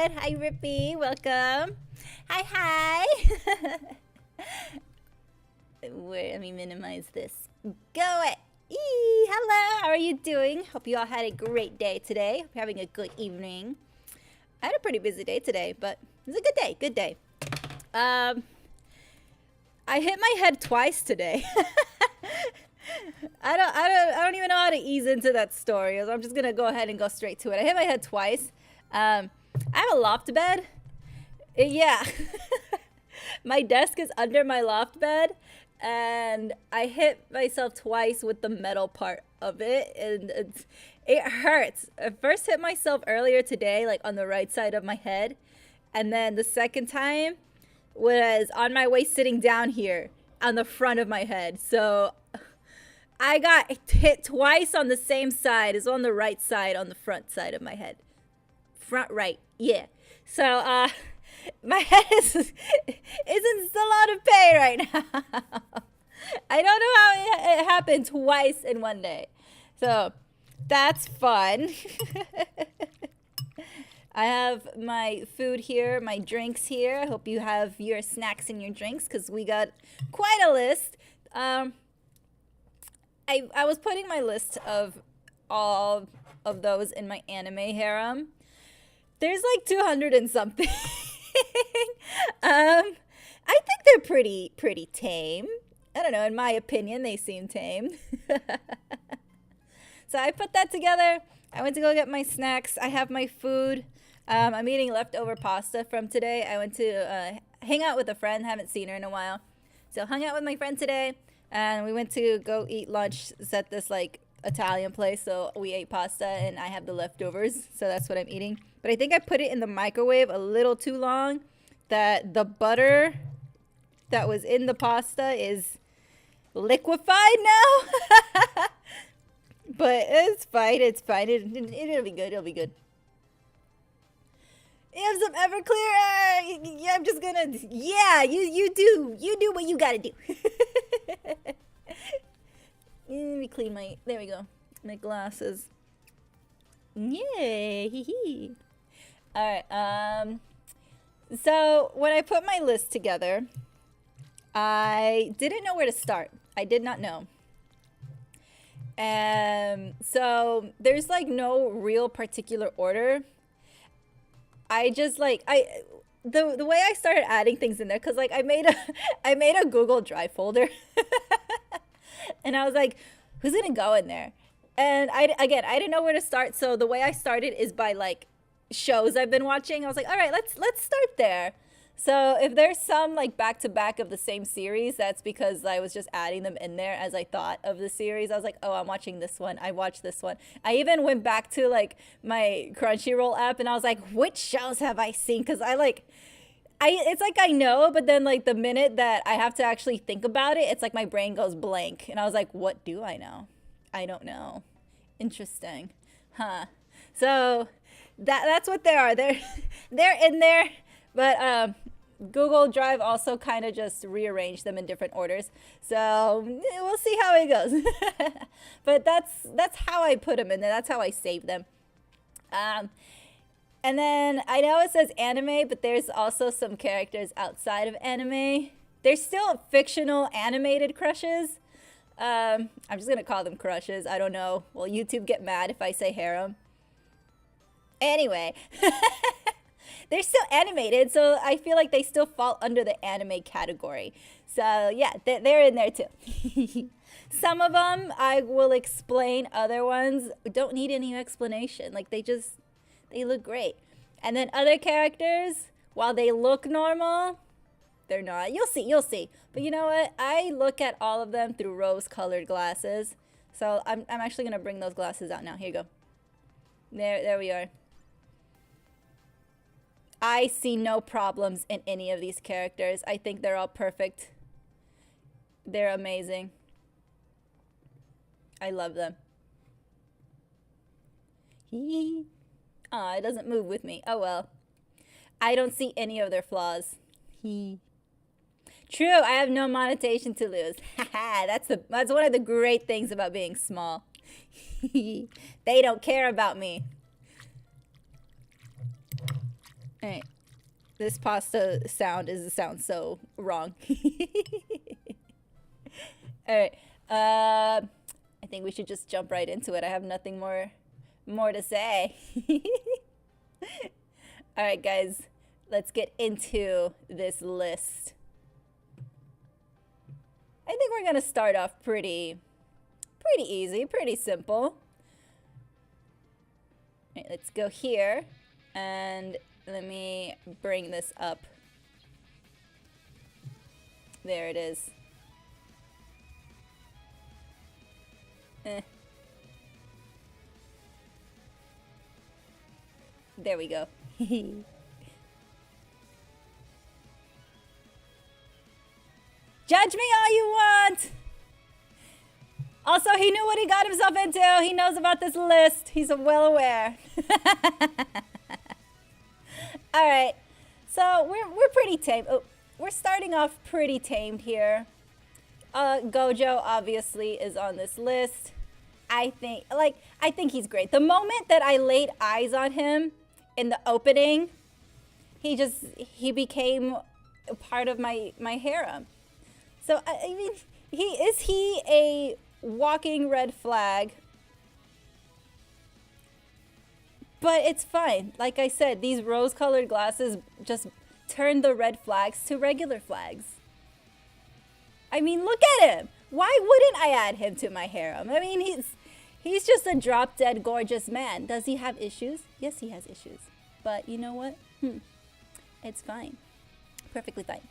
good. Hi, Rippy. Welcome. Hi. Wait, let me minimize this. Go it. Hello. How are you doing? Hope you all had a great day today. Hope you're having a good evening. I had a pretty busy day today, but it was a good day. Good day. I hit my head twice today. I don't even know how to ease into that story. So I'm just gonna go ahead and go straight to it. I hit my head twice. I have a loft bed. Yeah. My desk is under my loft bed, and I hit myself twice with the metal part of it, and it hurts. I first hit myself earlier today, like on the right side of my head, and then the second time was on my way sitting down here on the front of my head. So I got hit twice on the same side. It's on the right side, on the front side of my head. Front right, yeah. So my head is in a lot of pain right now. I don't know how it happened twice in one day. So that's fun. I have my food here, my drinks here. I hope you have your snacks and your drinks because we got quite a list. I was putting my list of all of those in my anime harem. There's like 200 and something. I think they're pretty tame. I don't know, in my opinion, they seem tame. So I put that together. I went to go get my snacks. I have my food. I'm eating leftover pasta from today. I went to hang out with a friend. Haven't seen her in a while. So hung out with my friend today. And we went to go eat lunch at this like Italian place. So we ate pasta and I have the leftovers. So that's what I'm eating. But I think I put it in the microwave a little too long. That the butter that was in the pasta is liquefied now. But it's fine. It's fine. It'll be good. It'll be good. You have some Everclear? Yeah, I'm just gonna. Yeah, you do what you gotta do. Let me clean my. There we go. My glasses. Yay! Hee hee. All right. So when I put my list together, I didn't know where to start. I did not know. So there's like no real particular order. I just like the way I started adding things in there, because like I made a Google Drive folder. And I was like, who's gonna go in there? And I didn't know where to start. So the way I started is by like shows I've been watching. I was like, all right, let's start there. So if there's some like back to back of the same series, that's because I was just adding them in there as I thought of the series. I was like, oh, I'm watching this one. I watched this one. I even went back to like my Crunchyroll app and I was like, which shows have I seen? Because it's like I know, but then like the minute that I have to actually think about it, it's like my brain goes blank. And I was like, what do I know? I don't know. Interesting. Huh. So that's what they are. They're in there. But Google Drive also kind of just rearranged them in different orders. So we'll see how it goes. But that's how I put them in there. That's how I save them. And then I know it says anime, but there's also some characters outside of anime. There's still fictional animated crushes. I'm just going to call them crushes. I don't know. Will YouTube get mad if I say harem? Anyway. They're still animated, so I feel like they still fall under the anime category. So yeah, they're in there too. Some of them I will explain. Other ones don't need any explanation. Like they look great. And then other characters, while they look normal, they're not. You'll see. But you know what? I look at all of them through rose-colored glasses. So I'm actually gonna bring those glasses out now. Here you go. There we are. I see no problems in any of these characters. I think they're all perfect. They're amazing. I love them. Aw, it doesn't move with me. Oh well. I don't see any of their flaws. True, I have no monetization to lose. That's one of the great things about being small. They don't care about me. Alright. This pasta sounds so wrong. Alright. I think we should just jump right into it. I have nothing more to say. Alright, guys. Let's get into this list. I think we're gonna start off pretty easy, pretty simple. Right, let's go here, and let me bring this up. There it is. There we go. Judge me all you want! Also, he knew what he got himself into. He knows about this list. He's well aware. All right. So we're pretty tame. Oh, we're starting off pretty tamed here. Gojo obviously is on this list. I think he's great. The moment that I laid eyes on him in the opening, he became a part of my harem. So I mean, is he a walking red flag? But it's fine. Like I said, these rose-colored glasses just turn the red flags to regular flags. I mean, look at him. Why wouldn't I add him to my harem? I mean, he's just a drop-dead gorgeous man. Does he have issues? Yes, he has issues. But you know what? It's fine. Perfectly fine.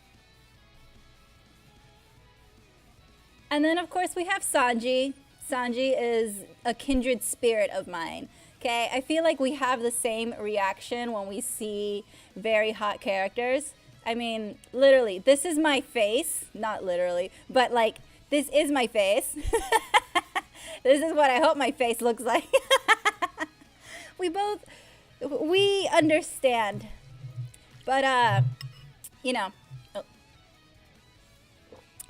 And then, of course, we have Sanji. Sanji is a kindred spirit of mine. Okay, I feel like we have the same reaction when we see very hot characters. I mean, literally, this is my face. Not literally, but like, this is my face. This is what I hope my face looks like. We understand. But, you know,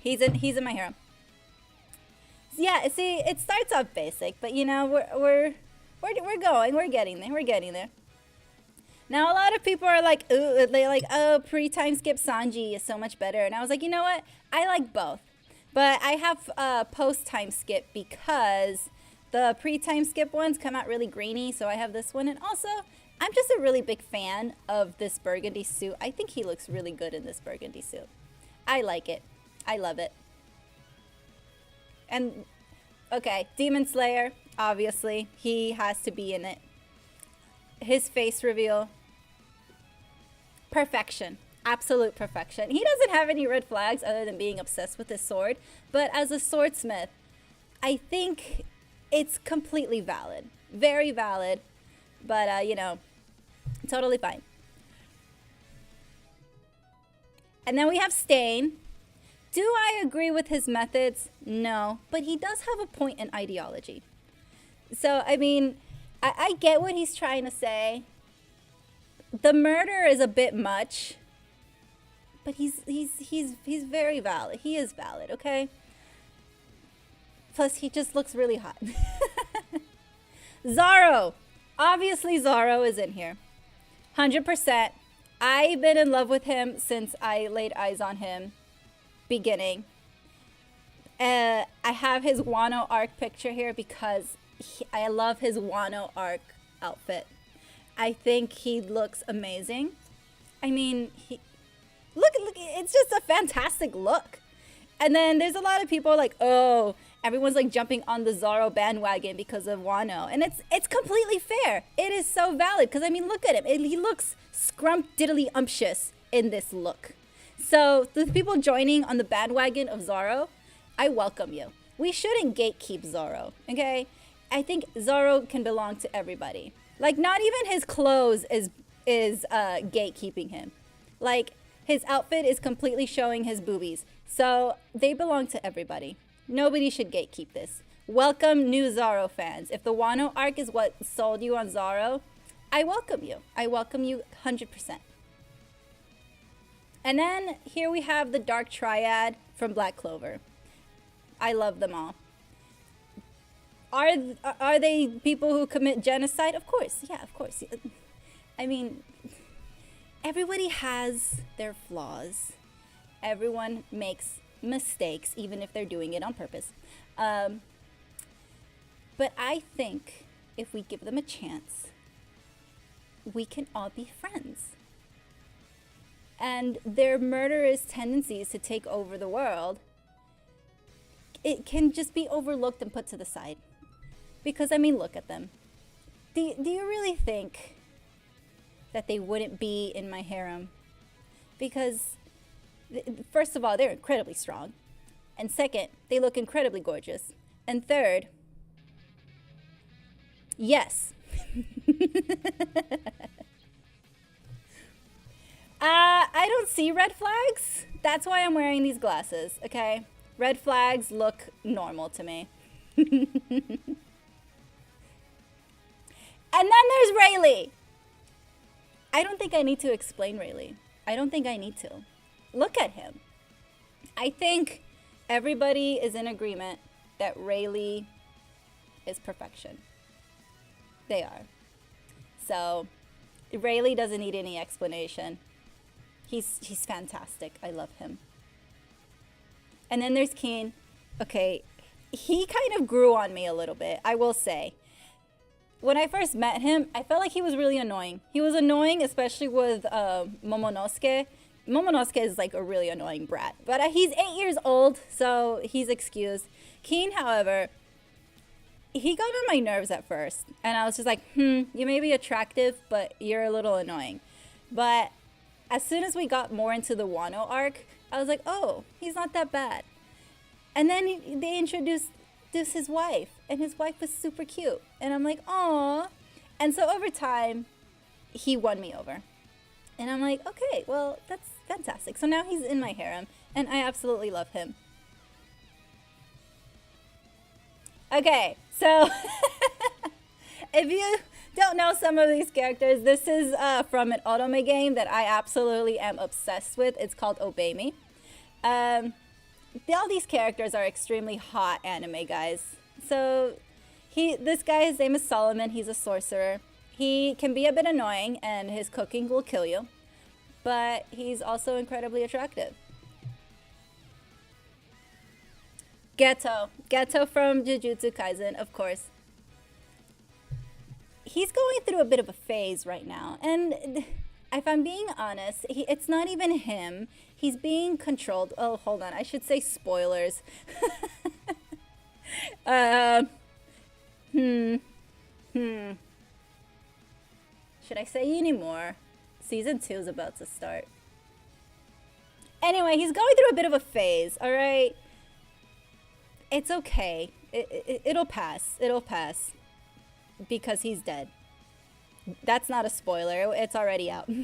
he's in my harem. Yeah, see, it starts off basic, but you know, we're getting there. Now, a lot of people are like, ooh, they're like, oh, pre-time skip Sanji is so much better. And I was like, you know what? I like both. But I have post-time skip because the pre-time skip ones come out really grainy, so I have this one. And also, I'm just a really big fan of this burgundy suit. I think he looks really good in this burgundy suit. I like it. I love it. And, okay, Demon Slayer, obviously, he has to be in it. His face reveal, perfection, absolute perfection. He doesn't have any red flags other than being obsessed with his sword, but as a swordsmith, I think it's completely valid, very valid, but, you know, totally fine. And then we have Stain. Do I agree with his methods? No, but he does have a point in ideology. So, I mean, I get what he's trying to say. The murder is a bit much, but he's very valid. He is valid, okay? Plus, he just looks really hot. Zoro. Obviously, Zoro is in here. 100%. I've been in love with him since I laid eyes on him. Beginning. I have his Wano arc picture here because I love his Wano arc outfit. I think he looks amazing. I mean, look, it's just a fantastic look. And then there's a lot of people like, oh, everyone's like jumping on the Zoro bandwagon because of Wano. And it's completely fair. It is so valid because, I mean, look at him. He looks scrumptiddly-umptious in this look. So the people joining on the bandwagon of Zoro, I welcome you. We shouldn't gatekeep Zoro, okay? I think Zoro can belong to everybody. Like, not even his clothes is gatekeeping him. Like, his outfit is completely showing his boobies. So they belong to everybody. Nobody should gatekeep this. Welcome new Zoro fans. If the Wano arc is what sold you on Zoro, I welcome you. I welcome you 100%. And then here we have the Dark Triad from Black Clover. I love them all. Are they people who commit genocide? Of course. Yeah, of course. I mean, everybody has their flaws. Everyone makes mistakes, even if they're doing it on purpose. But I think if we give them a chance, we can all be friends. And their murderous tendencies to take over the world, it can just be overlooked and put to the side. Because, I mean, look at them. Do you really think that they wouldn't be in my harem? Because, first of all, they're incredibly strong. And second, they look incredibly gorgeous. And third, yes. I don't see red flags. That's why I'm wearing these glasses, okay? Red flags look normal to me. And then there's Rayleigh. I don't think I need to explain Rayleigh. I don't think I need to. Look at him. I think everybody is in agreement that Rayleigh is perfection. They are. So Rayleigh doesn't need any explanation. He's fantastic. I love him. And then there's Keen. Okay, he kind of grew on me a little bit, I will say. When I first met him, I felt like he was really annoying. He was annoying, especially with Momonosuke. Momonosuke is like a really annoying brat. But he's 8 years old, so he's excused. Keen, however, he got on my nerves at first. And I was just like, you may be attractive, but you're a little annoying. But as soon as we got more into the Wano arc, I was like, oh, he's not that bad. And then they introduced his wife, and his wife was super cute. And I'm like, aw. And so over time, he won me over. And I'm like, okay, well, that's fantastic. So now he's in my harem, and I absolutely love him. Okay, so if you don't know some of these characters, this is from an otome game that I absolutely am obsessed with. It's called Obey Me. All these characters are extremely hot anime guys. So this guy, his name is Solomon. He's a sorcerer. He can be a bit annoying, and his cooking will kill you. But he's also incredibly attractive. Geto from Jujutsu Kaisen, of course. He's going through a bit of a phase right now. And if I'm being honest, it's not even him. He's being controlled. Oh, hold on. I should say spoilers. Should I say any more? Season 2 is about to start. Anyway, he's going through a bit of a phase, all right? It's okay. It'll pass. It'll pass. Because he's dead. That's not a spoiler. It's already out. The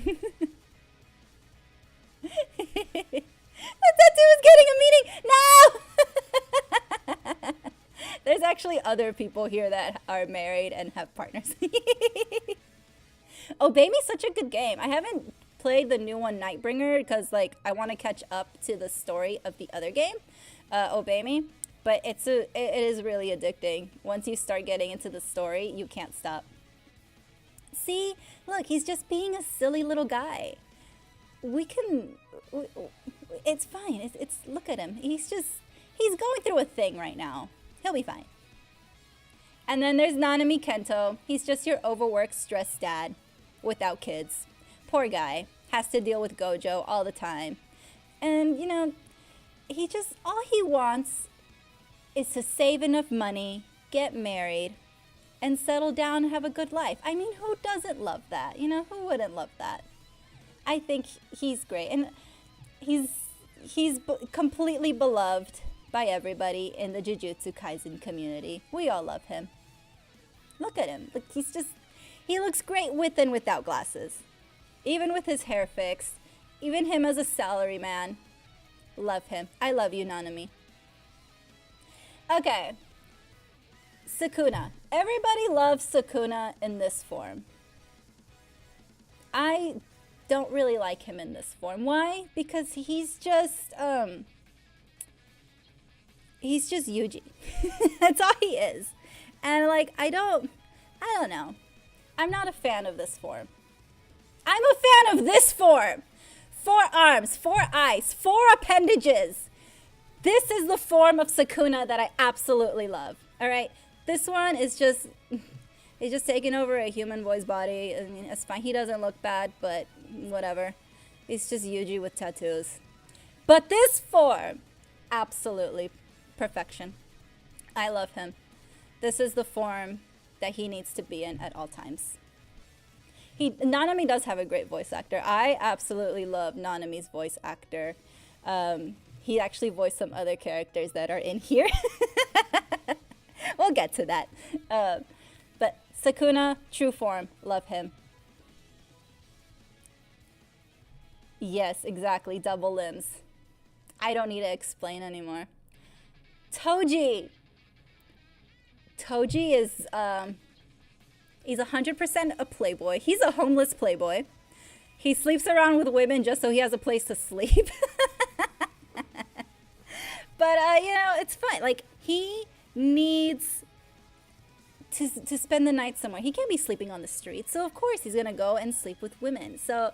tattoo is getting a meeting. No! There's actually other people here that are married and have partners. Obey Me is such a good game. I haven't played the new one, Nightbringer, because like I want to catch up to the story of the other game, Obey Me. But it is really addicting. Once you start getting into the story, you can't stop. See, look, he's just being a silly little guy. It's fine. It's look at him. He's going through a thing right now. He'll be fine. And then there's Nanami Kento. He's just your overworked, stressed dad without kids. Poor guy. Has to deal with Gojo all the time. And, you know, all he wants is to save enough money, get married, and settle down and have a good life. I mean, who doesn't love that? You know, who wouldn't love that? I think he's great. And he's completely beloved by everybody in the Jujutsu Kaisen community. We all love him. Look at him. Look, he looks great with and without glasses. Even with his hair fixed. Even him as a salaryman. Love him. I love you, Nanami. Okay. Sukuna. Everybody loves Sukuna in this form. I don't really like him in this form. Why? Because he's just Yuji. That's all he is. And like I don't know. I'm not a fan of this form. I'm a fan of this form. 4 arms, 4 eyes, 4 appendages. This is the form of Sukuna that I absolutely love. All right, this one is just, he's just taking over a human boy's body. I mean, it's fine. He doesn't look bad, but whatever. He's just Yuji with tattoos. But this form, absolutely perfection. I love him. This is the form that he needs to be in at all times. Nanami does have a great voice actor. I absolutely love Nanami's voice actor. He actually voiced some other characters that are in here. We'll get to that. But Sukuna, true form, love him. Yes, exactly, double limbs. I don't need to explain anymore. Toji. Toji is, he's 100% a playboy. He's a homeless playboy. He sleeps around with women just so he has a place to sleep. But, you know, it's fine. Like, he needs to spend the night somewhere. He can't be sleeping on the street. So, of course, he's going to go and sleep with women. So,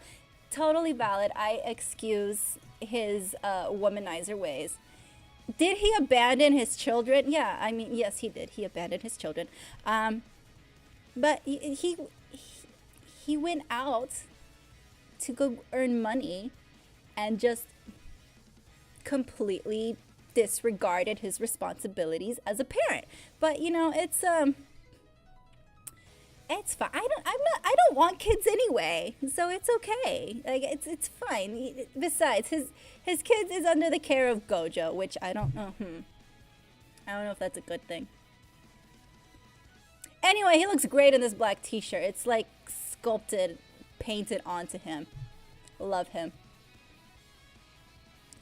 totally valid. I excuse his womanizer ways. Did he abandon his children? Yeah, I mean, yes, he did. He abandoned his children. But he went out to go earn money and just completely disregarded his responsibilities as a parent. But you know, it's fine. I don't want kids anyway, so it's okay. Like it's fine. Besides, his kids is under the care of Gojo, which I don't know. I don't know if that's a good thing. Anyway, he looks great in this black t-shirt. It's like sculpted, painted onto him. Love him.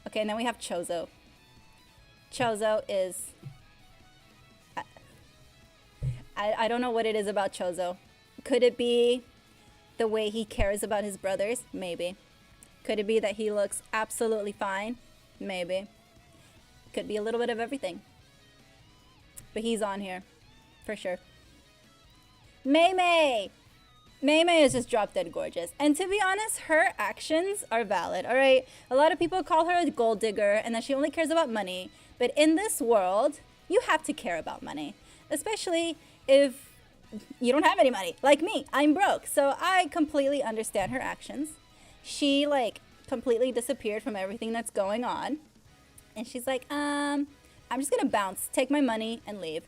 Okay, and then we have Chozo. Chozo is... I don't know what it is about Chozo. Could it be the way he cares about his brothers? Maybe. Could it be that he looks absolutely fine? Maybe. Could be a little bit of everything. But he's on here. For sure. Mei Mei! Mei Mei is just drop dead gorgeous. And to be honest, her actions are valid, alright? A lot of people call her a gold digger and that she only cares about money. But in this world, you have to care about money. Especially if you don't have any money. Like me, I'm broke. So I completely understand her actions. She, like, completely disappeared from everything that's going on. And she's like, I'm just gonna bounce, take my money, and leave.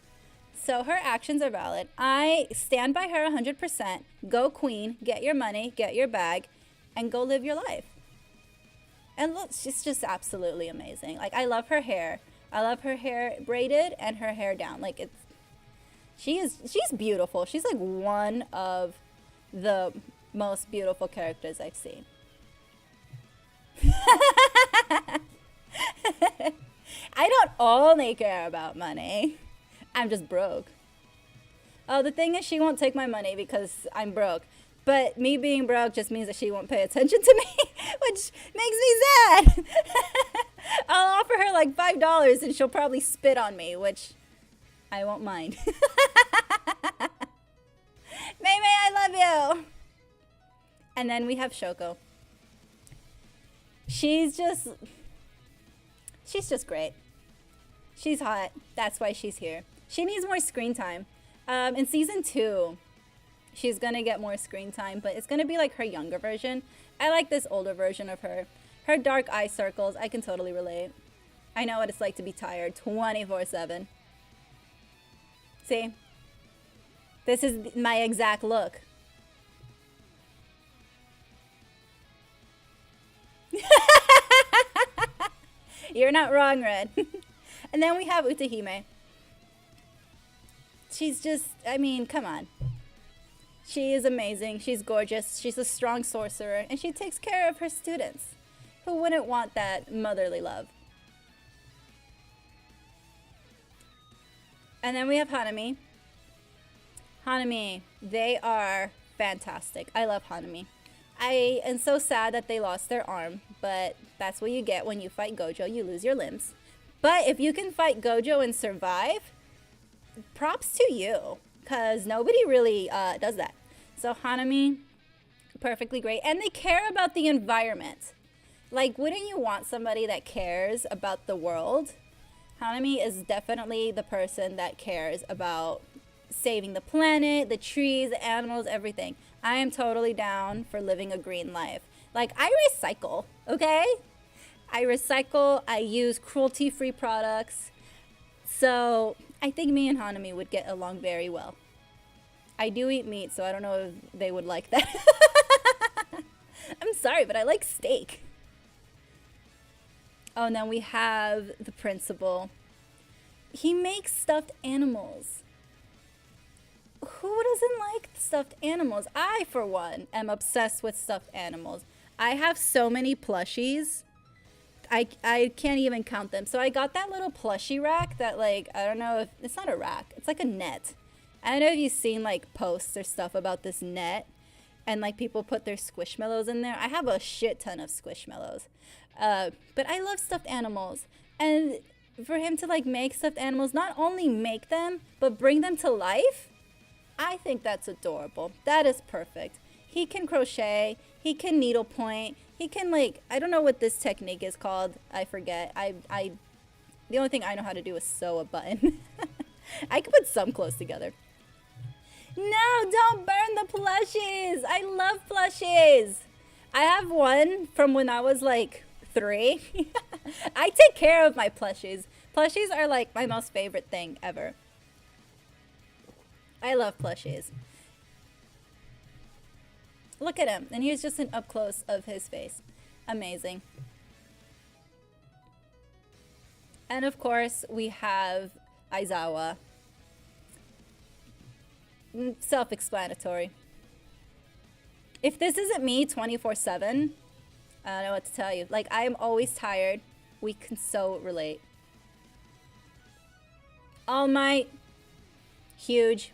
So her actions are valid. I stand by her 100%. Go queen, get your money, get your bag, and go live your life. And look, she's just absolutely amazing. Like, I love her hair. I love her hair braided and her hair down. Like, she's beautiful. She's like one of the most beautiful characters I've seen. I don't only care about money. I'm just broke. Oh, the thing is she won't take my money because I'm broke. But me being broke just means that she won't pay attention to me, which makes me sad. I'll offer her like $5 and she'll probably spit on me, which I won't mind. Mei Mei, I love you. And then we have Shoko. She's just great. She's hot. That's why she's here. She needs more screen time. In season 2, she's gonna get more screen time, but it's gonna be like her younger version. I like this older version of her. Her dark eye circles, I can totally relate. I know what it's like to be tired 24/7. See? This is my exact look. You're not wrong, Red. And then we have Utahime. She's just, I mean, come on. She is amazing. She's gorgeous. She's a strong sorcerer. And she takes care of her students. Who wouldn't want that motherly love? And then we have Hanami. Hanami, they are fantastic. I love Hanami. I am so sad that they lost their arm, but that's what you get when you fight Gojo. You lose your limbs. But if you can fight Gojo and survive, props to you, because nobody really does that. So Hanami, Perfectly great. And they care about the environment. Like, wouldn't you want somebody that cares about the world? Hanami is definitely the person that cares about saving the planet, the trees, the animals, everything. I am totally down for living a green life. Like, I recycle, okay? I recycle, I use cruelty-free products. So I think me and Hanami would get along very well. I do eat meat, so I don't know if they would like that. I'm sorry, but I like steak. Oh, and then we have the principal. He makes stuffed animals. Who doesn't like stuffed animals? I, for one, am obsessed with stuffed animals. I have so many plushies. I can't even count them. So I got that little plushie rack that, like, I don't know if it's not a rack. It's like a net. I don't know if you've seen like posts or stuff about this net, and like people put their squishmallows in there. I have a shit ton of squishmallows. But I love stuffed animals. And for him to like make stuffed animals, not only make them, but bring them to life, I think that's adorable. That is perfect. He can crochet, he can needlepoint, he can like, I don't know what this technique is called. I forget. The only thing I know how to do is sew a button. I could put some clothes together. No, don't burn the plushies. I love plushies. I have one from when I was like 3. I take care of my plushies. Plushies are like my most favorite thing ever. I love plushies. Look at him. And here's just an up close of his face. Amazing. And of course, we have Aizawa. Self-explanatory. If this isn't me 24/7, I don't know what to tell you. Like, I'm always tired. We can so relate. All Might. Huge.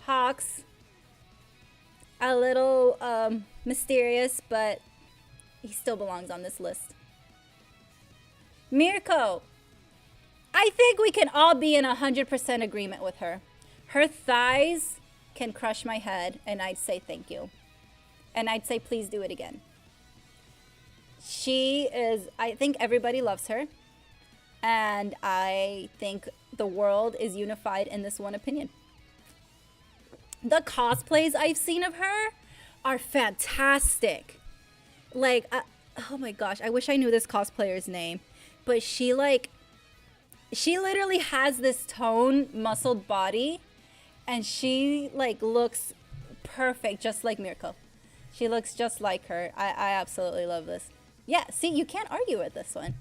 Hawks. A little mysterious, but he still belongs on this list. Mirko. I think we can all be in 100% agreement with her. Her thighs can crush my head, and I'd say thank you. And I'd say please do it again. She is, I think everybody loves her. And I think the world is unified in this one opinion. The cosplays I've seen of her are fantastic. Like, oh my gosh, I wish I knew this cosplayer's name. But she literally has this toned, muscled body. And she, like, looks perfect, just like Mirko. She looks just like her. I absolutely love this. Yeah, see, you can't argue with this one.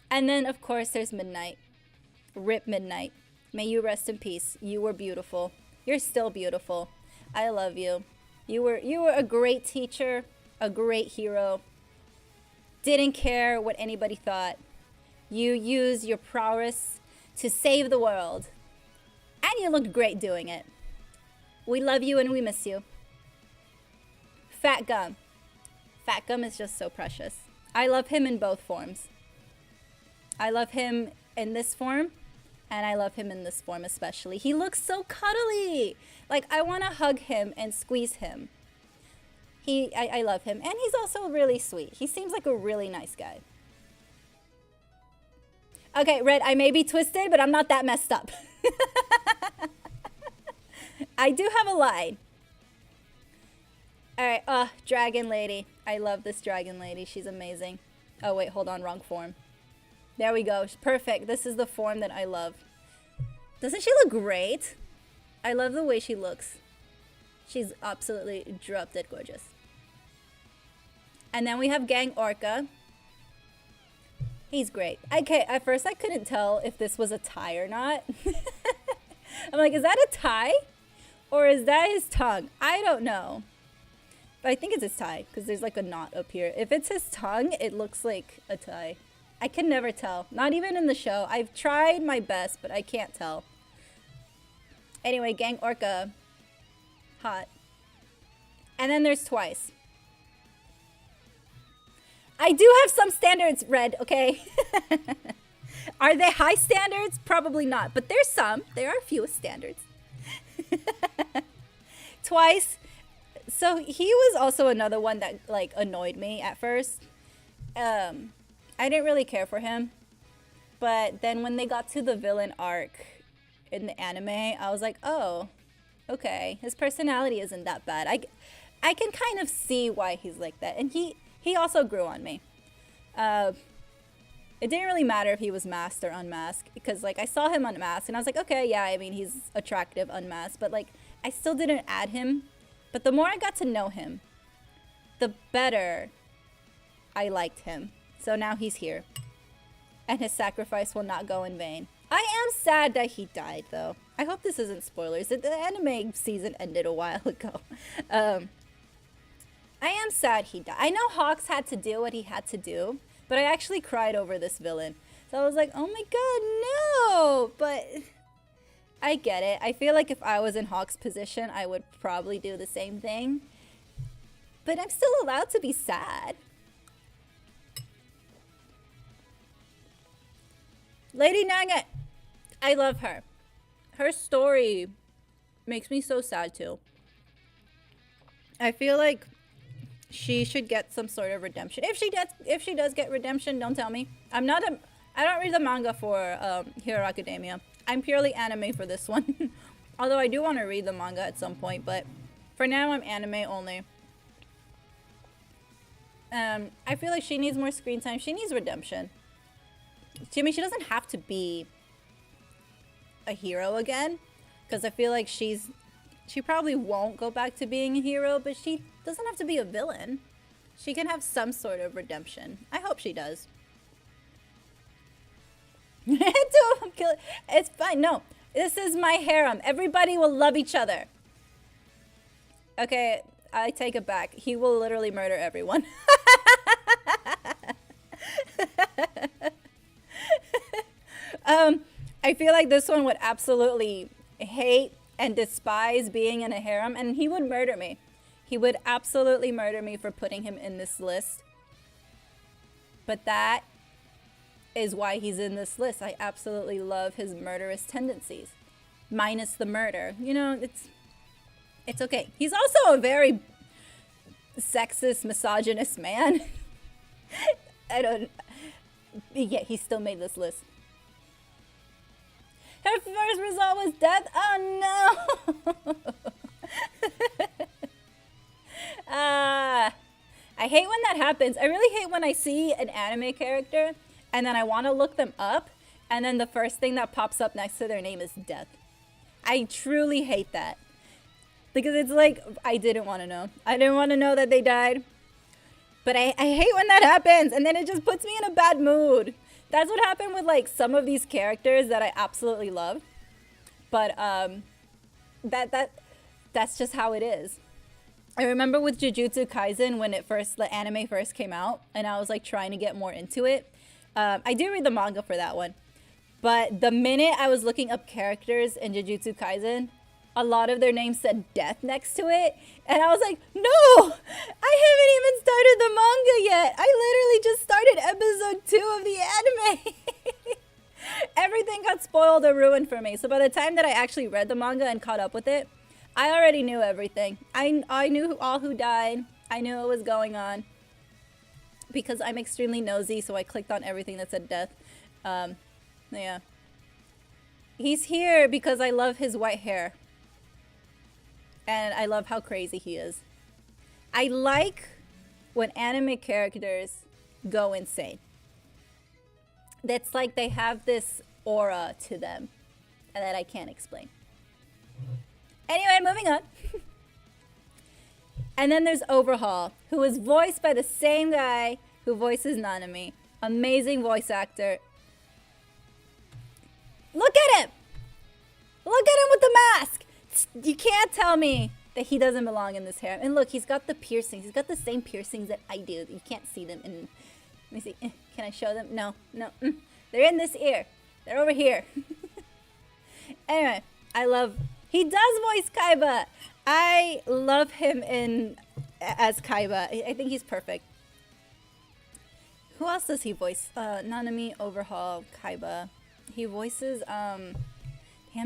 And then, of course, there's Midnight. Rip Midnight. May you rest in peace. You were beautiful. You're still beautiful. I love you. You were a great teacher, a great hero. Didn't care what anybody thought. You used your prowess to save the world. And you looked great doing it. We love you and we miss you. Fat Gum. Fat Gum is just so precious. I love him in both forms. I love him in this form, and I love him in this form especially. He looks so cuddly. Like, I want to hug him and squeeze him. I love him. And he's also really sweet. He seems like a really nice guy. Okay, Red, I may be twisted, but I'm not that messed up. I do have a line. All right, Dragon Lady. I love this Dragon Lady. She's amazing. Oh, wait, hold on, wrong form. There we go. Perfect. This is the form that I love. Doesn't she look great? I love the way she looks. She's absolutely drop-dead gorgeous. And then we have Gang Orca. He's great. Okay, at first I couldn't tell if this was a tie or not. I'm like, is that a tie? Or is that his tongue? I don't know. But I think it's his tie, because there's like a knot up here. If it's his tongue, it looks like a tie. I can never tell. Not even in the show. I've tried my best, but I can't tell. Anyway, Gang Orca. Hot. And then there's Twice. I do have some standards, Red, okay? Are they high standards? Probably not. But there's some. There are a few standards. twice. So he was also another one that like annoyed me at first. I didn't really care for him. But then when they got to the villain arc in the anime, I was like, oh, okay. His personality isn't that bad. I can kind of see why he's like that. And he also grew on me. It didn't really matter if he was masked or unmasked, because like I saw him unmasked and I was like, okay, yeah, I mean, he's attractive unmasked, but like I still didn't add him. But the more I got to know him, the better I liked him. So now he's here. And his sacrifice will not go in vain. I am sad that he died, though. I hope this isn't spoilers. The anime season ended a while ago. I am sad he died. I know Hawks had to do what he had to do, but I actually cried over this villain. So I was like, oh my god, no! But I get it. I feel like if I was in Hawk's position, I would probably do the same thing. But I'm still allowed to be sad. Lady Nugget! I love her. Her story makes me so sad too. I feel like she should get some sort of redemption. If she does get redemption, don't tell me. I don't read the manga for Hero Academia. I'm purely anime for this one. Although I do want to read the manga at some point, but for now I'm anime only. I feel like she needs more screen time. She needs redemption. I mean, she doesn't have to be a hero again, because I feel like she probably won't go back to being a hero, but she doesn't have to be a villain. She can have some sort of redemption. I hope she does. It's fine. No, this is my harem. Everybody will love each other. Okay, I take it back. He will literally murder everyone. I feel like this one would absolutely hate and despise being in a harem, and he would murder me. He would absolutely murder me for putting him in this list. But that is why he's in this list. I absolutely love his murderous tendencies. Minus the murder. You know, it's okay. He's also a very sexist, misogynist man. Yeah, he still made this list. Her first result was death. Oh no! I hate when that happens. I really hate when I see an anime character and then I want to look them up and then the first thing that pops up next to their name is death. I truly hate that. Because it's like, I didn't want to know. I didn't want to know that they died. But I hate when that happens and then it just puts me in a bad mood. That's what happened with like some of these characters that I absolutely love. But that's just how it is. I remember with Jujutsu Kaisen when the anime first came out and I was like trying to get more into it. I did read the manga for that one. But the minute I was looking up characters in Jujutsu Kaisen, a lot of their names said death next to it. And I was like, no, I haven't even started the manga yet. I literally just started episode 2 of the anime. Everything got spoiled or ruined for me. So by the time that I actually read the manga and caught up with it, I already knew everything. I knew all who died. I knew what was going on. Because I'm extremely nosy, so I clicked on everything that said death. Yeah. He's here because I love his white hair. And I love how crazy he is. I like when anime characters go insane. That's like they have this aura to them that I can't explain. Anyway, moving on. And then there's Overhaul, who is voiced by the same guy who voices Nanami. Amazing voice actor. Look at him! Look at him with the mask! You can't tell me that he doesn't belong in this harem. And look, he's got the piercings. He's got the same piercings that I do. You can't see them. And let me see. Can I show them? No. They're in this ear. They're over here. Anyway, he does voice Kaiba. I love him as Kaiba. I think he's perfect. Who else does he voice? Nanami, Overhaul, Kaiba. He voices, damn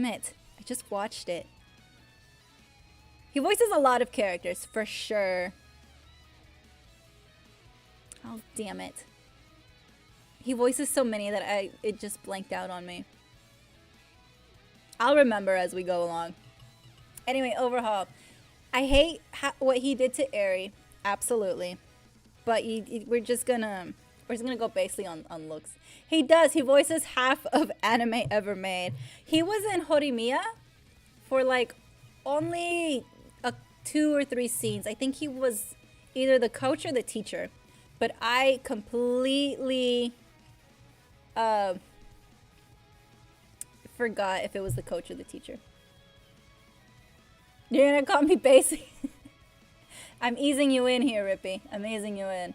it. I just watched it. He voices a lot of characters, for sure. Oh, damn it. He voices so many that it just blanked out on me. I'll remember as we go along. Anyway, overhaul. I hate what he did to Hare. Absolutely. But we're just gonna go basically on looks. He does. He voices half of anime ever made. He was in Horimiya for like only 2 or 3 scenes. I think he was either the coach or the teacher. But I completely forgot if it was the coach or the teacher. You're gonna call me basic? I'm easing you in here, Rippy. I'm easing you in.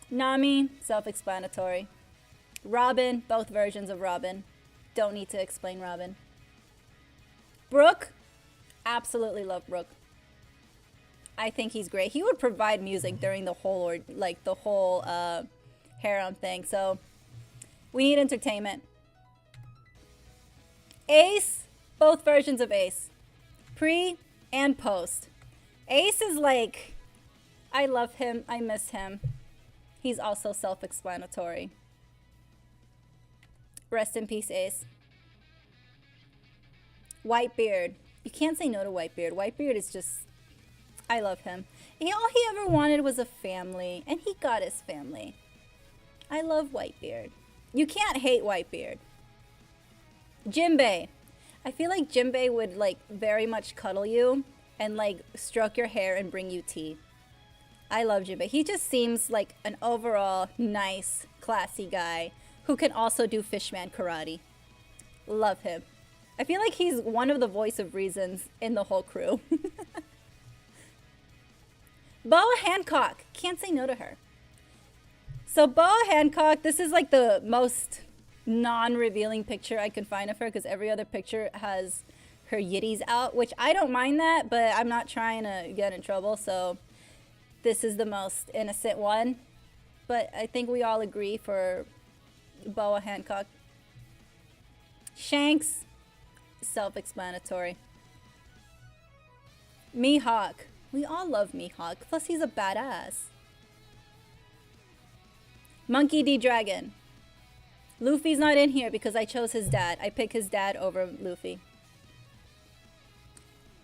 Nami, self-explanatory. Robin, both versions of Robin. Don't need to explain Robin. Brooke, absolutely love Brooke. I think he's great. He would provide music during the whole harem thing. So we need entertainment. Ace, both versions of Ace. Pre and post. Ace is like, I love him. I miss him. He's also self-explanatory. Rest in peace, Ace. Whitebeard. You can't say no to Whitebeard. Whitebeard is just, I love him. All he ever wanted was a family, and he got his family. I love Whitebeard. You can't hate Whitebeard. Jinbei. I feel like Jinbei would like very much cuddle you and like stroke your hair and bring you tea. I love Jinbei. He just seems like an overall nice, classy guy who can also do fishman karate. Love him. I feel like he's one of the voice of reasons in the whole crew. Boa Hancock. Can't say no to her. So Boa Hancock, this is like the most non-revealing picture I can find of her because every other picture has her yitties out, which I don't mind that, but I'm not trying to get in trouble, so this is the most innocent one. But I think we all agree for Boa Hancock. Shanks, self-explanatory. Mihawk. We all love Mihawk, plus he's a badass. Monkey D. Dragon. Luffy's not in here because I chose his dad. I pick his dad over Luffy.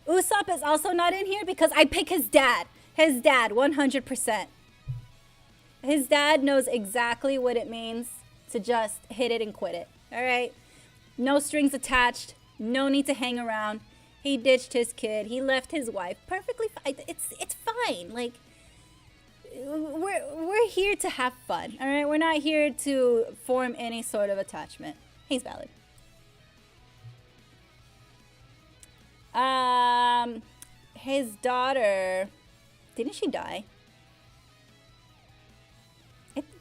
Usopp is also not in here because I pick his dad. His dad, 100%. His dad knows exactly what it means to just hit it and quit it. All right? No strings attached. No need to hang around. He ditched his kid. He left his wife. Perfectly fine. It's fine. Like, we're here to have fun. All right? We're not here to form any sort of attachment. He's valid. His daughter, didn't she die?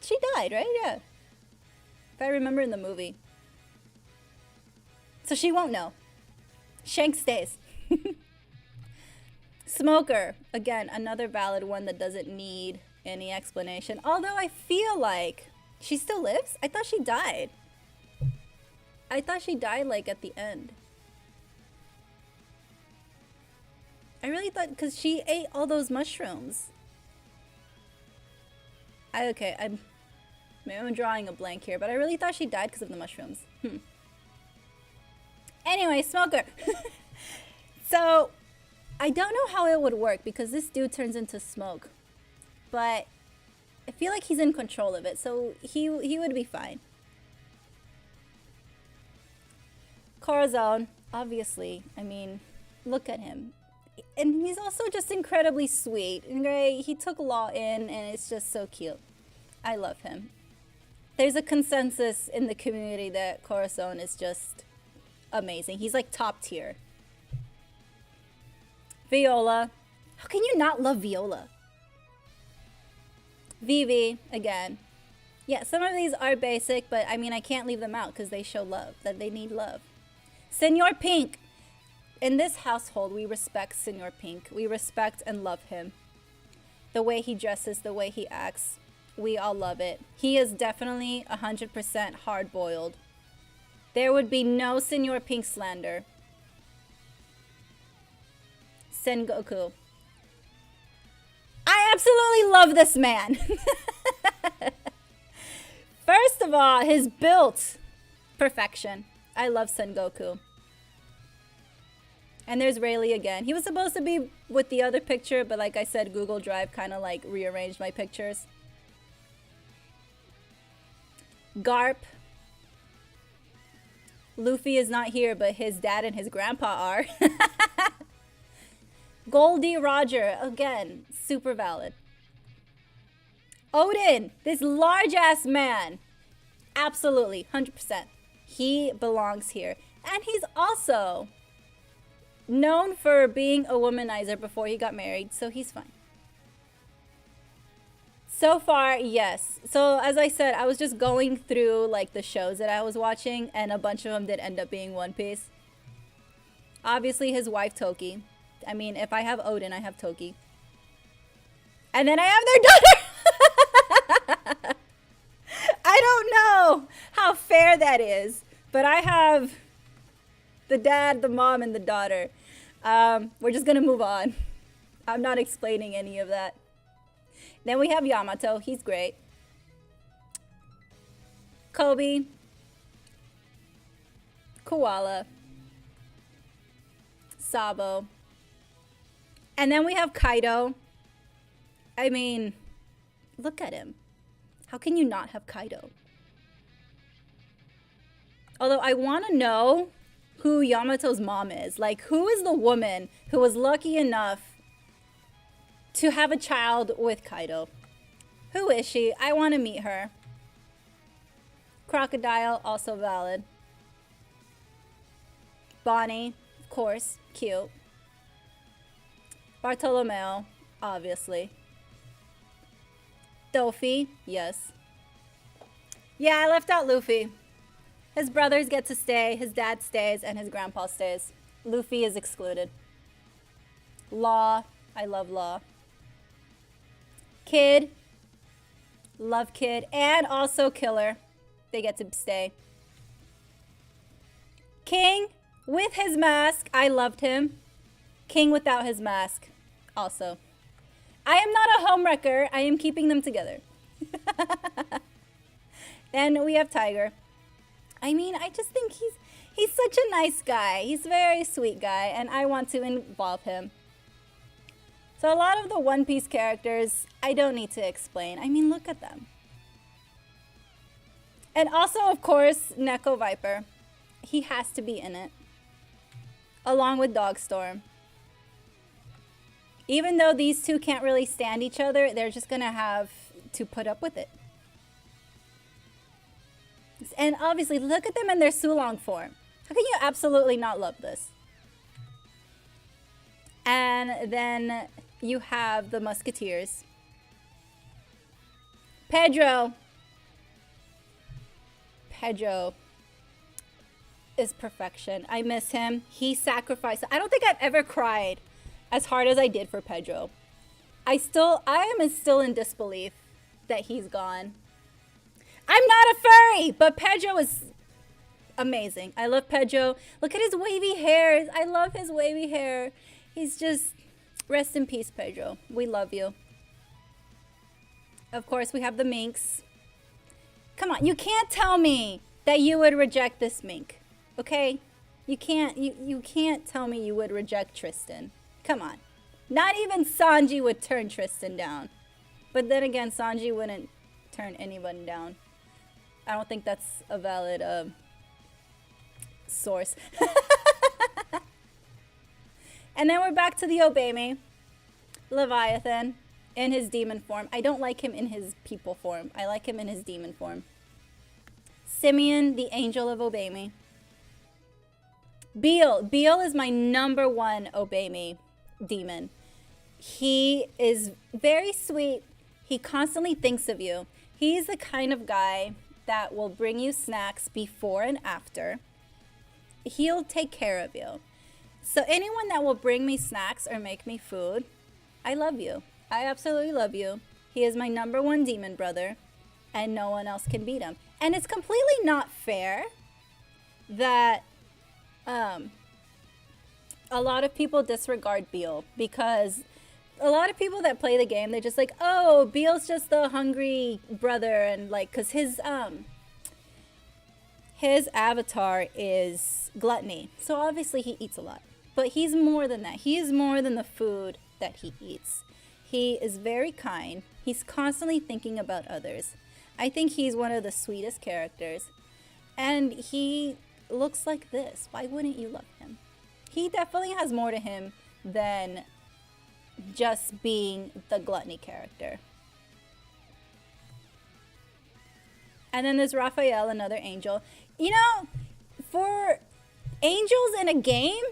She died, right? Yeah. If I remember in the movie. So she won't know. Shanks stays. Smoker, again, another valid one that doesn't need any explanation. Although I feel like she still lives. I thought she died. I thought she died like at the end. I really thought, because she ate all those mushrooms. Maybe I'm drawing a blank here, but I really thought she died because of the mushrooms. Anyway, Smoker. So, I don't know how it would work because this dude turns into smoke. But I feel like he's in control of it, so he would be fine. Corazon, obviously. I mean, look at him. And he's also just incredibly sweet. Right? He took Law in, and it's just so cute. I love him. There's a consensus in the community that Corazon is just amazing. He's like top tier. Viola. How can you not love Viola? Vivi, again. Yeah, some of these are basic, but I mean, I can't leave them out because they show love, that they need love. Senor Pink. In this household, we respect Senor Pink. We respect and love him. The way he dresses, the way he acts, we all love it. He is definitely 100% hard-boiled. There would be no Senor Pink slander. Sengoku. I absolutely love this man. First of all, his build, perfection. I love Sengoku. And there's Rayleigh again. He was supposed to be with the other picture, but like I said, Google Drive kind of like rearranged my pictures. Garp. Luffy is not here, but his dad and his grandpa are. Goldie Roger, again, super valid. Odin, this large-ass man. Absolutely, 100%. He belongs here. And he's also known for being a womanizer before he got married, so he's fine. So far, yes. So as I said, I was just going through like the shows that I was watching, and a bunch of them did end up being One Piece. Obviously, his wife Toki. I mean, if I have Odin, I have Toki. And then I have their daughter. I don't know how fair that is, but I have the dad, the mom, and the daughter. We're just gonna move on. I'm not explaining any of that. Then we have Yamato. He's great. Kobe. Koala. Sabo. And then we have Kaido. I mean, look at him. How can you not have Kaido? Although I want to know who Yamato's mom is. Like, who is the woman who was lucky enough to have a child with Kaido? Who is she? I want to meet her. Crocodile, also valid. Bonnie, of course, cute. Bartolomeo, obviously. Dofi, yes. Yeah, I left out Luffy. His brothers get to stay, his dad stays, and his grandpa stays. Luffy is excluded. Law, I love Law. Kid, love Kid, and also Killer. They get to stay. King, with his mask, I loved him. King without his mask, also. I am not a homewrecker. I am keeping them together. Then we have Tiger. I mean, I just think he's such a nice guy. He's a very sweet guy, and I want to involve him. So a lot of the One Piece characters, I don't need to explain. I mean, look at them. And also, of course, Neko Viper. He has to be in it. Along with Dogstorm. Even though these two can't really stand each other, they're just gonna have to put up with it. And obviously, look at them in their Sulong form. How can you absolutely not love this? And then you have the Musketeers. Pedro. Pedro is perfection. I miss him. He sacrificed. I don't think I've ever cried as hard as I did for Pedro. I am still in disbelief that he's gone. I'm not a furry, but Pedro is amazing. I love Pedro. Look at his wavy hair. I love his wavy hair. He's just, rest in peace, Pedro. We love you. Of course, we have the minks. Come on, you can't tell me that you would reject this mink, okay? You can't tell me you would reject Tristan. Come on. Not even Sanji would turn Tristan down. But then again, Sanji wouldn't turn anyone down. I don't think that's a valid source. And then we're back to the Obame. Leviathan in his demon form. I don't like him in his people form. I like him in his demon form. Simeon, the angel of Obame. Beale. Beale is my #1 Obame demon. He is very sweet. He constantly thinks of you. He's the kind of guy that will bring you snacks before and after. He'll take care of you. So anyone that will bring me snacks or make me food, I love you. I absolutely love you. He is my #1 demon brother, and no one else can beat him. And it's completely not fair that a lot of people disregard Beal because a lot of people that play the game, they're just like, oh, Beal's just the hungry brother, and like, cause his avatar is gluttony, so obviously he eats a lot. But he's more than that. He is more than the food that he eats. He is very kind. He's constantly thinking about others. I think he's one of the sweetest characters. And he looks like this. Why wouldn't you love him? He definitely has more to him than just being the gluttony character. And then there's Raphael, another angel. You know, for angels in a game,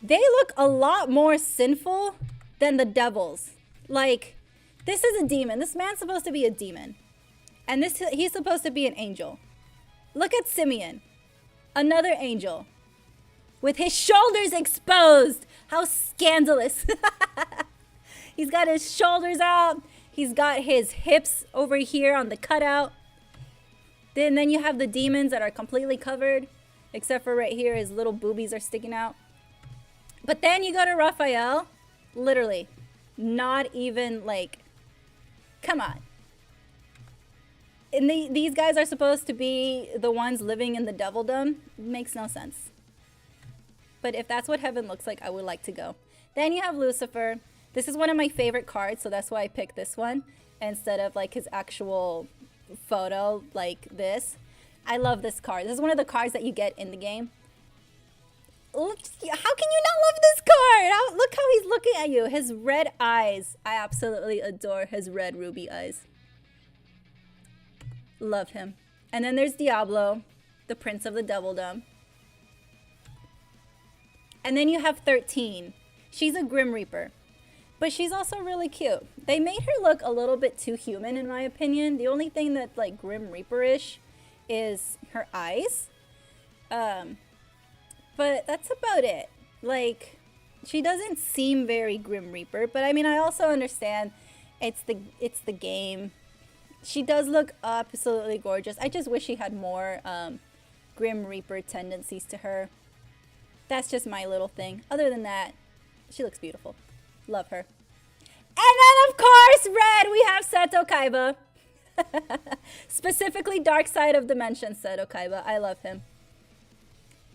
they look a lot more sinful than the devils. Like, this is a demon. This man's supposed to be a demon. And he's supposed to be an angel. Look at Simeon, another angel, with his shoulders exposed. How scandalous. He's got his shoulders out. He's got his hips over here on the cutout. Then you have the demons that are completely covered, except for right here, his little boobies are sticking out. But then you go to Raphael, literally, not even like, come on. And these guys are supposed to be the ones living in the devildom. Makes no sense. But if that's what heaven looks like, I would like to go. Then you have Lucifer. This is one of my favorite cards, so that's why I picked this one instead of like his actual photo like this. I love this card. This is one of the cards that you get in the game. Look, how can you not love this card? Look how he's looking at you. His red eyes. I absolutely adore his red ruby eyes. Love him. And then there's Diablo, the prince of the devildom. And then you have 13. She's a Grim Reaper. But she's also really cute. They made her look a little bit too human, in my opinion. The only thing that's like Grim Reaper-ish is her eyes. But that's about it. Like, she doesn't seem very Grim Reaper. But I mean, I also understand it's the game. She does look absolutely gorgeous. I just wish she had more Grim Reaper tendencies to her. That's just my little thing. Other than that, she looks beautiful. Love her. And then, of course, red, we have Seto Kaiba. Specifically, Dark Side of Dimension Seto Kaiba. I love him.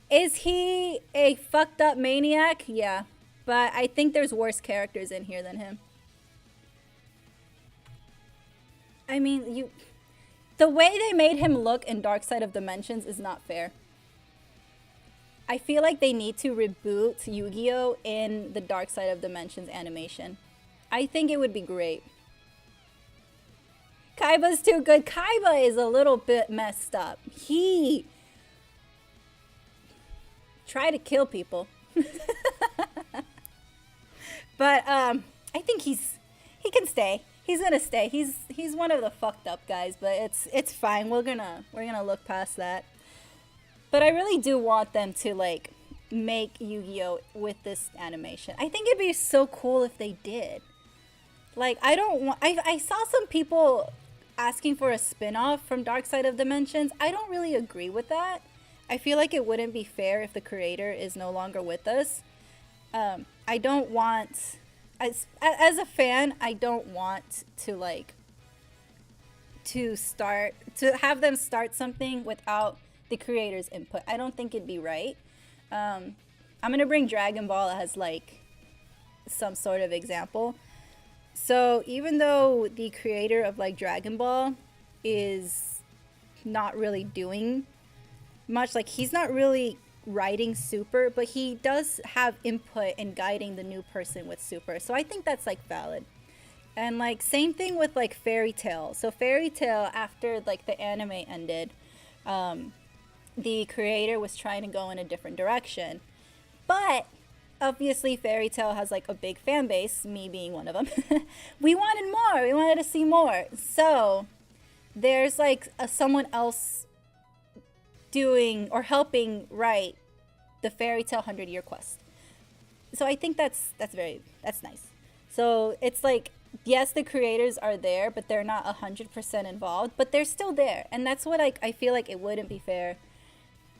Is he a fucked up maniac? Yeah. But I think there's worse characters in here than him. I mean, the way they made him look in Dark Side of Dimensions is not fair. I feel like they need to reboot Yu-Gi-Oh! In the Dark Side of Dimensions animation. I think it would be great. Kaiba's too good. Kaiba is a little bit messed up. He tried to kill people. But I think he can stay. He's gonna stay. He's one of the fucked up guys, but it's fine. We're gonna look past that. But I really do want them to like make Yu-Gi-Oh! With this animation. I think it'd be so cool if they did. Like, I saw some people asking for a spin-off from Dark Side of Dimensions. I don't really agree with that. I feel like it wouldn't be fair if the creator is no longer with us. I don't want, as a fan, I don't want to like to have them start something without the creator's input. I don't think it'd be right. I'm gonna bring Dragon Ball as like some sort of example. So even though the creator of like Dragon Ball is not really doing much, like he's not really writing Super, but he does have input in guiding the new person with Super. So I think that's like valid. And like same thing with like Fairy Tail. So Fairy Tail, after like the anime ended, the creator was trying to go in a different direction. But obviously Fairy Tail has like a big fan base, me being one of them. We wanted more. We wanted to see more. So there's like someone else doing or helping write the Fairy Tail 100-Year Quest. So I think that's nice. So it's like, yes, the creators are there, but they're not 100% involved, but they're still there. And that's what I feel like it wouldn't be fair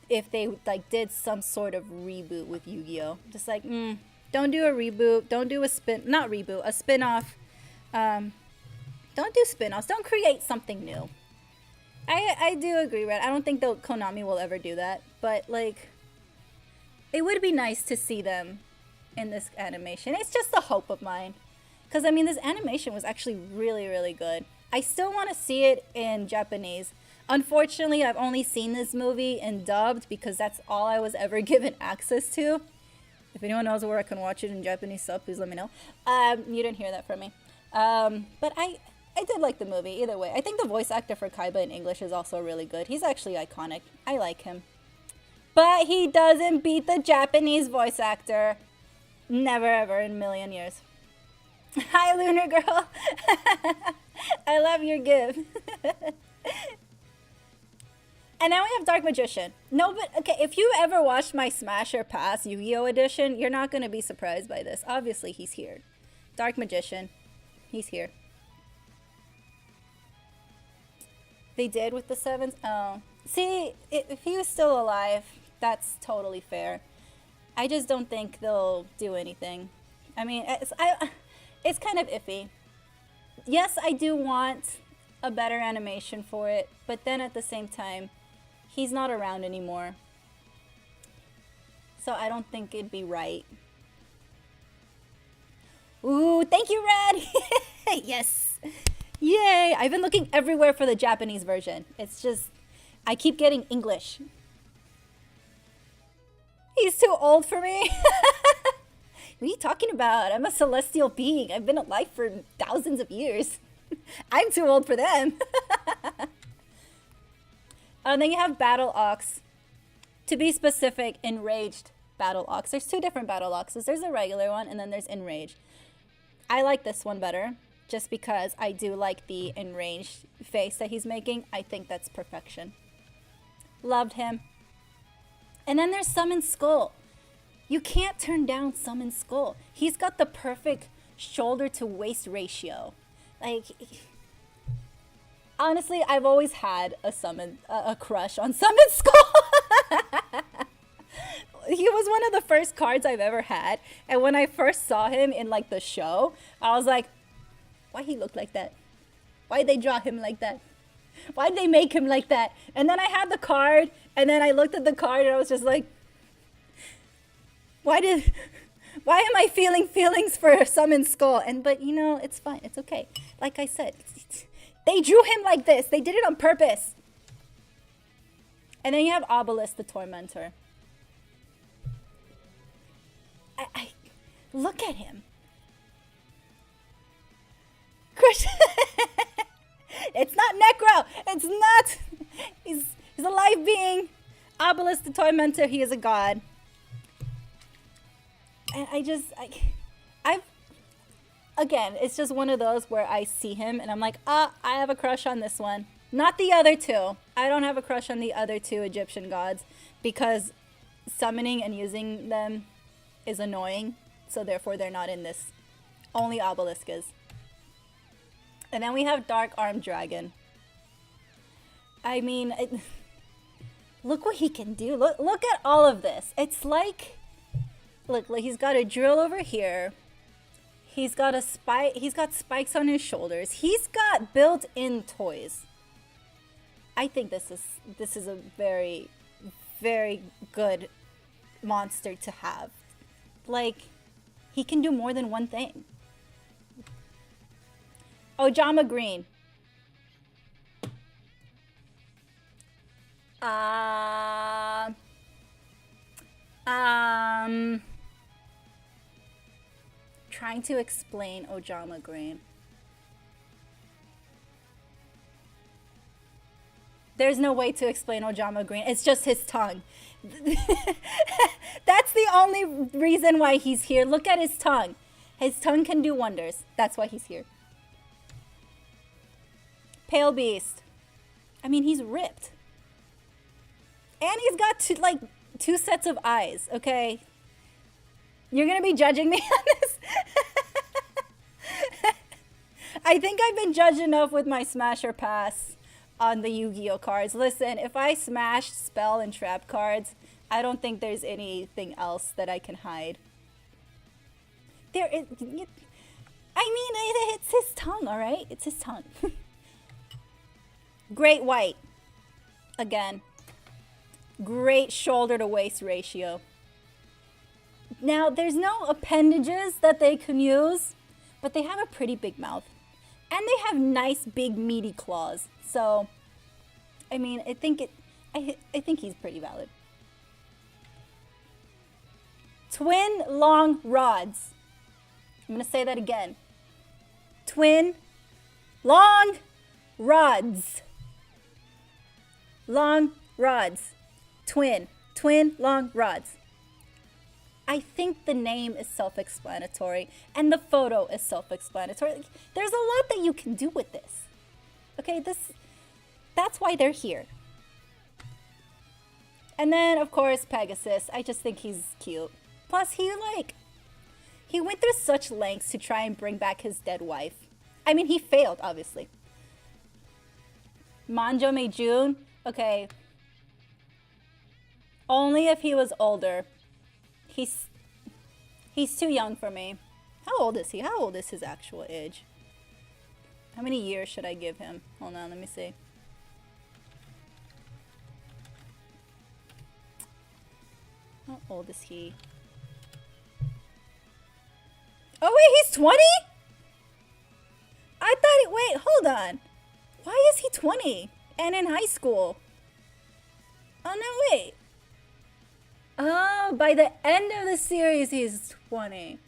if they like did some sort of reboot with Yu-Gi-Oh. Just like, don't do a reboot. Don't do a not reboot, a spin-off. Don't do spin-offs. Don't create something new. I do agree, Red. I don't think that Konami will ever do that. But, like, it would be nice to see them in this animation. It's just a hope of mine. Because, I mean, this animation was actually really, really good. I still want to see it in Japanese. Unfortunately, I've only seen this movie in dubbed because that's all I was ever given access to. If anyone knows where I can watch it in Japanese sub, please let me know. You didn't hear that from me. But I did like the movie either way. I think the voice actor for Kaiba in English is also really good. He's actually iconic. I like him. But he doesn't beat the Japanese voice actor. Never ever in a million years. Hi, Lunar Girl. I love your gift. And now we have Dark Magician. No, but okay, if you ever watched my Smash or Pass Yu-Gi-Oh edition, you're not going to be surprised by this. Obviously, he's here. Dark Magician. He's here. They did with the sevens? Oh. See, if he was still alive, that's totally fair. I just don't think they'll do anything. I mean, it's kind of iffy. Yes, I do want a better animation for it, but then at the same time, he's not around anymore. So I don't think it'd be right. Ooh, thank you, Red! Yes! Yay! I've been looking everywhere for the Japanese version. It's just, I keep getting English. He's too old for me. What are you talking about? I'm a celestial being. I've been alive for thousands of years. I'm too old for them. And then you have Battle Ox. To be specific, Enraged Battle Ox. There's two different Battle Oxes. There's a regular one, and then there's Enraged. I like this one better, just because I do like the Enraged face that he's making. I think that's perfection. Loved him. And then there's Summon Skull. You can't turn down Summon Skull. He's got the perfect shoulder to waist ratio. Like, honestly, I've always had a crush on Summon Skull. He was one of the first cards I've ever had. And when I first saw him in like the show, I was like, why he look like that? Why'd they draw him like that? Why'd they make him like that? And then I had the card, and then I looked at the card and I was just like, why am I feeling feelings for Summon Skull? But you know, it's fine. It's okay. Like I said, they drew him like this. They did it on purpose. And then you have Obelisk the Tormentor. I look at him. Christian. It's not Necro. It's not. He's a live being. Obelisk the Tormentor. He is a god. And again, it's just one of those where I see him and I'm like, I have a crush on this one. Not the other two. I don't have a crush on the other two Egyptian gods because summoning and using them is annoying. So therefore they're not in this. Only Obelisk is. And then we have Dark Armed Dragon. I mean, look what he can do. Look at all of this. It's like, look, he's got a drill over here. He's got a spike. He's got spikes on his shoulders. He's got built-in toys. I think this is a very, very good monster to have. Like, he can do more than one thing. Ojama Green. Trying to explain Ojama Green. There's no way to explain Ojama Green. It's just his tongue. That's the only reason why he's here. Look at his tongue. His tongue can do wonders. That's why he's here. Pale Beast. I mean, he's ripped. And he's got two sets of eyes, okay? You're gonna be judging me on this? I think I've been judged enough with my Smash or Pass on the Yu-Gi-Oh cards. Listen, if I smash spell and trap cards, I don't think there's anything else that I can hide. There is, I mean, it's his tongue, all right? It's his tongue. Great white. Again. Great shoulder to waist ratio. Now, there's no appendages that they can use, but they have a pretty big mouth. And they have nice, big, meaty claws. So, I mean, I think he's pretty valid. Twin long rods. I'm going to say that again. Twin long rods. Long rods. Twin long rods. I think the name is self-explanatory and the photo is self-explanatory. There's a lot that you can do with this. Okay, that's why they're here. And then, of course, Pegasus. I just think he's cute. Plus, he went through such lengths to try and bring back his dead wife. I mean, he failed, obviously. Manjo Meijun? Okay. Only if he was older. He's too young for me. How old is he? How old is his actual age? How many years should I give him? Hold on, let me see. How old is he? Oh wait, he's 20? I thought wait, hold on. Why is he 20 and in high school? Oh no, wait. Oh, by the end of the series, he's 20.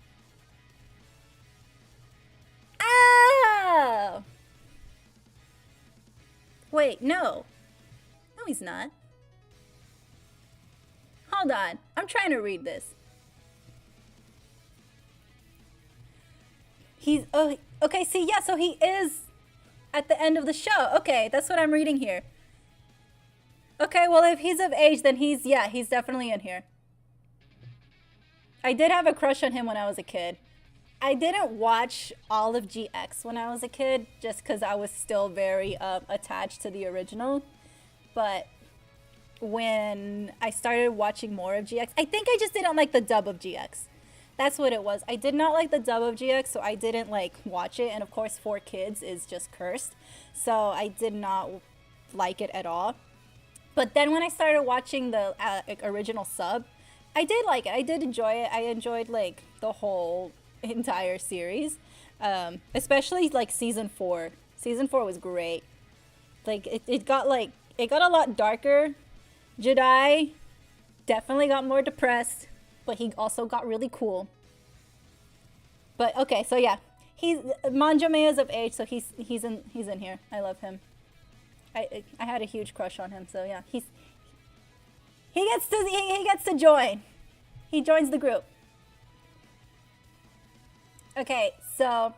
Oh! Wait, no. No, he's not. Hold on. I'm trying to read this. He's, oh, okay, see, yeah, so he is at the end of the show. Okay, that's what I'm reading here. Okay, well, if he's of age, then he's definitely in here. I did have a crush on him when I was a kid. I didn't watch all of GX when I was a kid, just because I was still very attached to the original. But when I started watching more of GX, I think I just didn't like the dub of GX. That's what it was. I did not like the dub of GX, so I didn't watch it. And of course, 4Kids is just cursed. So I did not like it at all. But then when I started watching the original sub, I did like it. I did enjoy it. I enjoyed the whole entire series, especially season 4. Season 4 was great. It got a lot darker. Jedi definitely got more depressed, but he also got really cool. But okay, so yeah, Manjome is of age, so he's in here. I love him. I had a huge crush on him, so yeah, he gets to join. He joins the group. Okay, so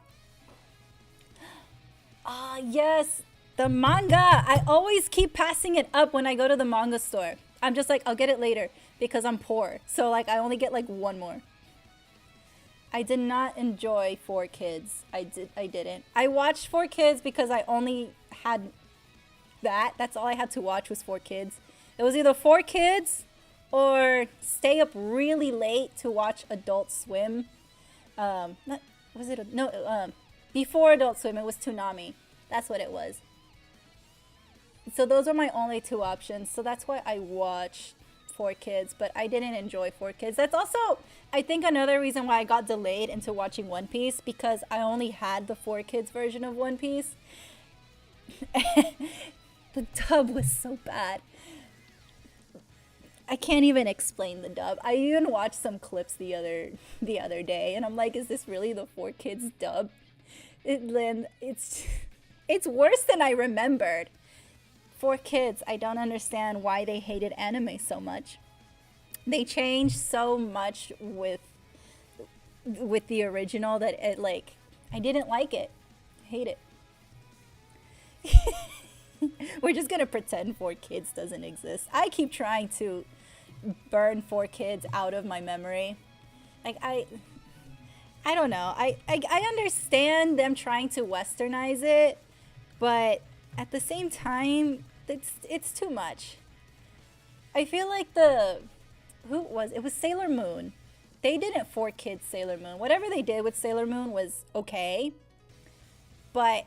yes, the manga. I always keep passing it up when I go to the manga store. I'm just I'll get it later because I'm poor. So I only get one more. I did not enjoy 4Kids. I didn't. I watched 4Kids because I only had that's all I had to watch was 4Kids. It was either 4Kids or stay up really late to watch Adult Swim. Before Adult Swim, it was Toonami. That's what it was. So those were my only two options. So that's why I watched 4Kids, but I didn't enjoy 4Kids. That's also, I think, another reason why I got delayed into watching One Piece, because I only had the 4Kids version of One Piece. The dub was so bad. I can't even explain the dub. I even watched some clips the other day, and I'm like, is this really the 4Kids dub? It's worse than I remembered. 4Kids, I don't understand why they hated anime so much. They changed so much with the original that I didn't like it. I hate it. We're just gonna pretend 4Kids doesn't exist. I keep trying to burn 4Kids out of my memory. I don't know. I understand them trying to westernize it, but at the same time, it's too much. I feel like it was Sailor Moon. They didn't 4 kids Sailor Moon. Whatever they did with Sailor Moon was okay, but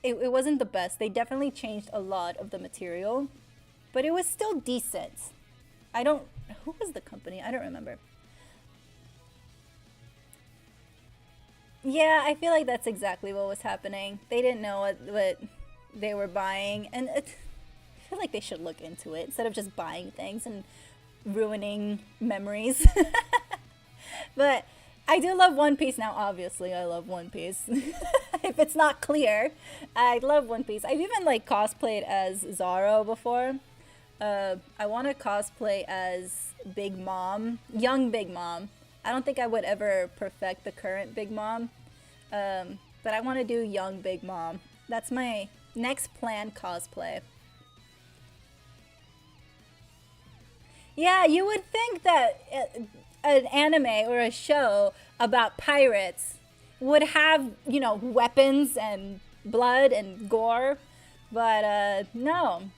it wasn't the best. They definitely changed a lot of the material, but it was still decent. Who was the company? I don't remember. Yeah, I feel like that's exactly what was happening. They didn't know what they were buying, and I feel like they should look into it instead of just buying things and ruining memories. But I do love One Piece now. Obviously, I love One Piece. If it's not clear, I love One Piece. I've even like cosplayed as Zoro before. I want to cosplay as Big Mom, young Big Mom. I don't think I would ever perfect the current Big Mom, but I want to do young Big Mom. That's my next planned cosplay. Yeah, you would think that an anime or a show about pirates would have, weapons and blood and gore, but no.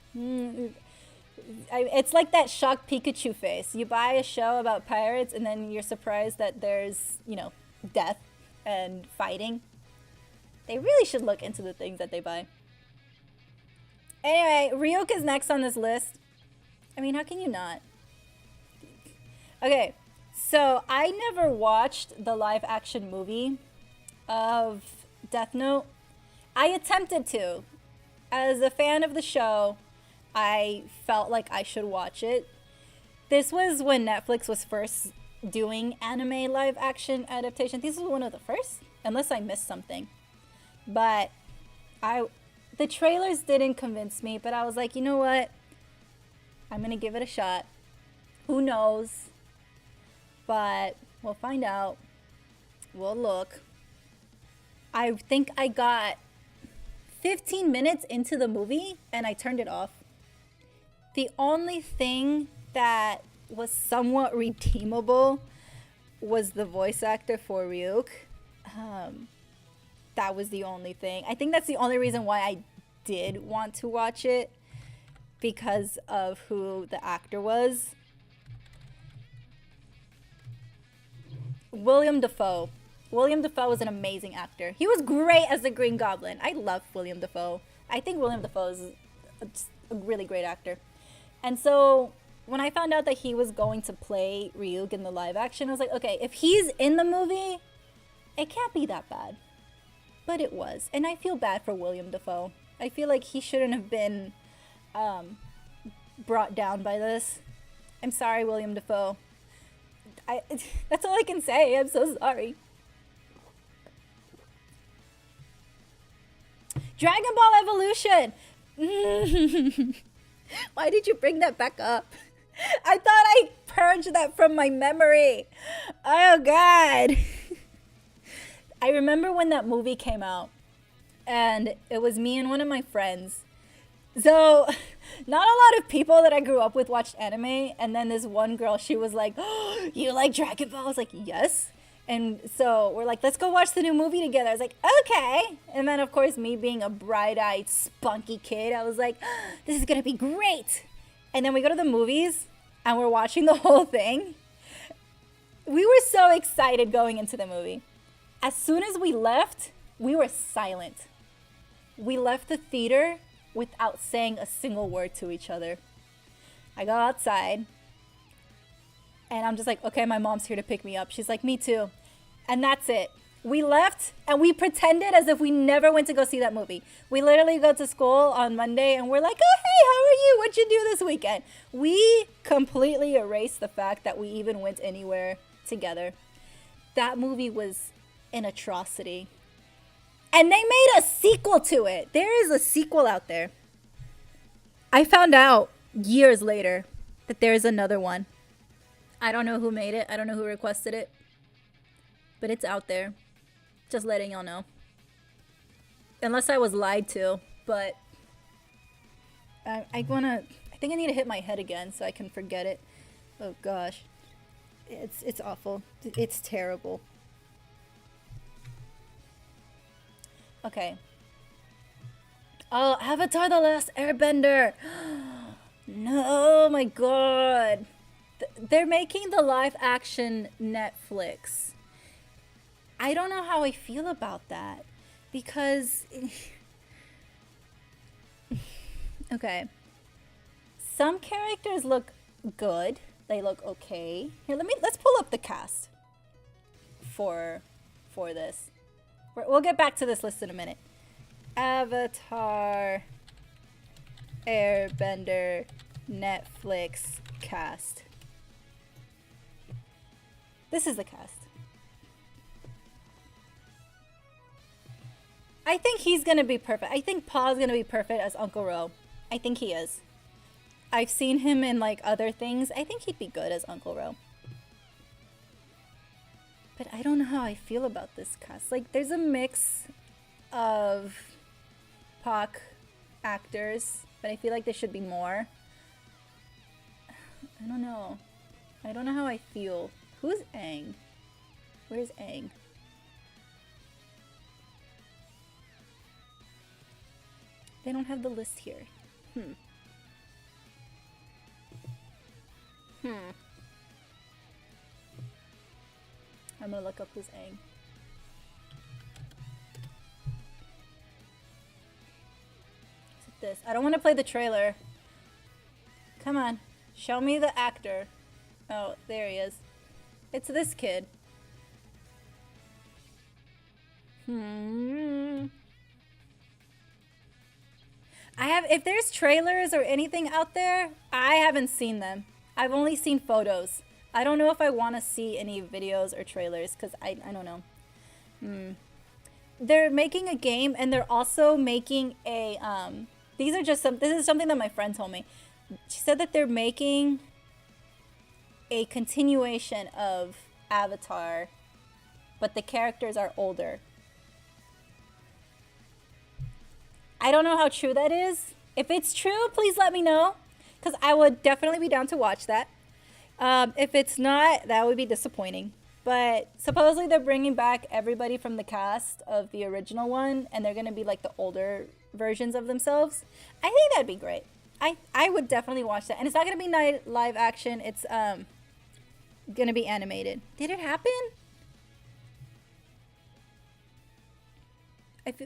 It's like that shocked Pikachu face. You buy a show about pirates and then you're surprised that there's, death and fighting. They really should look into the things that they buy. Anyway, Ryuk is next on this list. I mean, how can you not? Okay, so I never watched the live action movie of Death Note. I attempted to. As a fan of the show, I felt like I should watch it. This was when Netflix was first doing anime live action adaptation. This was one of the first, unless I missed something. But the trailers didn't convince me, but I was like, you know what? I'm gonna give it a shot. Who knows? But we'll find out. We'll look. I think I got 15 minutes into the movie and I turned it off. The only thing that was somewhat redeemable was the voice actor for Ryuk. That was the only thing. I think that's the only reason why I did want to watch it, because of who the actor was. William Dafoe. William Dafoe was an amazing actor. He was great as the Green Goblin. I love William Dafoe. I think William Dafoe is a really great actor. And so when I found out that he was going to play Ryuk in the live action, I was like, okay, if he's in the movie, it can't be that bad. But it was. And I feel bad for William Dafoe. I feel like he shouldn't have been brought down by this. I'm sorry, William Dafoe. That's all I can say. I'm so sorry. Dragon Ball Evolution! Why did you bring that back up? I thought I purged that from my memory. Oh, God. I remember when that movie came out, and it was me and one of my friends. So, not a lot of people that I grew up with watched anime, and then this one girl, she was like, oh, you like Dragon Ball? I was like, yes. And so we're like, let's go watch the new movie together. I was like, okay. And then, of course, me being a bright-eyed, spunky kid, I was like, oh, this is going to be great. And then we go to the movies, and we're watching the whole thing. We were so excited going into the movie. As soon as we left, we were silent. We left the theater without saying a single word to each other. I go outside, and I'm just like, okay, my mom's here to pick me up. She's like, me too. And that's it. We left, and we pretended as if we never went to go see that movie. We literally go to school on Monday, and we're like, oh, hey, how are you? What'd you do this weekend? We completely erased the fact that we even went anywhere together. That movie was an atrocity. And they made a sequel to it. There is a sequel out there. I found out years later that there is another one. I don't know who made it. I don't know who requested it. But it's out there. Just letting y'all know. Unless I was lied to. But I think I need to hit my head again so I can forget it. Oh gosh. It's awful. It's terrible. Okay. Oh, Avatar: The Last Airbender. No, oh my god. They're making the live action Netflix. I don't know how I feel about that because okay. Some characters look good. They look okay. Here, let's pull up the cast for this. We'll get back to this list in a minute. Avatar Airbender Netflix cast. This is the cast. I think he's gonna be perfect. I think Paul's gonna be perfect as Uncle Ro. I think he is. I've seen him in like other things. I think he'd be good as Uncle Ro. But I don't know how I feel about this cast. Like, there's a mix of POC actors, but I feel like there should be more. I don't know. I don't know how I feel. Who's Aang? Where's Aang? They don't have the list here. I'm gonna look up who's Aang. Is it this? I don't want to play the trailer. Come on. Show me the actor. Oh, there he is. It's this kid. If there's trailers or anything out there, I haven't seen them. I've only seen photos. I don't know if I want to see any videos or trailers because I don't know. They're making a game and they're also making a this is something that my friend told me. She said that they're making a continuation of Avatar, but the characters are older. I don't know how true that is. If it's true, please let me know, because I would definitely be down to watch that. If it's not, that would be disappointing. But supposedly they're bringing back everybody from the cast of the original one, and they're going to be like the older versions of themselves. I think that'd be great. I would definitely watch that. And it's not going to be live action. It's going to be animated. Did it happen?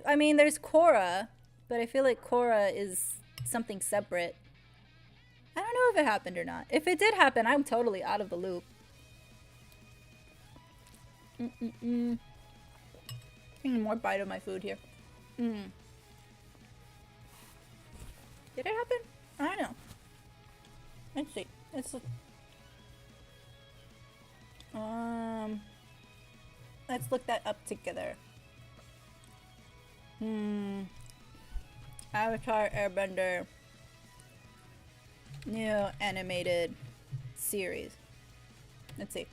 I mean, there's Korra, but I feel like Korra is something separate. I don't know if it happened or not. If it did happen, I'm totally out of the loop. Taking more bite of my food here. Did it happen? I don't know. Let's see. Let's look that up together. Avatar Airbender new animated series. Let's see.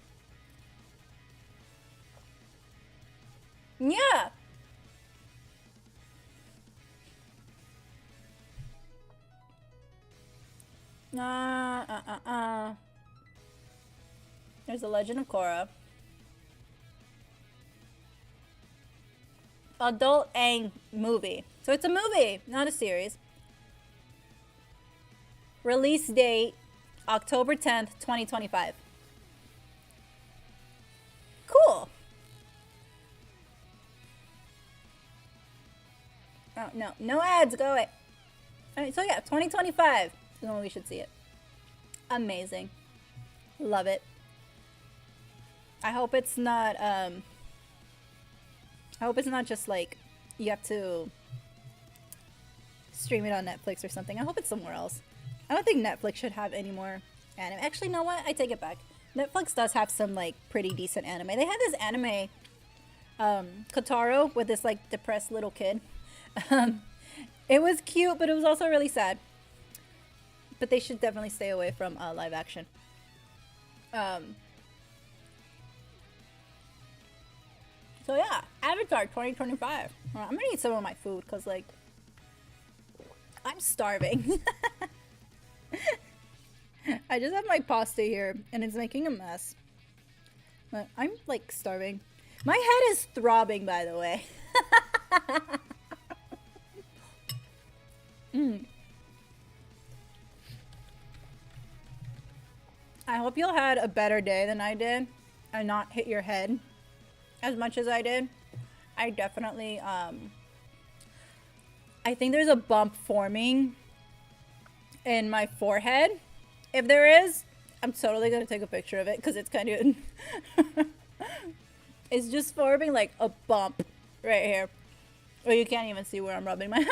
Yeah. There's The Legend of Korra. Adult Aang movie. So it's a movie, not a series. Release date, October 10th, 2025. Cool. Oh, no ads, go away. Alright, so yeah, 2025 is when we should see it. Amazing. Love it. I hope it's not, just like, you have to stream it on Netflix or something. I hope it's somewhere else. I don't think Netflix should have any more anime. Actually, you know what? I take it back. Netflix does have some, like, pretty decent anime. They had this anime, Kotaro, with this, like, depressed little kid. It was cute, but it was also really sad. But they should definitely stay away from live action. So yeah, Avatar 2025. I'm gonna eat some of my food because, like, I'm starving. I just have my pasta here and it's making a mess. But I'm, like, starving. My head is throbbing, by the way. Mm. I hope you'll had a better day than I did and not hit your head as much as I did. I definitely, I think there's a bump forming in my forehead. If there is, I'm totally gonna take a picture of it because it's kind of, it's just forming like a bump right here. Or you can't even see where I'm rubbing my head.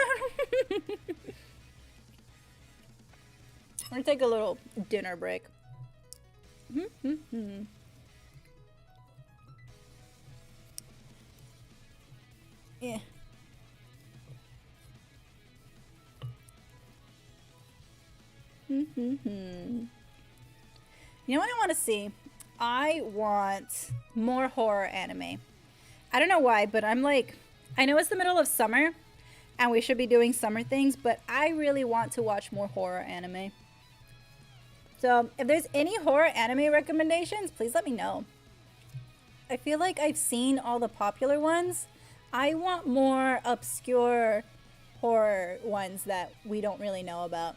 I'm gonna take a little dinner break. Yeah. You know what I want to see? I want more horror anime. I don't know why, but I'm like, I know it's the middle of summer and we should be doing summer things, but I really want to watch more horror anime. So if there's any horror anime recommendations, please let me know. I feel like I've seen all the popular ones. I want more obscure horror ones that we don't really know about.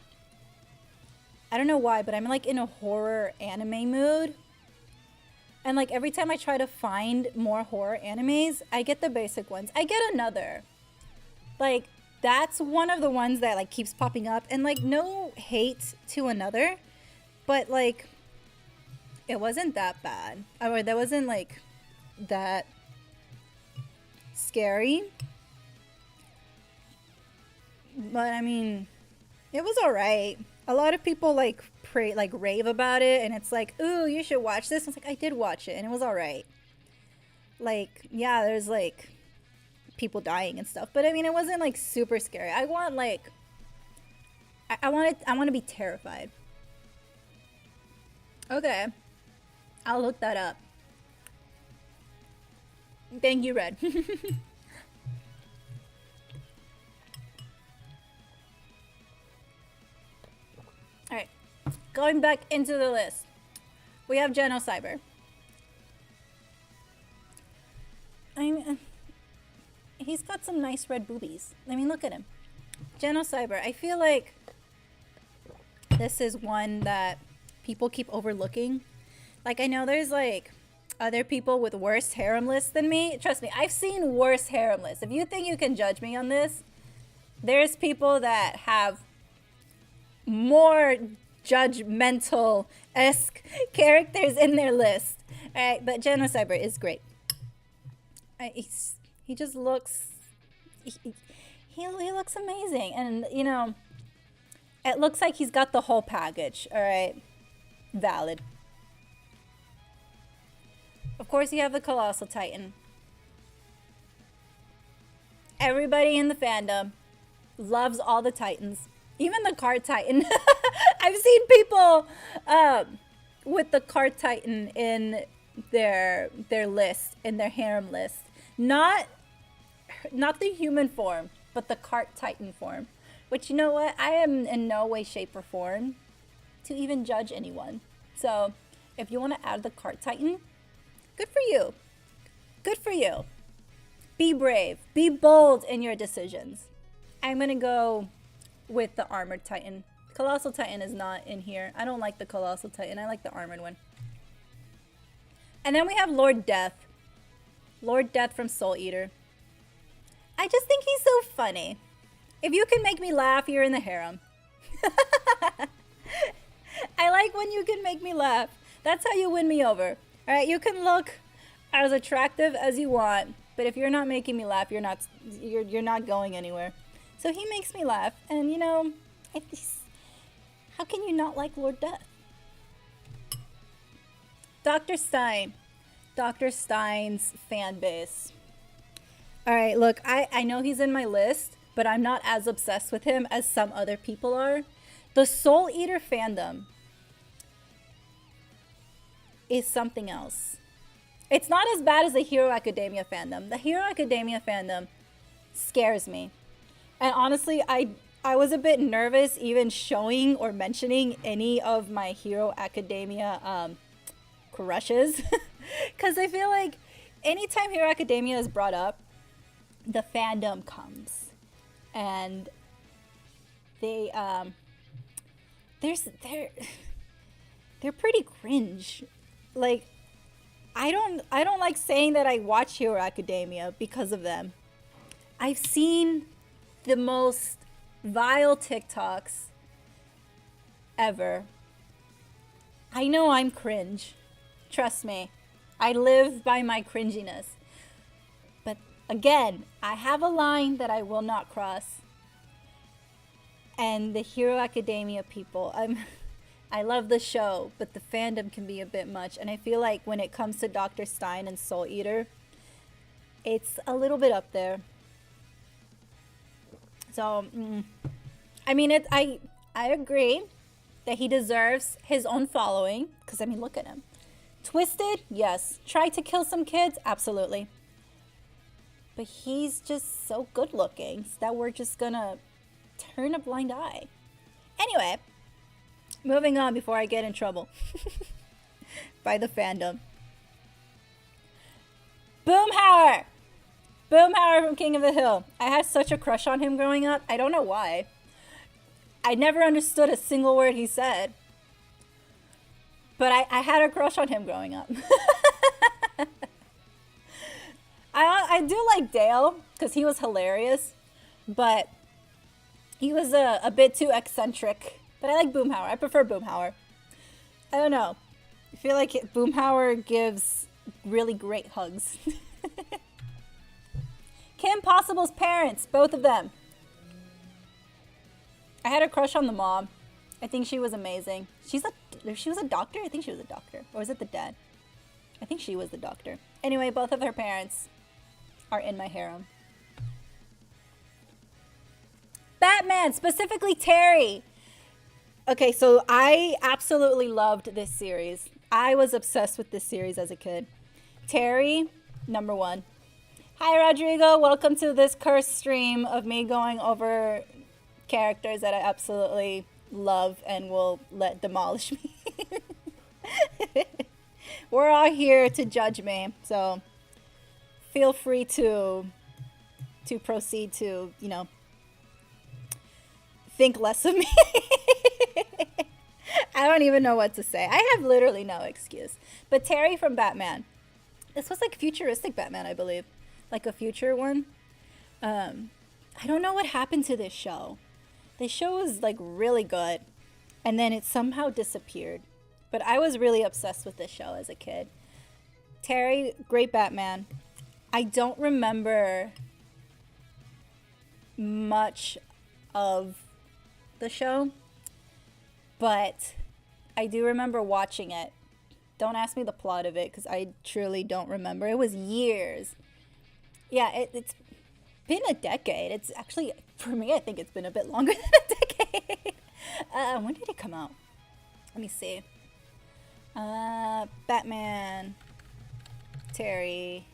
I don't know why, but I'm like in a horror anime mood. And like every time I try to find more horror animes, I get the basic ones. I get another. Like that's one of the ones that like keeps popping up, and like no hate to another, but like it wasn't that bad. Or that wasn't like that scary. But I mean, it was alright. A lot of people like rave about it, and it's like, ooh, you should watch this. I was like, I did watch it and it was alright. Like, yeah, there's like people dying and stuff, but I mean it wasn't like super scary. I want like I want to be terrified. Okay. I'll look that up. Thank you, Red. Alright, going back into the list. We have Genocyber. He's got some nice red boobies. I mean, look at him. Genocyber. I feel like this is one that people keep overlooking. Like, I know there's like other people with worse harem lists than me. Trust me, I've seen worse harem lists. If you think you can judge me on this, there's people that have more judgmental-esque characters in their list. Alright, but Genocyber is great. He just looks... He looks amazing. And, you know, it looks like he's got the whole package. Alright? Valid. Of course, you have the Colossal Titan. Everybody in the fandom loves all the Titans. Even the Card Titan. I've seen people with the Card Titan in their list, in their harem list. Not the human form, but the Card Titan form. Which, you know what? I am in no way, shape, or form to even judge anyone. So, if you want to add the Card Titan, good for you. Good for you. Be brave. Be bold in your decisions. I'm going to go with the Armored Titan. Colossal Titan is not in here. I don't like the Colossal Titan. I like the Armored one. And then we have Lord Death. Lord Death from Soul Eater. I just think he's so funny. If you can make me laugh, you're in the harem. I like when you can make me laugh. That's how you win me over. Alright, you can look as attractive as you want, but if you're not making me laugh, you're not going anywhere. So he makes me laugh, and you know, how can you not like Lord Death? Dr. Stein. Dr. Stein's fan base. Alright, look, I know he's in my list, but I'm not as obsessed with him as some other people are. The Soul Eater fandom is something else. It's not as bad as the Hero Academia fandom. The Hero Academia fandom scares me. And honestly, I was a bit nervous even showing or mentioning any of my Hero Academia crushes. Because I feel like anytime Hero Academia is brought up, the fandom comes. And they there's they're pretty cringe. Like I don't like saying that I watch Hero Academia because of them. I've seen the most vile TikToks ever. I know I'm cringe. Trust me. I live by my cringiness. But again, I have a line that I will not cross. And the Hero Academia people, I love the show, but the fandom can be a bit much. And I feel like when it comes to Dr. Stein and Soul Eater, it's a little bit up there. So, I mean, I agree that he deserves his own following. Because, I mean, look at him. Twisted? Yes. Try to kill some kids? Absolutely. But he's just so good looking that we're just gonna turn a blind eye. Anyway, moving on before I get in trouble by the fandom. Boomhauer! Boomhauer from King of the Hill. I had such a crush on him growing up. I don't know why. I never understood a single word he said. But I had a crush on him growing up. I do like Dale because he was hilarious. But he was a bit too eccentric. But I like Boomhauer. I prefer Boomhauer. I don't know. I feel like Boomhauer gives really great hugs. Kim Possible's parents, both of them. I had a crush on the mom. I think she was amazing. She was a doctor? I think she was a doctor. Or was it the dad? I think she was the doctor. Anyway, both of her parents are in my harem. Batman, specifically Terry. Okay, so I absolutely loved this series. I was obsessed with this series as a kid. Terry, number one. Hi, Rodrigo. Welcome to this cursed stream of me going over characters that I absolutely love and will let demolish me. We're all here to judge me, so feel free to proceed to, you know, think less of me. I don't even know what to say. I have literally no excuse. But Terry from Batman. This was like futuristic Batman, I believe. Like a future one. I don't know what happened to this show. This show was like really good. And then it somehow disappeared. But I was really obsessed with this show as a kid. Terry, great Batman. I don't remember much of the show. But I do remember watching it. Don't ask me the plot of it because I truly don't remember. It was years. Yeah, it's been a decade. It's actually, for me, I think it's been a bit longer than a decade. When did it come out? Let me see. Batman. Terry.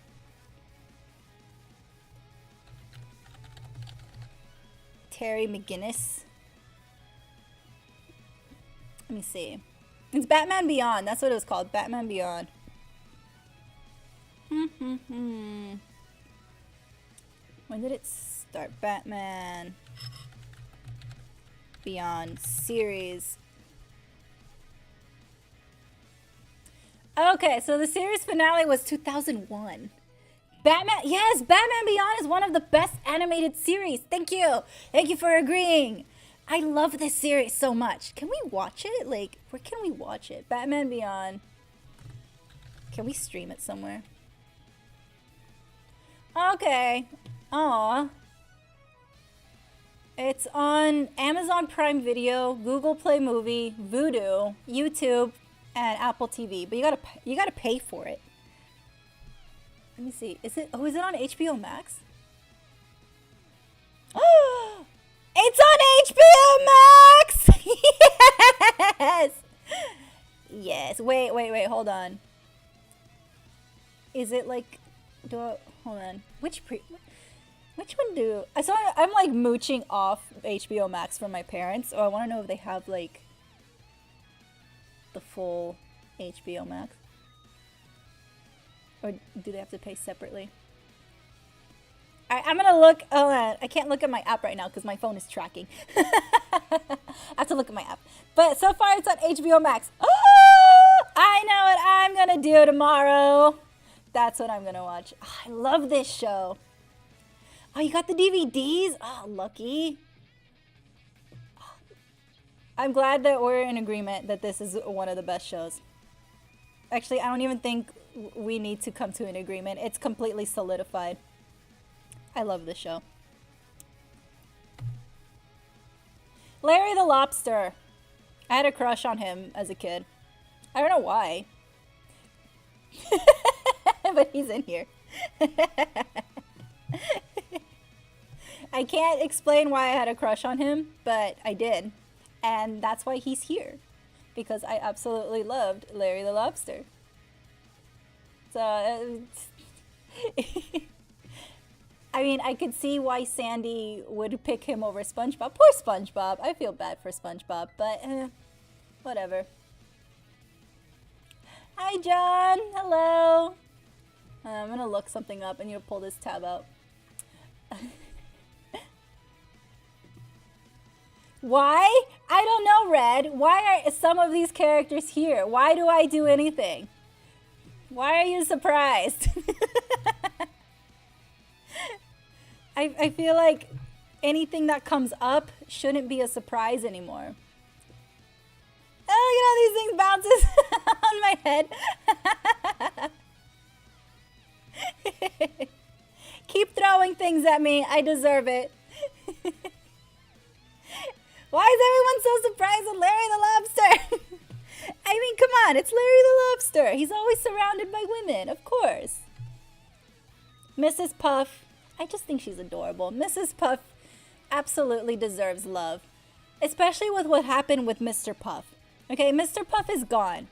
Terry McGinnis. Let me see. It's Batman Beyond. That's what it was called. Batman Beyond. When did it start? Batman Beyond series. Okay, so the series finale was 2001. Batman, yes, Batman Beyond is one of the best animated series. Thank you. Thank you for agreeing. I love this series so much. Can we watch it? Like, where can we watch it? Batman Beyond. Can we stream it somewhere? Okay. Aw. It's on Amazon Prime Video, Google Play Movie, Vudu, YouTube, and Apple TV. But you gotta pay for it. Let me see. Is it on HBO Max? Oh! It's on HBO Max! Yes! Yes. Wait, hold on. Is it like... hold on. Which one do... I'm like mooching off HBO Max from my parents. Or I want to know if they have like... the full HBO Max. Or do they have to pay separately? I'm gonna look. Oh, I can't look at my app right now because my phone is tracking. have to look at my app. But so far it's on HBO Max. Oh, I know what I'm gonna do tomorrow. That's what I'm gonna watch. Oh, I love this show. Oh, you got the DVDs? Oh, lucky. I'm glad that we're in agreement that this is one of the best shows. Actually, I don't even think we need to come to an agreement. It's completely solidified. I love this show. Larry the Lobster. I had a crush on him as a kid. I don't know why. But he's in here. I can't explain why I had a crush on him, but I did. And that's why he's here. Because I absolutely loved Larry the Lobster. So, I mean, I could see why Sandy would pick him over SpongeBob. Poor SpongeBob. I feel bad for SpongeBob, but whatever. Hi, John. Hello. I'm going to look something up. I need to pull this tab out. Why? I don't know, Red. Why are some of these characters here? Why do I do anything? Why are you surprised? I feel like anything that comes up shouldn't be a surprise anymore. Oh, look at all these things bounces on my head. Keep throwing things at me. I deserve it. Why is everyone so surprised with Larry the Lobster? I mean, come on, it's Larry the Lobster. He's always surrounded by women, of course. Mrs. Puff, I just think she's adorable. Mrs. Puff absolutely deserves love, especially with what happened with Mr. Puff. Okay, Mr. Puff is gone.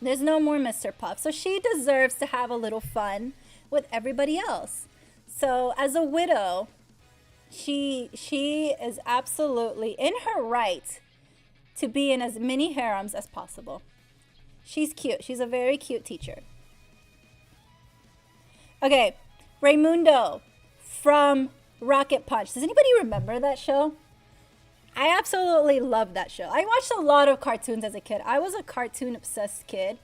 There's no more Mr. Puff, so she deserves to have a little fun with everybody else. So as a widow, she is absolutely in her right to be in as many harems as possible. She's cute. She's a very cute teacher. Okay, Raymundo from Rocket Punch. Does anybody remember that show? I absolutely loved that show. I watched a lot of cartoons as a kid. I was a cartoon-obsessed kid,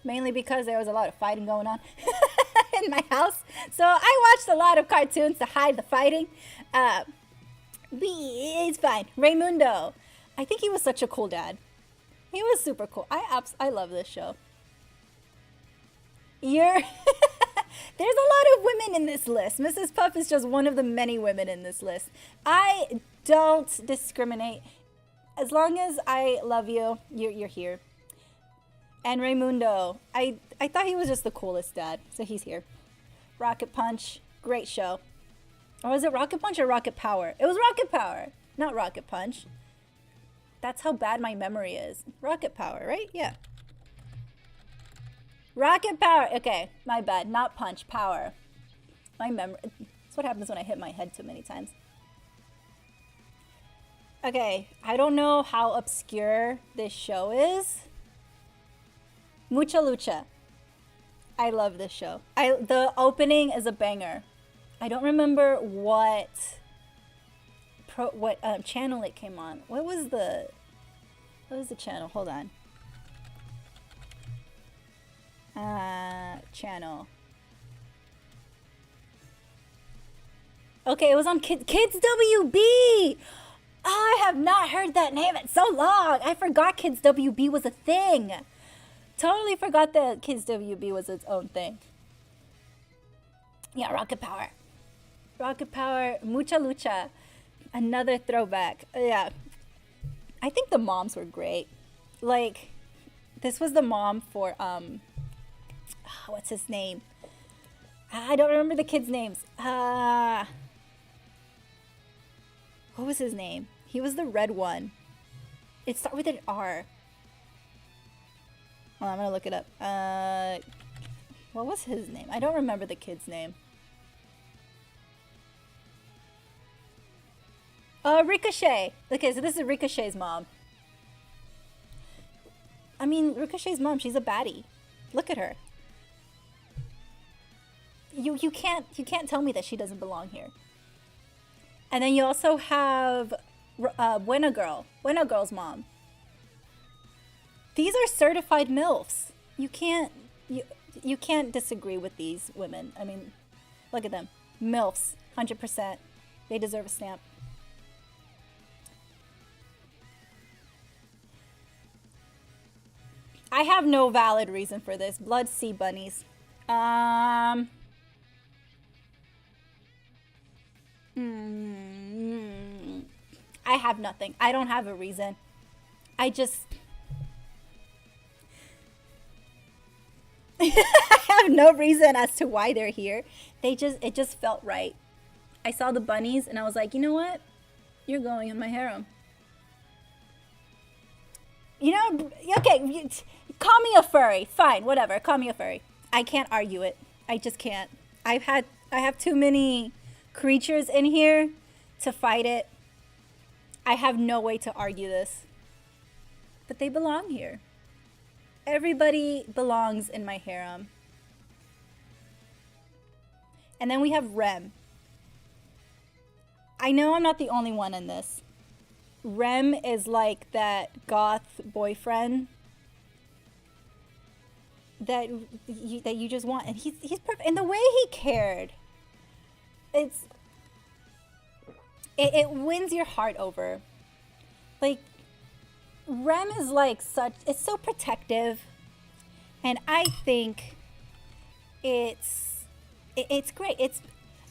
mainly because there was a lot of fighting going on in my house. So I watched a lot of cartoons to hide the fighting. It's fine. Raymundo. I think he was such a cool dad. He was super cool. I love this show. There's a lot of women in this list. Mrs. Puff is just one of the many women in this list. I don't discriminate. As long as I love you, you're here. And Raymundo, I thought he was just the coolest dad, so he's here. Rocket Punch, great show. Or was it Rocket Punch or Rocket Power? It was Rocket Power, not Rocket Punch. That's how bad my memory is. Rocket Power, right? Yeah. Rocket Power. Okay, my bad. Not Punch, Power. My memory. That's what happens when I hit my head too many times. Okay, I don't know how obscure this show is. Mucha Lucha. I love this show. The opening is a banger. I don't remember what channel it came on. What was the channel? Hold on. Channel. Okay, it was on Kids WB. Oh, I have not heard that name in so long. I forgot Kids WB was a thing. Totally forgot that Kids WB was its own thing. Yeah, Rocket Power. Rocket Power, Mucha Lucha. Another throwback. Yeah. I think the moms were great. Like, this was the mom for, what's his name? I don't remember the kids' names. What was his name? He was the red one. It started with an R. Well, I'm gonna look it up. What was his name? I don't remember the kid's name. Ricochet. Okay, so this is Ricochet's mom. I mean, Ricochet's mom, she's a baddie. Look at her. You can't tell me that she doesn't belong here. And then you also have Buena Girl's mom. These are certified MILFs. You can't disagree with these women. I mean, look at them. MILFs, 100%. They deserve a stamp. I have no valid reason for this. Blood sea bunnies. I have nothing. I don't have a reason. I just... I have no reason as to why they're here. It just felt right. I saw the bunnies and I was like, you know what? You're going in my harem. You know, okay, call me a furry. Fine, whatever. Call me a furry. I can't argue it. I just can't. I have too many creatures in here to fight it. I have no way to argue this. But they belong here. Everybody belongs in my harem. And then we have Rem. I know I'm not the only one in this. Rem is like that goth boyfriend that you just want, and he's perfect. And the way he cared, it wins your heart over. Like, Rem is like it's so protective, and I think it's great.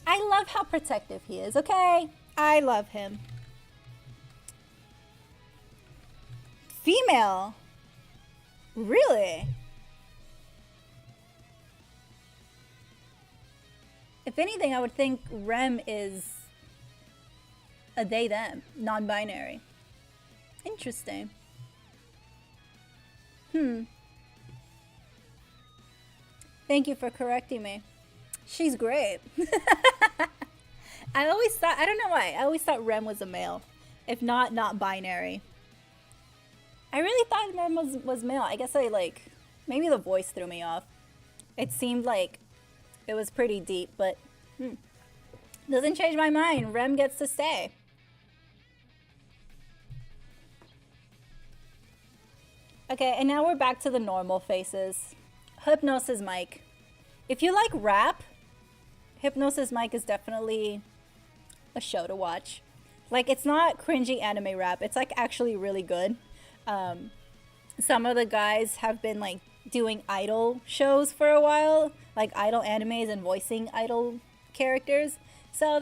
I love how protective he is. Okay, I love him. Female? Really? If anything, I would think Rem is a they, them, non-binary. Interesting. Thank you for correcting me. She's great. I always thought, I don't know why, I always thought Rem was a male. If not binary. I really thought Rem was male. I guess maybe the voice threw me off. It seemed like it was pretty deep, but doesn't change my mind. Rem gets to stay. Okay, and now we're back to the normal faces. Hypnosis Mike. If you like rap, Hypnosis Mike is definitely a show to watch. Like, it's not cringy anime rap. It's like actually really good. Some of the guys have been like doing idol shows for a while, like idol animes and voicing idol characters. So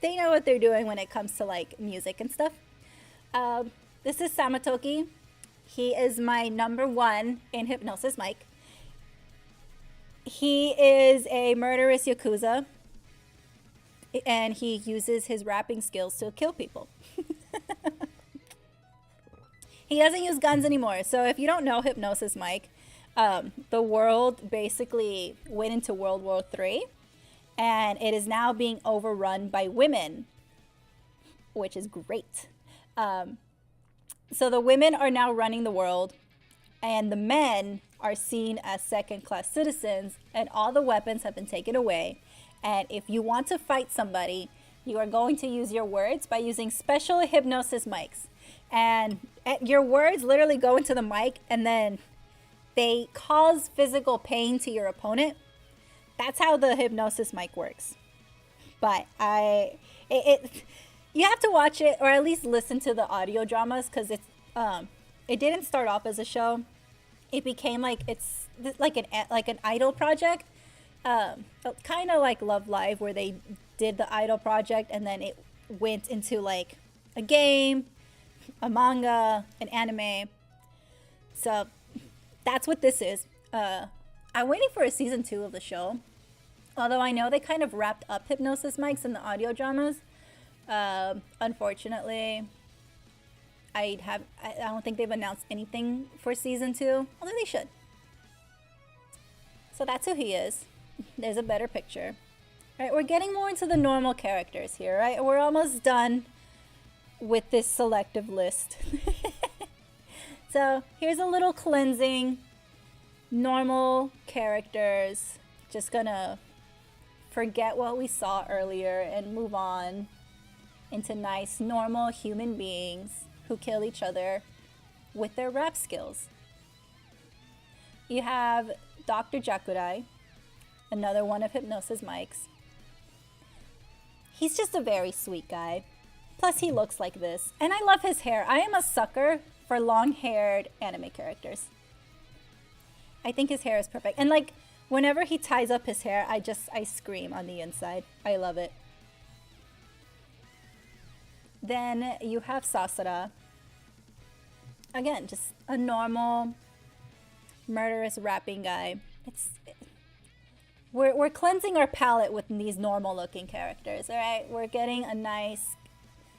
they know what they're doing when it comes to like music and stuff. This is Samatoki. He is my number one in Hypnosis Mike. He is a murderous yakuza, and he uses his rapping skills to kill people. He doesn't use guns anymore. So if you don't know Hypnosis Mike, the world basically went into World War III, and it is now being overrun by women, which is great. So the women are now running the world, and the men are seen as second-class citizens, and all the weapons have been taken away. And if you want to fight somebody, you are going to use your words by using special hypnosis mics. And your words literally go into the mic, and then they cause physical pain to your opponent. That's how the hypnosis mic works. But you have to watch it, or at least listen to the audio dramas, because it didn't start off as a show. It became like it's like an idol project, kind of like Love Live, where they did the idol project and then it went into like a game, a manga, an anime. So that's what this is. I'm waiting for a season 2 of the show, although I know they kind of wrapped up hypnosis mics in the audio dramas. Unfortunately, I don't think they've announced anything for season 2, although they should. So that's who he is. There's a better picture. All right, we're getting more into the normal characters here, right? We're almost done with this selective list. So here's a little cleansing. Normal characters. Just gonna forget what we saw earlier and move on. into nice, normal human beings who kill each other with their rap skills. You have Dr. Jakudai, another one of Hypnosis Mike's. He's just a very sweet guy. Plus, he looks like this. And I love his hair. I am a sucker for long-haired anime characters. I think his hair is perfect. And like, whenever he ties up his hair, I scream on the inside. I love it. Then you have Sasara. Again, just a normal, murderous rapping guy. We're cleansing our palate with these normal-looking characters, all right? We're getting a nice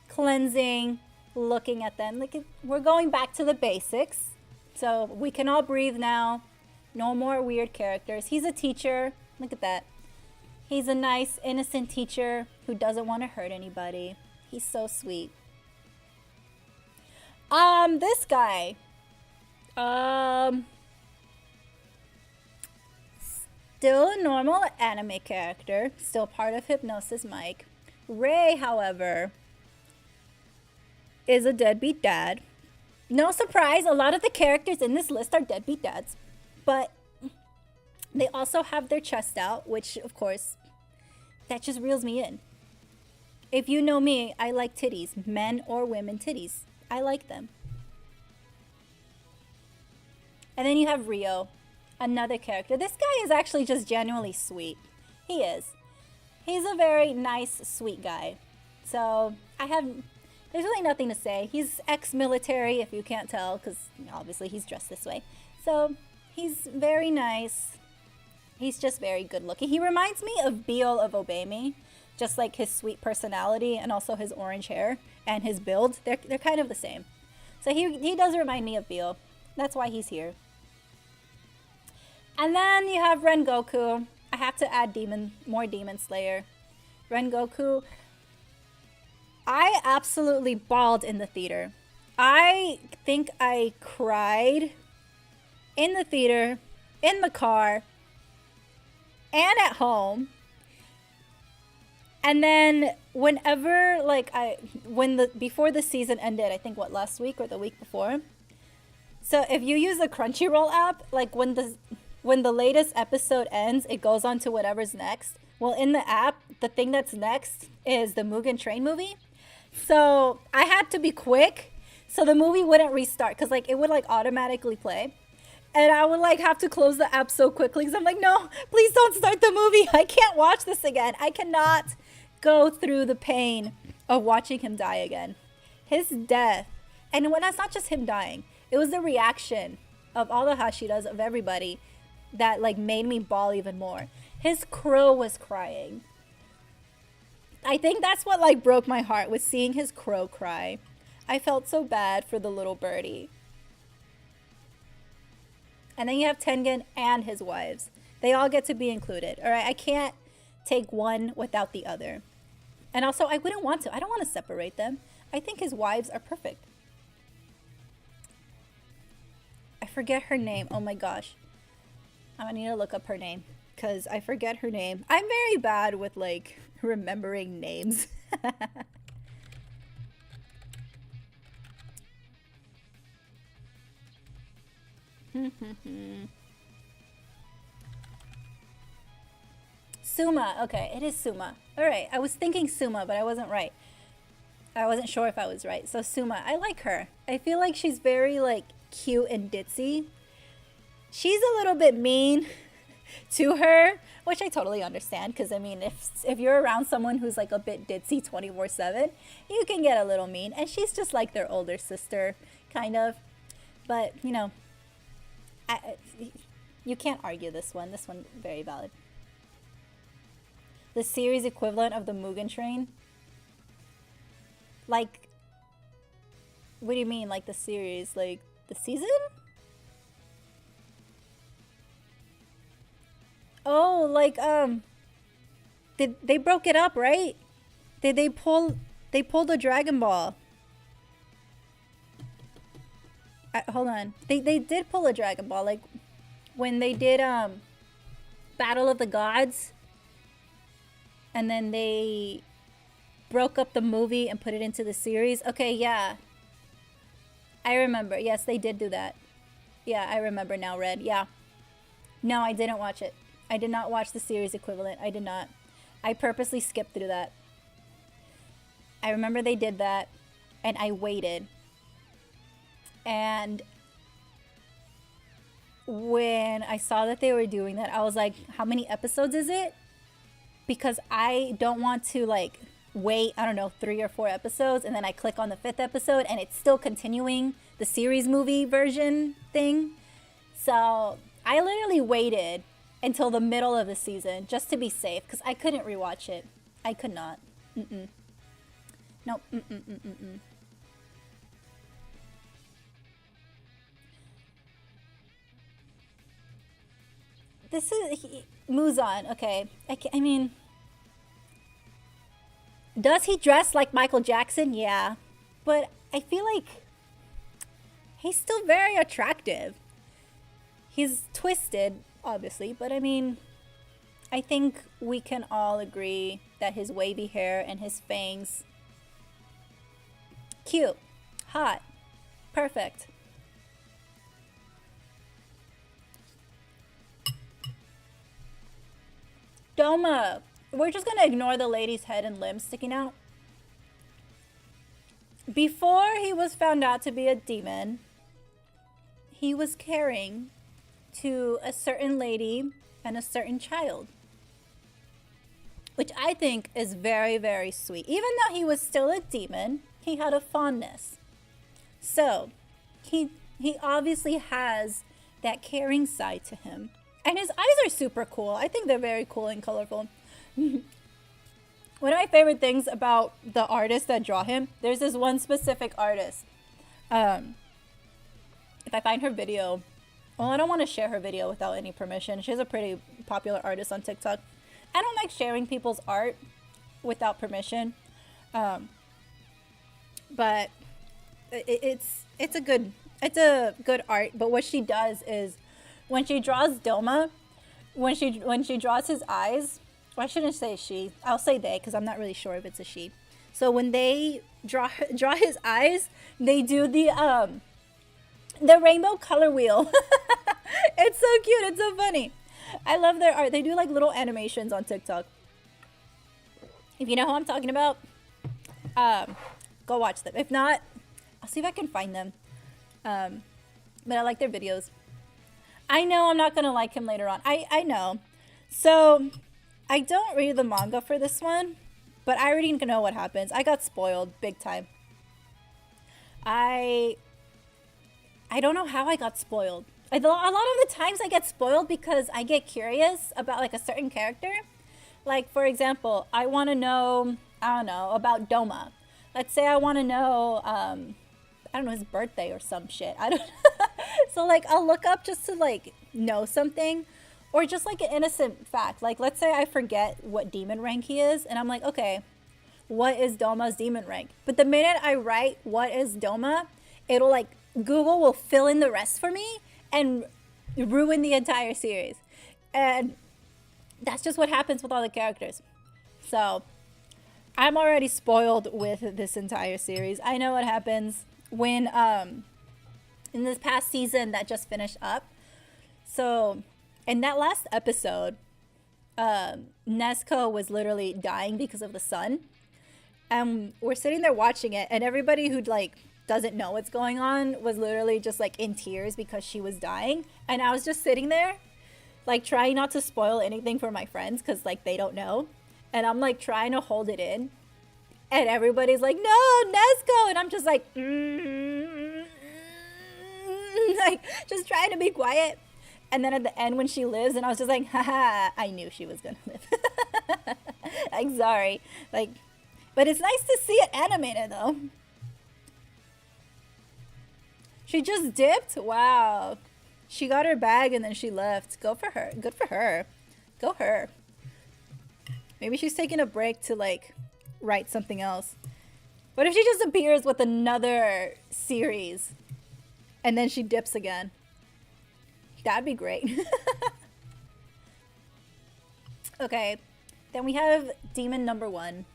cleansing, looking at them. Like, we're going back to the basics. So we can all breathe now. No more weird characters. He's a teacher. Look at that. He's a nice, innocent teacher who doesn't want to hurt anybody. He's so sweet. This guy. Still a normal anime character. Still part of Hypnosis Mike. Ray, however, is a deadbeat dad. No surprise, a lot of the characters in this list are deadbeat dads. But they also have their chest out, which, of course, that just reels me in. If you know me, I like titties. Men or women titties. I like them. And then you have Rio, another character. This guy is actually just genuinely sweet. He is. He's a very nice, sweet guy. So, there's really nothing to say. He's ex-military, if you can't tell, because obviously he's dressed this way. So, he's very nice. He's just very good looking. He reminds me of Beale of Obey Me. Just like his sweet personality and also his orange hair and his build. They're kind of the same. So he does remind me of Beale. That's why he's here. And then you have Rengoku. I have to add more Demon Slayer. Rengoku. I absolutely bawled in the theater. I think I cried in the theater, in the car, and at home. And then whenever, before the season ended, I think last week or the week before. So if you use the Crunchyroll app, like when the latest episode ends, it goes on to whatever's next. Well, in the app, the thing that's next is the Mugen Train movie. So I had to be quick so the movie wouldn't restart because it would automatically play. And I would have to close the app so quickly because I'm like, no, please don't start the movie. I can't watch this again. I cannot go through the pain of watching him die again. His death. And when that's not just him dying, it was the reaction of all the Hashiras, of everybody, that made me bawl even more. His crow was crying. I think that's what broke my heart, was seeing his crow cry. I felt so bad for the little birdie. And then you have Tengen and his wives. They all get to be included. All right, I can't take one without the other. And also, I wouldn't want to. I don't want to separate them. I think his wives are perfect. I forget her name. Oh my gosh. I'm gonna need to look up her name because I forget her name. I'm very bad with remembering names. Suma. Okay, it is Suma. All right, I was thinking Suma, but I wasn't right. I wasn't sure if I was right. So Suma, I like her. I feel like she's very cute and ditzy. She's a little bit mean to her, which I totally understand because I mean, if you're around someone who's a bit ditzy 24/7, you can get a little mean. And she's just like their older sister, kind of. But you know, you can't argue this one. This one very valid. The series equivalent of the Mugen Train. What do you mean? The series? The season? Oh, they broke it up, right? They pulled the Dragon Ball. Hold on. They did pull a Dragon Ball, when they did Battle of the Gods. And then they broke up the movie and put it into the series. Okay, yeah. I remember. Yes, they did do that. Yeah, I remember now, Red. Yeah. No, I didn't watch it. I did not watch the series equivalent. I did not. I purposely skipped through that. I remember they did that, and I waited. And when I saw that they were doing that, I was like, how many episodes is it? Because I don't want to like wait, I don't know, 3 or 4 episodes, and then I click on the 5th episode and it's still continuing the series movie version thing. So I literally waited until the middle of the season just to be safe, because I couldn't rewatch it. I could not. Nope. This is Muzan. Okay, I mean, does he dress like Michael Jackson? Yeah, but I feel like he's still very attractive. He's twisted, obviously, but I mean, I think we can all agree that his wavy hair and his fangs, cute, hot, perfect. Doma. We're just gonna ignore the lady's head and limbs sticking out. Before he was found out to be a demon, he was caring to a certain lady and a certain child, which I think is very, very sweet. Even though he was still a demon, he had a fondness. So he obviously has that caring side to him. And his eyes are super cool. I think they're very cool and colorful. One of my favorite things about the artists that draw him, there's this one specific artist. If I find her video, well, I don't want to share her video without any permission. She's a pretty popular artist on TikTok. I don't like sharing people's art without permission. But it's a good art. But what she does is, when she draws Doma, when she draws his eyes, well, I shouldn't say she. I'll say they, because I'm not really sure if it's a she. So when they draw his eyes, they do the rainbow color wheel. It's so cute. It's so funny. I love their art. They do like little animations on TikTok. If you know who I'm talking about, go watch them. If not, I'll see if I can find them. But I like their videos. I know I'm not going to like him later on. I know. So I don't read the manga for this one, but I already know what happens. I got spoiled big time. I don't know how I got spoiled. A lot of the times I get spoiled because I get curious about like a certain character. Like, for example, I want to know, I don't know, about Doma. Let's say I want to know, I don't know, his birthday or some shit. I don't So like I'll look up just to like know something, or just like an innocent fact. Like, let's say I forget what demon rank he is, and I'm like, okay, what is Doma's demon rank? But the minute I write what is Doma, it'll like, Google will fill in the rest for me and ruin the entire series. And that's just what happens with all the characters. So I'm already spoiled with this entire series. I know what happens when in this past season that just finished up. So in that last episode, Nezuko was literally dying because of the sun. And we're sitting there watching it, and everybody who like doesn't know what's going on was literally just like in tears because she was dying. And I was just sitting there like trying not to spoil anything for my friends, because like they don't know. And I'm like trying to hold it in. And everybody's like, no, Nezuko. And I'm just like, like just trying to be quiet. And then at the end when she lives, and I was just like, haha, I knew she was gonna live. Like, sorry. Like, but it's nice to see it animated though. She just dipped? Wow. She got her bag and then she left. Go for her. Good for her. Go her. Maybe she's taking a break to like write something else. What if she just appears with another series and then she dips again? That'd be great. Okay. Then we have demon number 1.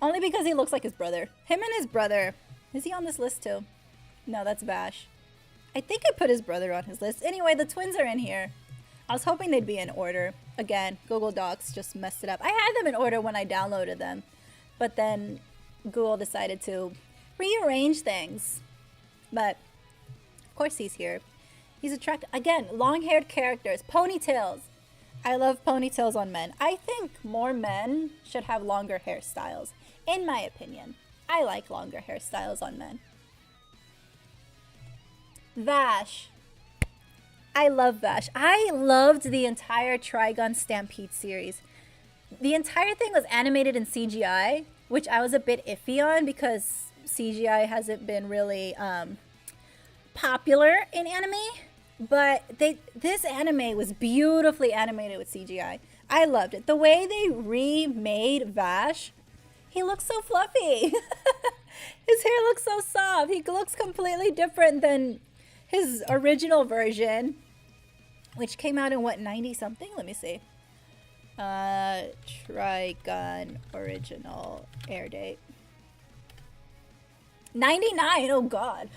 Only because he looks like his brother. Him and his brother. Is he on this list too? No, that's Vash. I think I put his brother on his list. Anyway, the twins are in here. I was hoping they'd be in order. Again, Google Docs just messed it up. I had them in order when I downloaded them. But then Google decided to rearrange things. But, of course he's here. He's attractive. Again, long-haired characters. Ponytails. I love ponytails on men. I think more men should have longer hairstyles. In my opinion. I like longer hairstyles on men. Vash. I love Vash. I loved the entire Trigun Stampede series. The entire thing was animated in CGI, which I was a bit iffy on because CGI hasn't been really popular in anime. But this anime was beautifully animated with CGI. I loved it. The way they remade Vash, he looks so fluffy. His hair looks so soft. He looks completely different than his original version, which came out in what, 90 something? Let me see. Trigun original air date. 99. Oh god.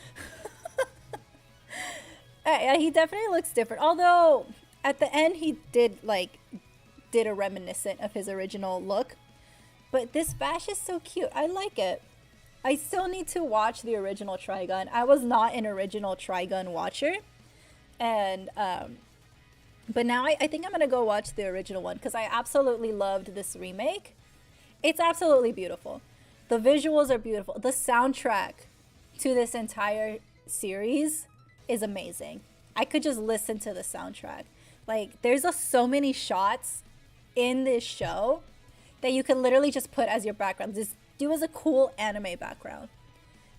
Yeah, he definitely looks different. Although at the end he did a reminiscent of his original look. But this Vash is so cute. I like it. I still need to watch the original Trigun. I was not an original Trigun watcher. And but now I think I'm going to go watch the original one because I absolutely loved this remake. It's absolutely beautiful. The visuals are beautiful. The soundtrack to this entire series is amazing. I could just listen to the soundtrack. Like, there's so many shots in this show that you can literally just put as your background. Just do as a cool anime background.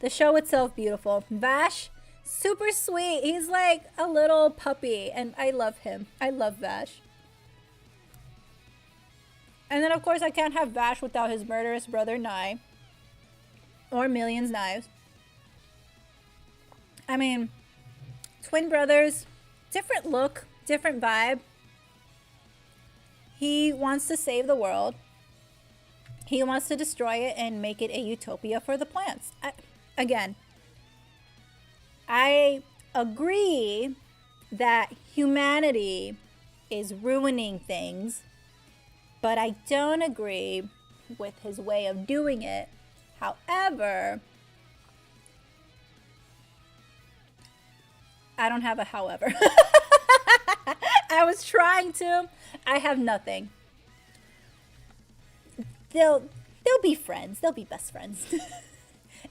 The show itself, beautiful. Vash, super sweet. He's like a little puppy, and I love him. I love Vash. And then, of course, I can't have Vash without his murderous brother, Nye. Or Million's Knives. I mean, twin brothers, different look, different vibe. He wants to save the world. He wants to destroy it and make it a utopia for the plants. Again, I agree that humanity is ruining things, but I don't agree with his way of doing it. However, I don't have a however. I was trying to. I have nothing. They'll be friends. They'll be best friends.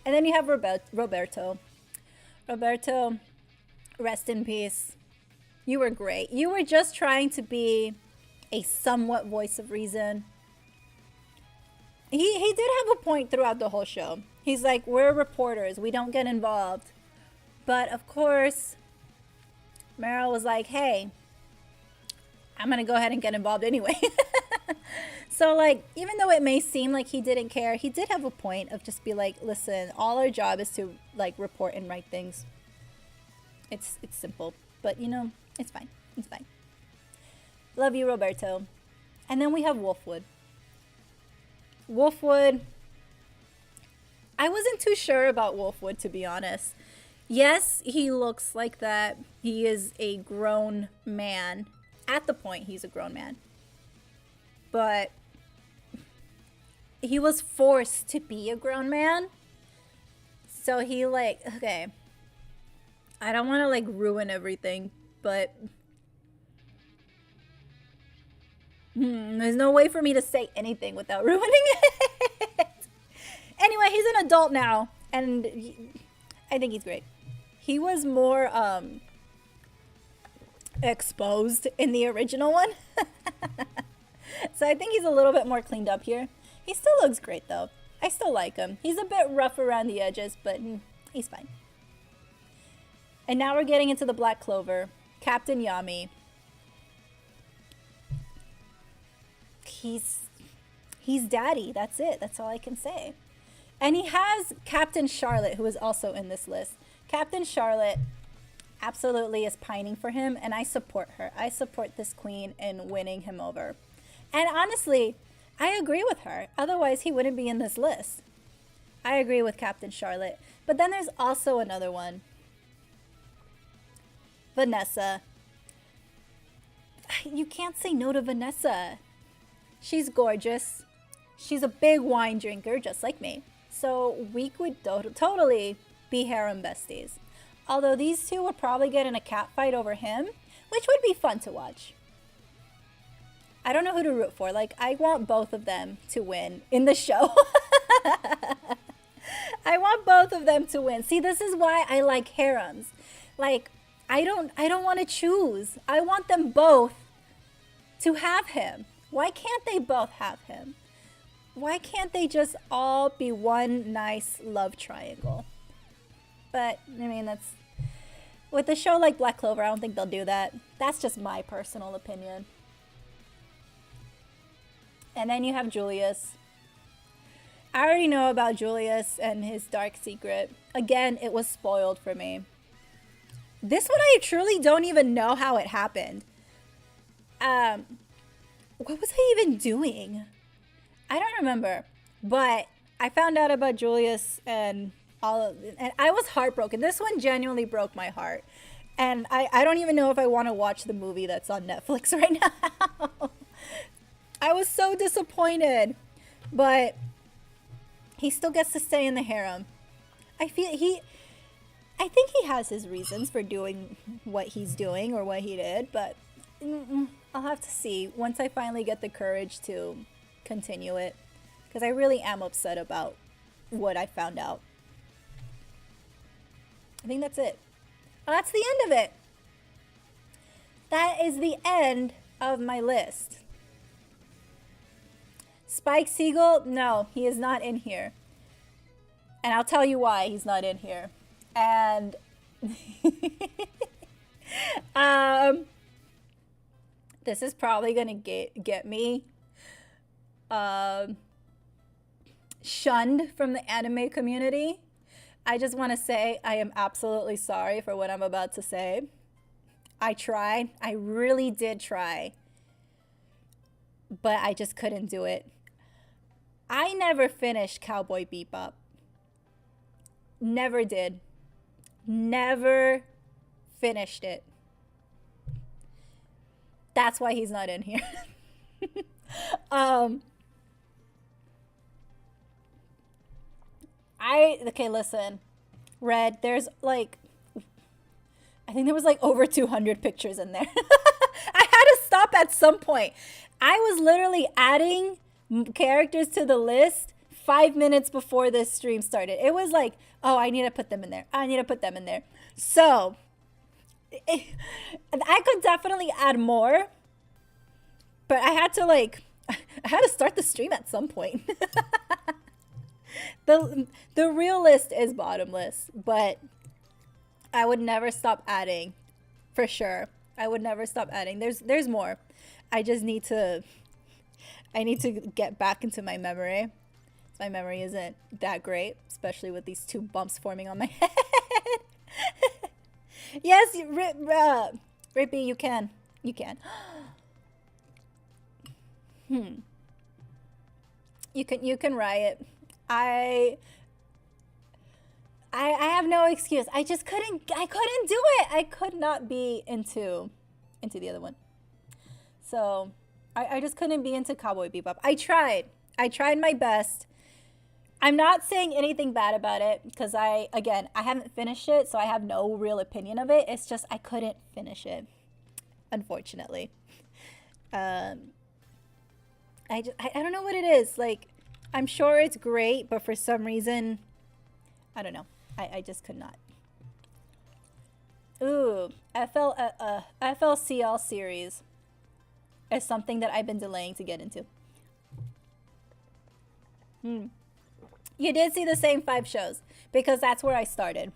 And then you have Roberto. Roberto, rest in peace. You were great. You were just trying to be a somewhat voice of reason. He did have a point throughout the whole show. He's like, we're reporters. We don't get involved. But of course, Meryl was like, hey, I'm going to go ahead and get involved anyway. So, like, even though it may seem like he didn't care, he did have a point of just be like, listen, all our job is to, like, report and write things. It's simple. But, you know, it's fine. It's fine. Love you, Roberto. And then we have Wolfwood. Wolfwood. I wasn't too sure about Wolfwood, to be honest. Yes, he looks like that. He is a grown man. At the point, he's a grown man. But he was forced to be a grown man. So he like, okay, I don't want to like ruin everything, but there's no way for me to say anything without ruining it. Anyway, he's an adult now, and I think he's great. He was more exposed in the original one. So I think he's a little bit more cleaned up here. He still looks great though. I still like him. He's a bit rough around the edges, but he's fine. And now we're getting into the Black Clover. Captain Yami. He's daddy. That's it. That's all I can say. And he has Captain Charlotte, who is also in this list. Captain Charlotte absolutely is pining for him, and I support her. I support this queen in winning him over. And honestly, I agree with her. Otherwise, he wouldn't be in this list. I agree with Captain Charlotte. But then there's also another one. Vanessa. You can't say no to Vanessa. She's gorgeous. She's a big wine drinker, just like me. So we could totally be harem besties. Although these two would probably get in a cat fight over him, which would be fun to watch. I don't know who to root for. Like, I want both of them to win in the show. I want both of them to win. See, this is why I like harems. Like, I don't want to choose. I want them both to have him. Why can't they both have him? Why can't they just all be one nice love triangle? But, I mean, that's... With a show like Black Clover, I don't think they'll do that. That's just my personal opinion. And then you have Julius. I already know about Julius and his dark secret. Again, it was spoiled for me. This one I truly don't even know how it happened. What was I even doing? I don't remember. But I found out about Julius and and I was heartbroken. This one genuinely broke my heart. And I don't even know if I want to watch the movie that's on Netflix right now. I was so disappointed. But he still gets to stay in the harem. I think he has his reasons for doing what he's doing or what he did, but I'll have to see once I finally get the courage to continue it, because I really am upset about what I found out. I think that's it. Oh, that's the end of it. That is the end of my list. Spike Siegel, no, he is not in here. And I'll tell you why he's not in here. And this is probably gonna get me shunned from the anime community. I just want to say I am absolutely sorry for what I'm about to say. I tried. I really did try. But I just couldn't do it. I never finished Cowboy Bebop. Never did. Never finished it. That's why he's not in here. Okay, listen. Red, there's like, I think there was like over 200 pictures in there. I had to stop at some point. I was literally adding characters to the list 5 minutes before this stream started. It was like, oh, I need to put them in there. I need to put them in there. So, I could definitely add more. But I had to start the stream at some point. The real list is bottomless, but I would never stop adding, for sure. I would never stop adding. There's more. I just need to get back into my memory. My memory isn't that great, especially with these two bumps forming on my head. Yes, Rippy, you can. You can. You can riot. I have no excuse. I couldn't do it. I could not be into the other one. So I just couldn't be into Cowboy Bebop. I tried my best. I'm not saying anything bad about it because I haven't finished it, so I have no real opinion of it. It's just I couldn't finish it, unfortunately. I don't know what it is. Like, I'm sure it's great, but for some reason, I don't know. I just could not. Ooh, FLCL series is something that I've been delaying to get into. You did see the same 5 shows because that's where I started.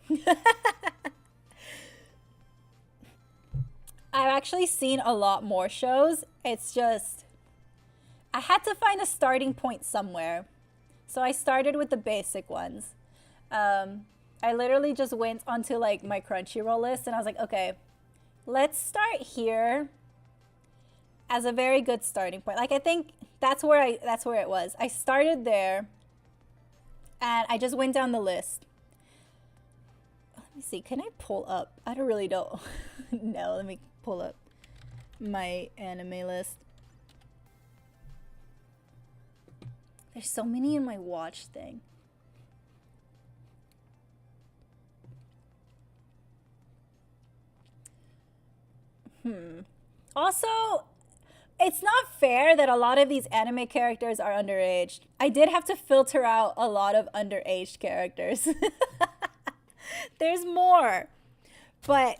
I've actually seen a lot more shows. It's just I had to find a starting point somewhere. So I started with the basic ones. I literally just went onto like my Crunchyroll list and I was like, okay, let's start here as a very good starting point. Like, I think that's where it was. I started there and I just went down the list. Let me see. Can I pull up? I don't really know. No, let me pull up my anime list. There's so many in my watch thing. Also, it's not fair that a lot of these anime characters are underage. I did have to filter out a lot of underage characters. There's more. But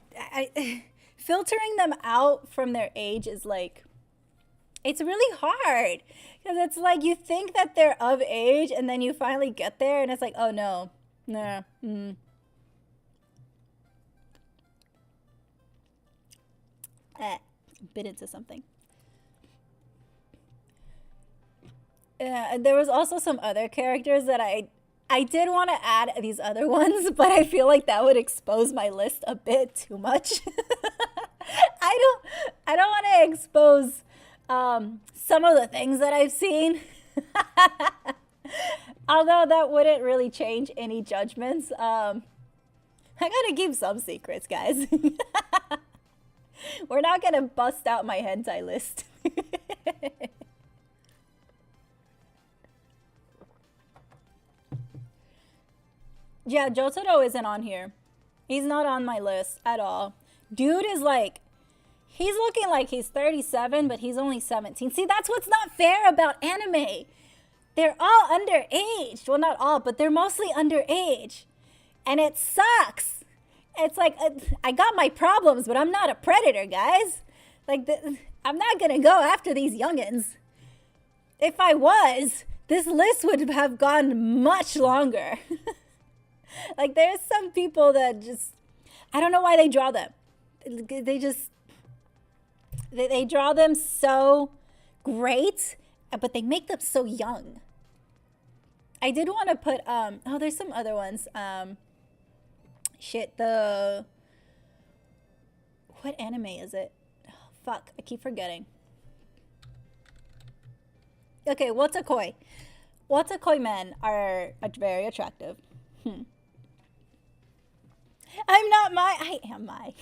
filtering them out from their age is like, it's really hard. Because it's like you think that they're of age and then you finally get there and it's like, oh no. Nah. Bit into something. There was also some other characters that I did want to add these other ones, but I feel like that would expose my list a bit too much. I don't want to expose some of the things that I've seen. Although that wouldn't really change any judgments. I gotta keep some secrets, guys. We're not gonna bust out my hentai list. Yeah, Jotaro isn't on here. He's not on my list at all. Dude is like, he's looking like he's 37, but he's only 17. See, that's what's not fair about anime. They're all underage. Well, not all, but they're mostly underage. And it sucks. It's like, I got my problems, but I'm not a predator, guys. Like, I'm not going to go after these youngins. If I was, this list would have gone much longer. Like, there's some people that just, I don't know why they draw them. They just, they draw them so great, but they make them so young. I did want to put, oh, there's some other ones. Shit, what anime is it? Oh, fuck, I keep forgetting. Okay, Watakoi. Watakoi men are very attractive. I'm not I am my.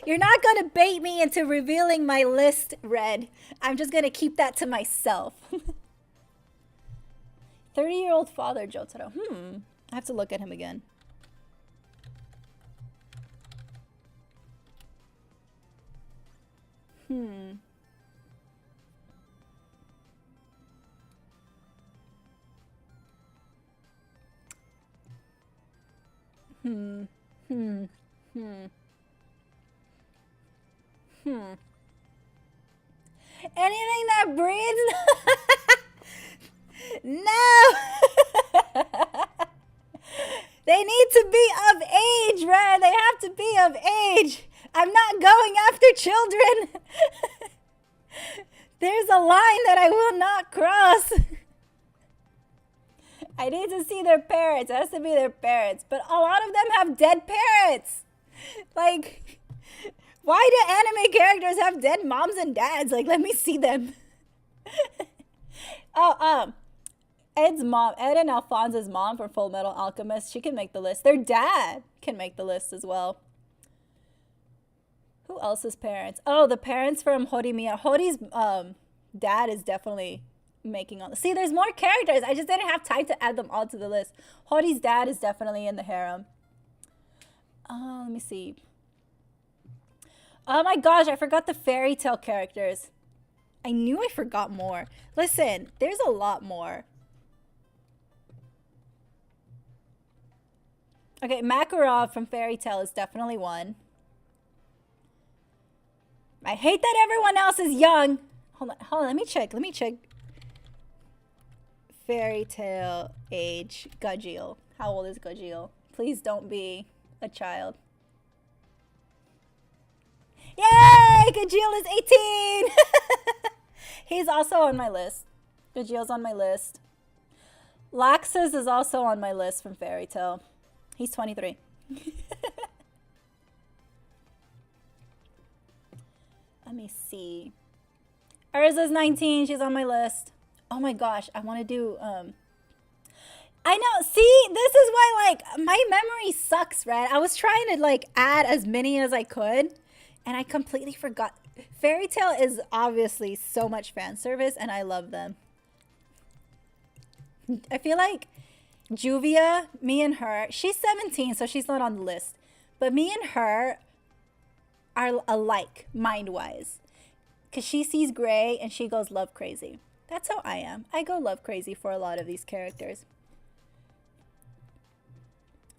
You're not going to bait me into revealing my list, Red. I'm just going to keep that to myself. 30-year-old father, Jotaro. I have to look at him again. Anything that breathes? No! They need to be of age, Red. They have to be of age. I'm not going after children. There's a line that I will not cross. I need to see their parents. It has to be their parents. But a lot of them have dead parents. Like, why do anime characters have dead moms and dads? Like, let me see them. Ed's mom, Ed and Alphonse's mom from Full Metal Alchemist, she can make the list. Their dad can make the list as well. Who else's parents? Oh, the parents from Horimiya. Hori's dad is definitely making on the. See, there's more characters. I just didn't have time to add them all to the list. Hori's dad is definitely in the harem. Let me see. Oh my gosh, I forgot the fairy tale characters. I knew I forgot more. Listen, there's a lot more. Okay, Makarov from Fairy Tail is definitely one. I hate that everyone else is young. Hold on, let me check. Fairy Tail age, Gajeel. How old is Gajeel? Please don't be a child. Yay! Gajeel is 18! He's also on my list. Gajeel's on my list. Laxus is also on my list from Fairy Tail. He's 23. Let me see. Urza's 19. She's on my list. Oh my gosh, I want to do I know. See, this is why like my memory sucks, right? I was trying to like add as many as I could, and I completely forgot. Fairy Tail is obviously so much fan service, and I love them. I feel like Juvia, me and her, she's 17, so she's not on the list. But me and her are alike, mind-wise. Because she sees gray and she goes love crazy. That's how I am. I go love crazy for a lot of these characters.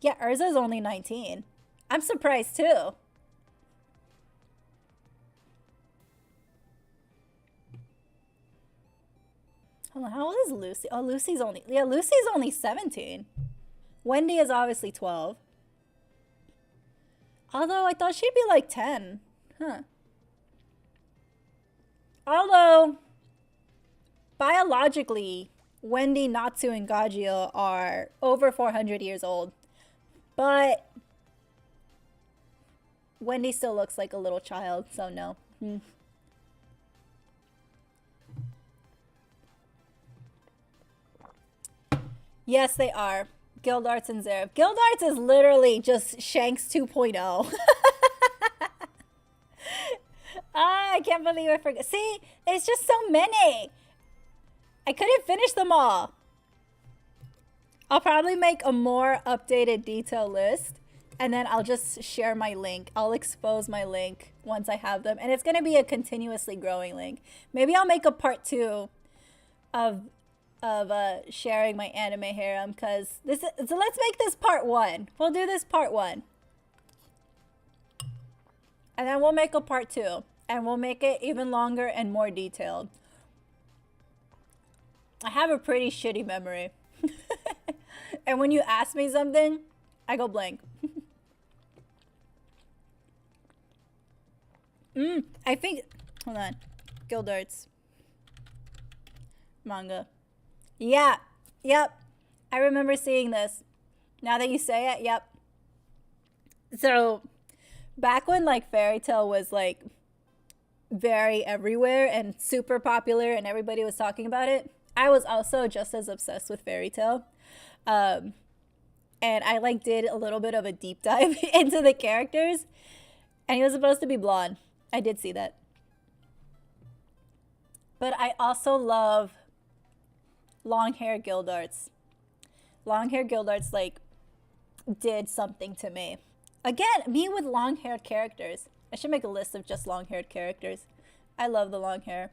Yeah, Urza's only 19. I'm surprised too. Hold on, how old is Lucy? Oh, Lucy's only 17. Wendy is obviously 12. Although I thought she'd be like 10. Huh. Although, biologically, Wendy, Natsu, and Gagio are over 400 years old. But Wendy still looks like a little child, so no. Yes, they are. Guildarts and Zeref. Guildarts is literally just Shanks 2.0. I can't believe I forgot. See, it's just so many. I couldn't finish them all. I'll probably make a more updated detail list, and then I'll just share my link. I'll expose my link once I have them, and it's going to be a continuously growing link. Maybe I'll make a part 2 of sharing my anime harem, because this is, so let's make this part 1. We'll do this part 1. And then we'll make a part 2, and we'll make it even longer and more detailed. I have a pretty shitty memory. And when you ask me something, I go blank. I think, hold on. Guildarts. Manga. Yeah, yep. I remember seeing this. Now that you say it, yep. So, back when like Fairy Tail was like very everywhere and super popular and everybody was talking about it, I was also just as obsessed with Fairy Tail. And I like did a little bit of a deep dive into the characters, and he was supposed to be blonde. I did see that. But I also love long hair Guildarts. Long hair Guildarts like did something to me. Again, me with long haired characters. I should make a list of just long haired characters. I love the long hair.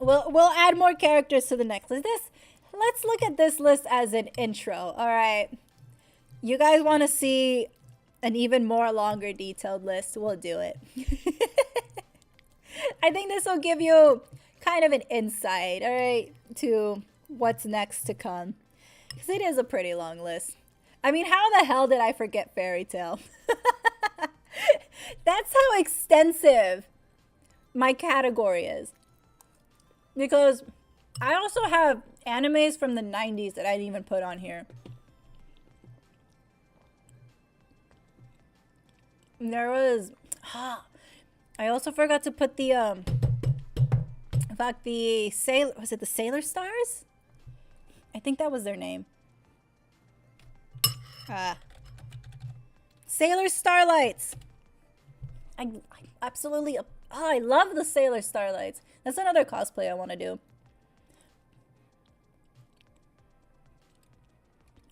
We'll add more characters to the next list. Let's look at this list as an intro. All right. You guys want to see an even more longer detailed list? We'll do it. I think this will give you kind of an insight, all right, to what's next to come. Because it is a pretty long list. I mean, how the hell did I forget Fairy Tail? That's how extensive my category is. Because I also have animes from the 90s that I didn't even put on here. There was... I also forgot to put the... in fact, the Sailor... Was it the Sailor Stars? I think that was their name. Sailor Starlights! I absolutely... Oh, I love the Sailor Starlights. That's another cosplay I want to do.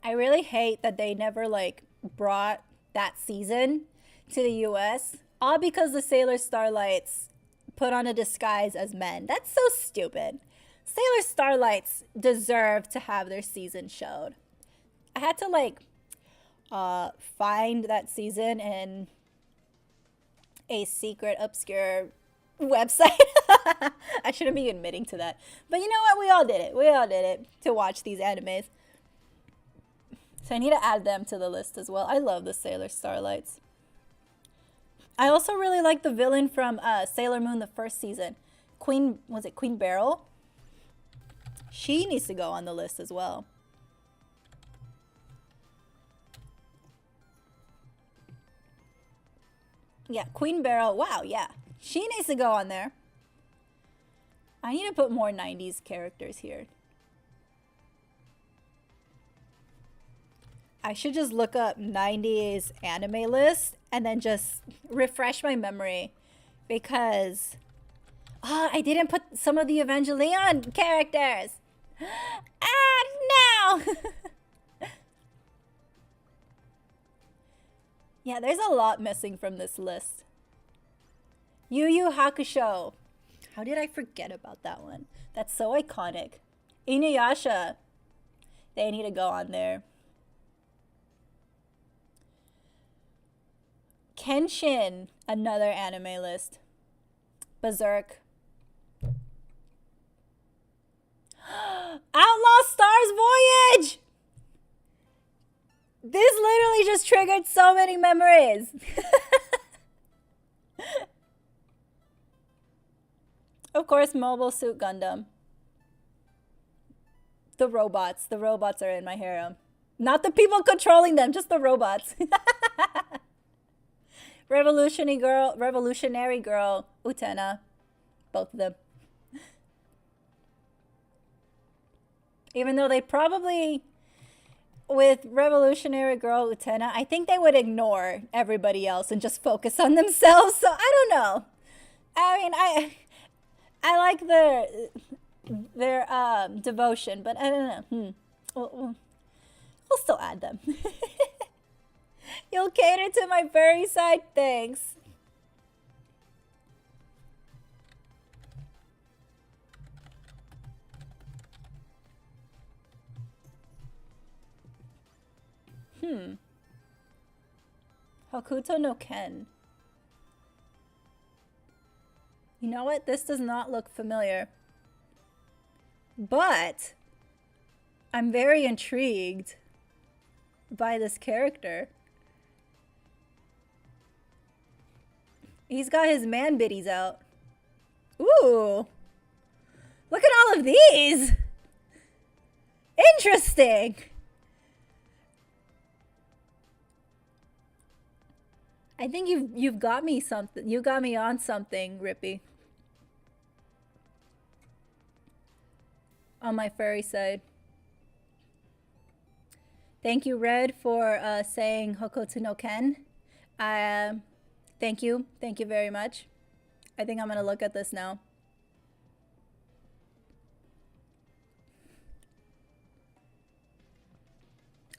I really hate that they never, like, brought that season to the US. All because the Sailor Starlights put on a disguise as men. That's so stupid. Sailor Starlights deserve to have their season showed. I had to, like, find that season in a secret, obscure website. I shouldn't be admitting to that. But you know what? We all did it. We all did it to watch these animes. So I need to add them to the list as well. I love the Sailor Starlights. I also really like the villain from Sailor Moon, the first season. Was it Queen Beryl? She needs to go on the list as well. Yeah, Queen Beryl. Wow, yeah. She needs to go on there. I need to put more 90s characters here. I should just look up 90s anime list and then just refresh my memory, because I didn't put some of the Evangelion characters. No! Yeah, there's a lot missing from this list. Yu Yu Hakusho. How did I forget about that one? That's so iconic. Inuyasha. They need to go on there. Kenshin. Another anime list. Berserk. Outlaw Stars Voyage! This literally just triggered so many memories. Of course, Mobile Suit Gundam. The robots. The robots are in my harem. Not the people controlling them, just the robots. Revolutionary Girl, Utena. Both of them. Even though they probably, with Revolutionary Girl Utena, I think they would ignore everybody else and just focus on themselves. So I don't know. I mean, I like their devotion, but I don't know. We'll still add them. You'll cater to my furry side, thanks. Hokuto no Ken. You know what? This does not look familiar. But I'm very intrigued by this character. He's got his man biddies out. Ooh. Look at all of these. Interesting. I think you've got me something. You got me on something, Rippy. On my furry side. Thank you, Red, for saying Hokuto no Ken. Thank you. Thank you very much. I think I'm going to look at this now.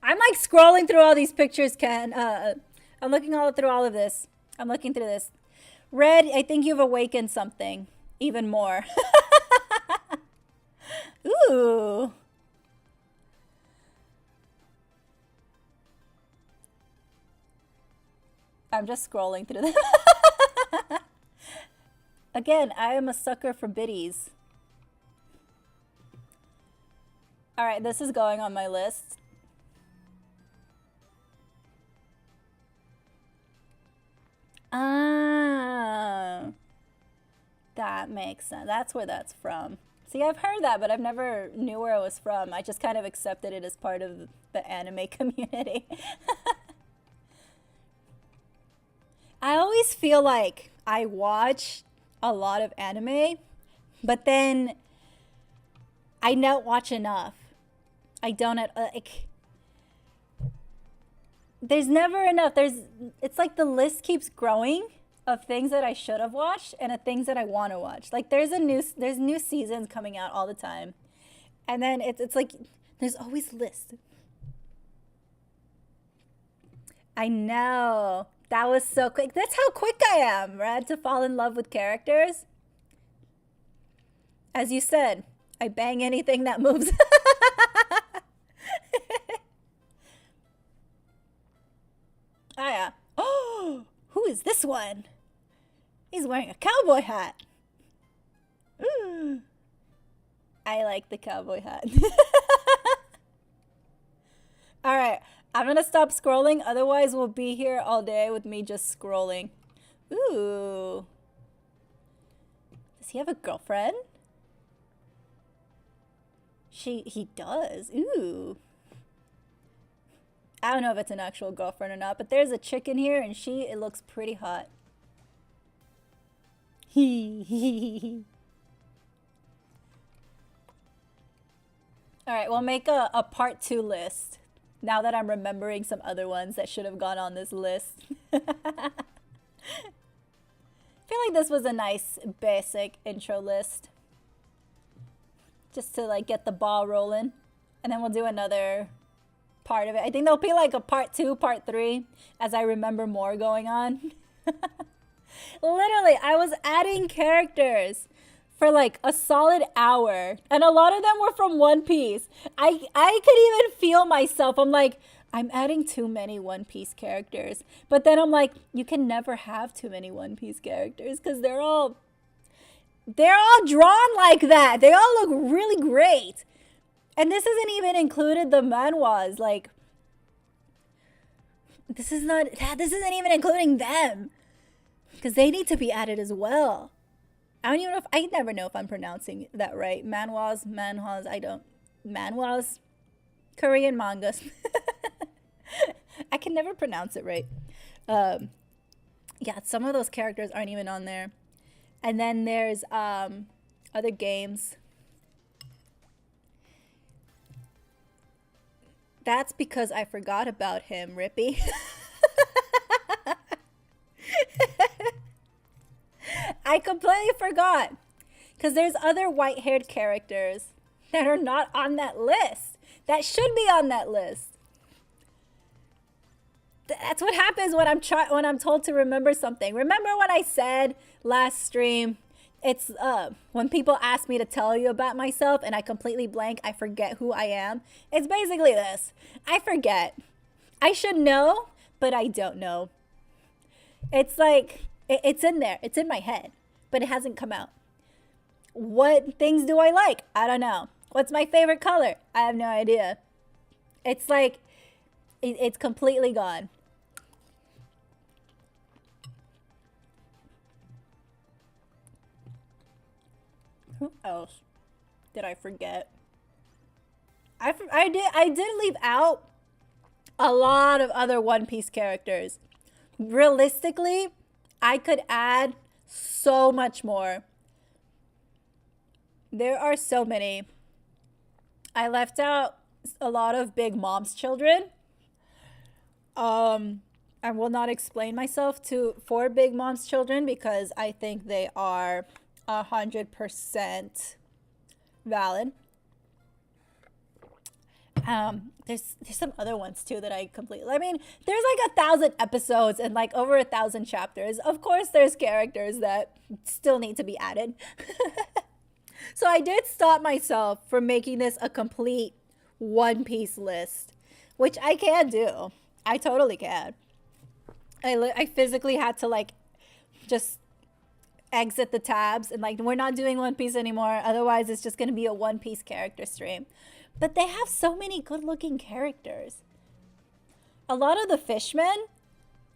I'm like scrolling through all these pictures, Ken. I'm looking through all of this. I'm looking through this. Red, I think you've awakened something even more. Ooh. I'm just scrolling through this. Again, I am a sucker for biddies. All right, this is going on my list. Ah, that makes sense. That's where that's from. See, I've heard that, but I've never knew where it was from. I just kind of accepted it as part of the anime community. I always feel like I watch a lot of anime, but then I don't watch enough. I don't like. There's never enough. It's like the list keeps growing of things that I should have watched and of things that I want to watch. Like there's new seasons coming out all the time, and then it's like there's always lists. I know. That was so quick. That's how quick I am, right? To fall in love with characters. As you said, I bang anything that moves. Ah, yeah. Oh, who is this one? He's wearing a cowboy hat. Ooh. I like the cowboy hat. All right. I'm going to stop scrolling. Otherwise, we'll be here all day with me just scrolling. Ooh. Does he have a girlfriend? He does. Ooh. I don't know if it's an actual girlfriend or not, but there's a chick in here and it looks pretty hot. All right, we'll make a part 2 list. Now that I'm remembering some other ones that should have gone on this list. I feel like this was a nice basic intro list. Just to like get the ball rolling. And then we'll do another part of it. I think there'll be like a part 2, part 3 as I remember more going on. Literally, I was adding characters for like a solid hour. And a lot of them were from One Piece. I could even feel myself. I'm like, I'm adding too many One Piece characters. But then I'm like, you can never have too many One Piece characters because they're all drawn like that. They all look really great. And this isn't even included the manhwas. Like, this isn't even including them. Because they need to be added as well. I don't even know I never know if I'm pronouncing that right. Manhwas, manhwas, Korean mangas. I can never pronounce it right. Yeah, some of those characters aren't even on there. And then there's other games. That's because I forgot about him, Rippy. I completely forgot. Because there's other white-haired characters that are not on that list. That should be on that list. That's what happens when I'm told to remember something. Remember when I said last stream, it's when people ask me to tell you about myself and I completely blank, I forget who I am. It's basically this. I forget. I should know, but I don't know. It's like, it's in there. It's in my head, but it hasn't come out. What things do I like? I don't know. What's my favorite color? I have no idea. It's like, it's completely gone. Who else did I forget? I did leave out a lot of other One Piece characters. Realistically, I could add so much more. There are so many. I left out a lot of Big Mom's children. I will not explain myself for Big Mom's children because I think they are 100% valid. There's some other ones too that I completely. I mean, there's like 1,000 episodes and like over 1,000 chapters. Of course, there's characters that still need to be added. So I did stop myself from making this a complete One Piece list, which I can do. I totally can. I physically had to like just exit the tabs and like, we're not doing One Piece anymore. Otherwise, it's just going to be a One Piece character stream. But they have so many good looking characters. A lot of the fishmen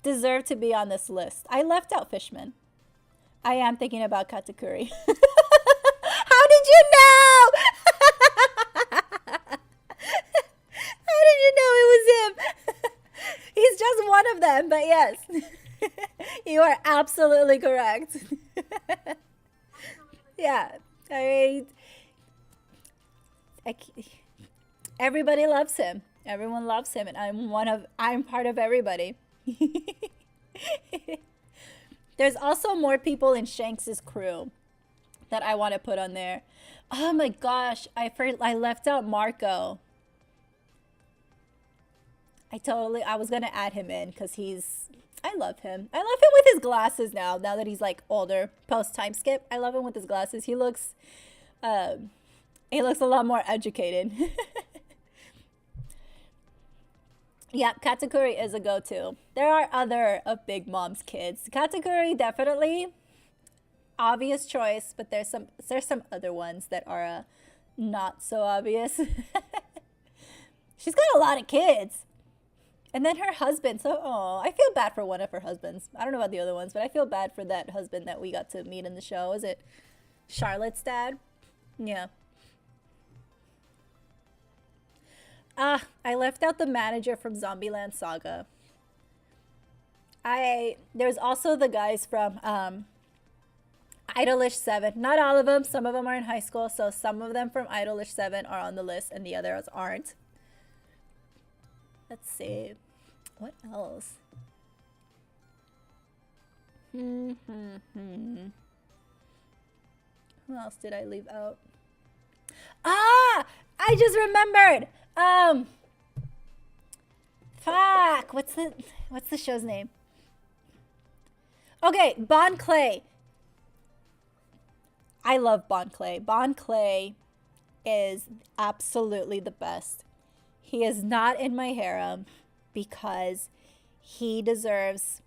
deserve to be on this list. I left out fishmen. I am thinking about Katakuri. How did you know? How did you know it was him? He's just one of them, but yes. You are absolutely correct. Yeah. Everybody loves him. Everyone loves him, and I'm part of everybody. There's also more people in Shanks's crew that I want to put on there. Oh my gosh, I left out Marco. I was gonna add him in because I love him. I love him with his glasses now that he's like older, post time skip. I love him with his glasses. He looks a lot more educated. Yeah, Katakuri is a go-to. There are other of Big Mom's kids. Katakuri definitely obvious choice, but there's some other ones that are not so obvious. She's got a lot of kids. And then her husband. So, I feel bad for one of her husbands. I don't know about the other ones, but I feel bad for that husband that we got to meet in the show. Is it Charlotte's dad? Yeah. I left out the manager from Zombieland Saga. There's also the guys from Idolish 7. Not all of them. Some of them are in high school. So some of them from Idolish 7 are on the list and the others aren't. Let's see. What else? Who else did I leave out? Ah! I just remembered! Fuck! What's the show's name? Okay, Bon Clay. I love Bon Clay. Bon Clay is absolutely the best. He is not in my harem because he deserves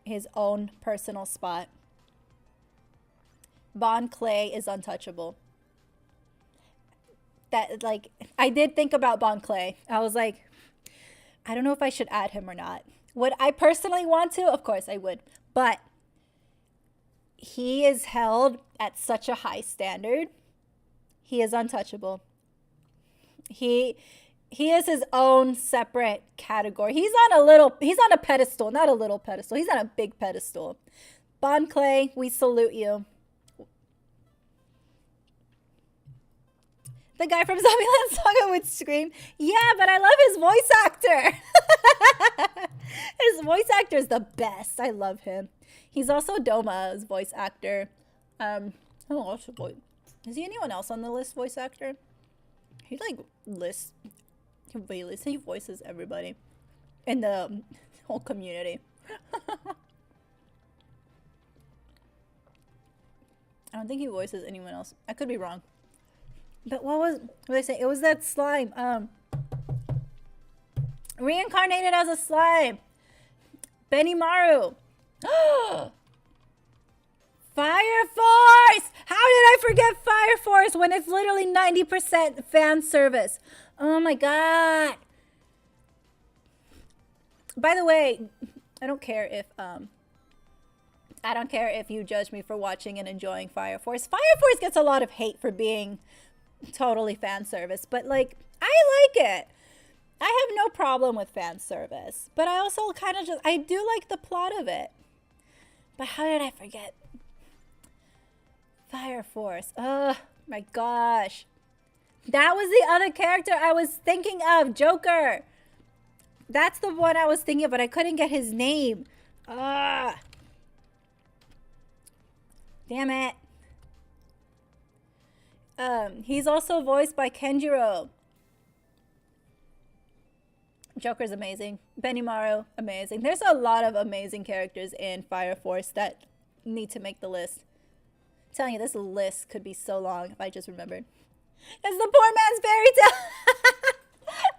his own personal spot. Bon Clay is untouchable. That, like, I did think about Bon Clay. I was like, I don't know if I should add him or not. Would I personally want to? Of course I would. But he is held at such a high standard. He is untouchable. He is his own separate category. He's on a pedestal, not a little pedestal. He's on a big pedestal. Bon Clay, we salute you. The guy from Zombieland Saga would scream, yeah, but I love his voice actor. His voice actor is the best. I love him. He's also Doma's voice actor. Is he anyone else on the list voice actor? He voices everybody in the whole community. I don't think he voices anyone else. I could be wrong. But what did I say? It was that slime. Reincarnated as a slime. Benimaru. Fire Force! How did I forget Fire Force when it's literally 90% fan service? Oh my god. By the way, I don't care if you judge me for watching and enjoying Fire Force. Fire Force gets a lot of hate for being totally fan service, but like, I like it. I have no problem with fan service, but I also I do like the plot of it. But how did I forget Fire Force? Oh my gosh. That was the other character I was thinking of, Joker. That's the one I was thinking of, but I couldn't get his name. Damn it. He's also voiced by Kenjiro. Joker's amazing. Benimaru, amazing. There's a lot of amazing characters in Fire Force that need to make the list. I'm telling you, this list could be so long if I just remembered. It's the poor man's fairy tale.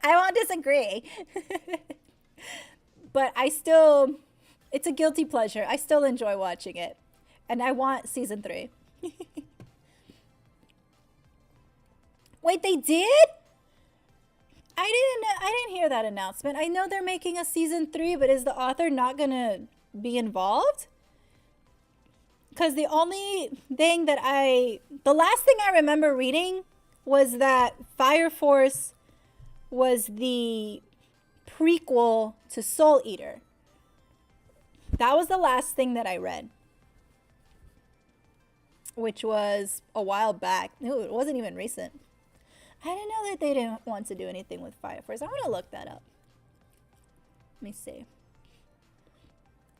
I won't disagree. But it's a guilty pleasure. I still enjoy watching it. And I want season 3. Wait, they did? I didn't hear that announcement. I know they're making a season 3, but is the author not gonna be involved? Because the last thing I remember reading was that Fire Force was the prequel to Soul Eater. That was the last thing that I read, which was a while back. No, it wasn't even recent. I didn't know that they didn't want to do anything with Fire Force. I want to look that up. Let me see.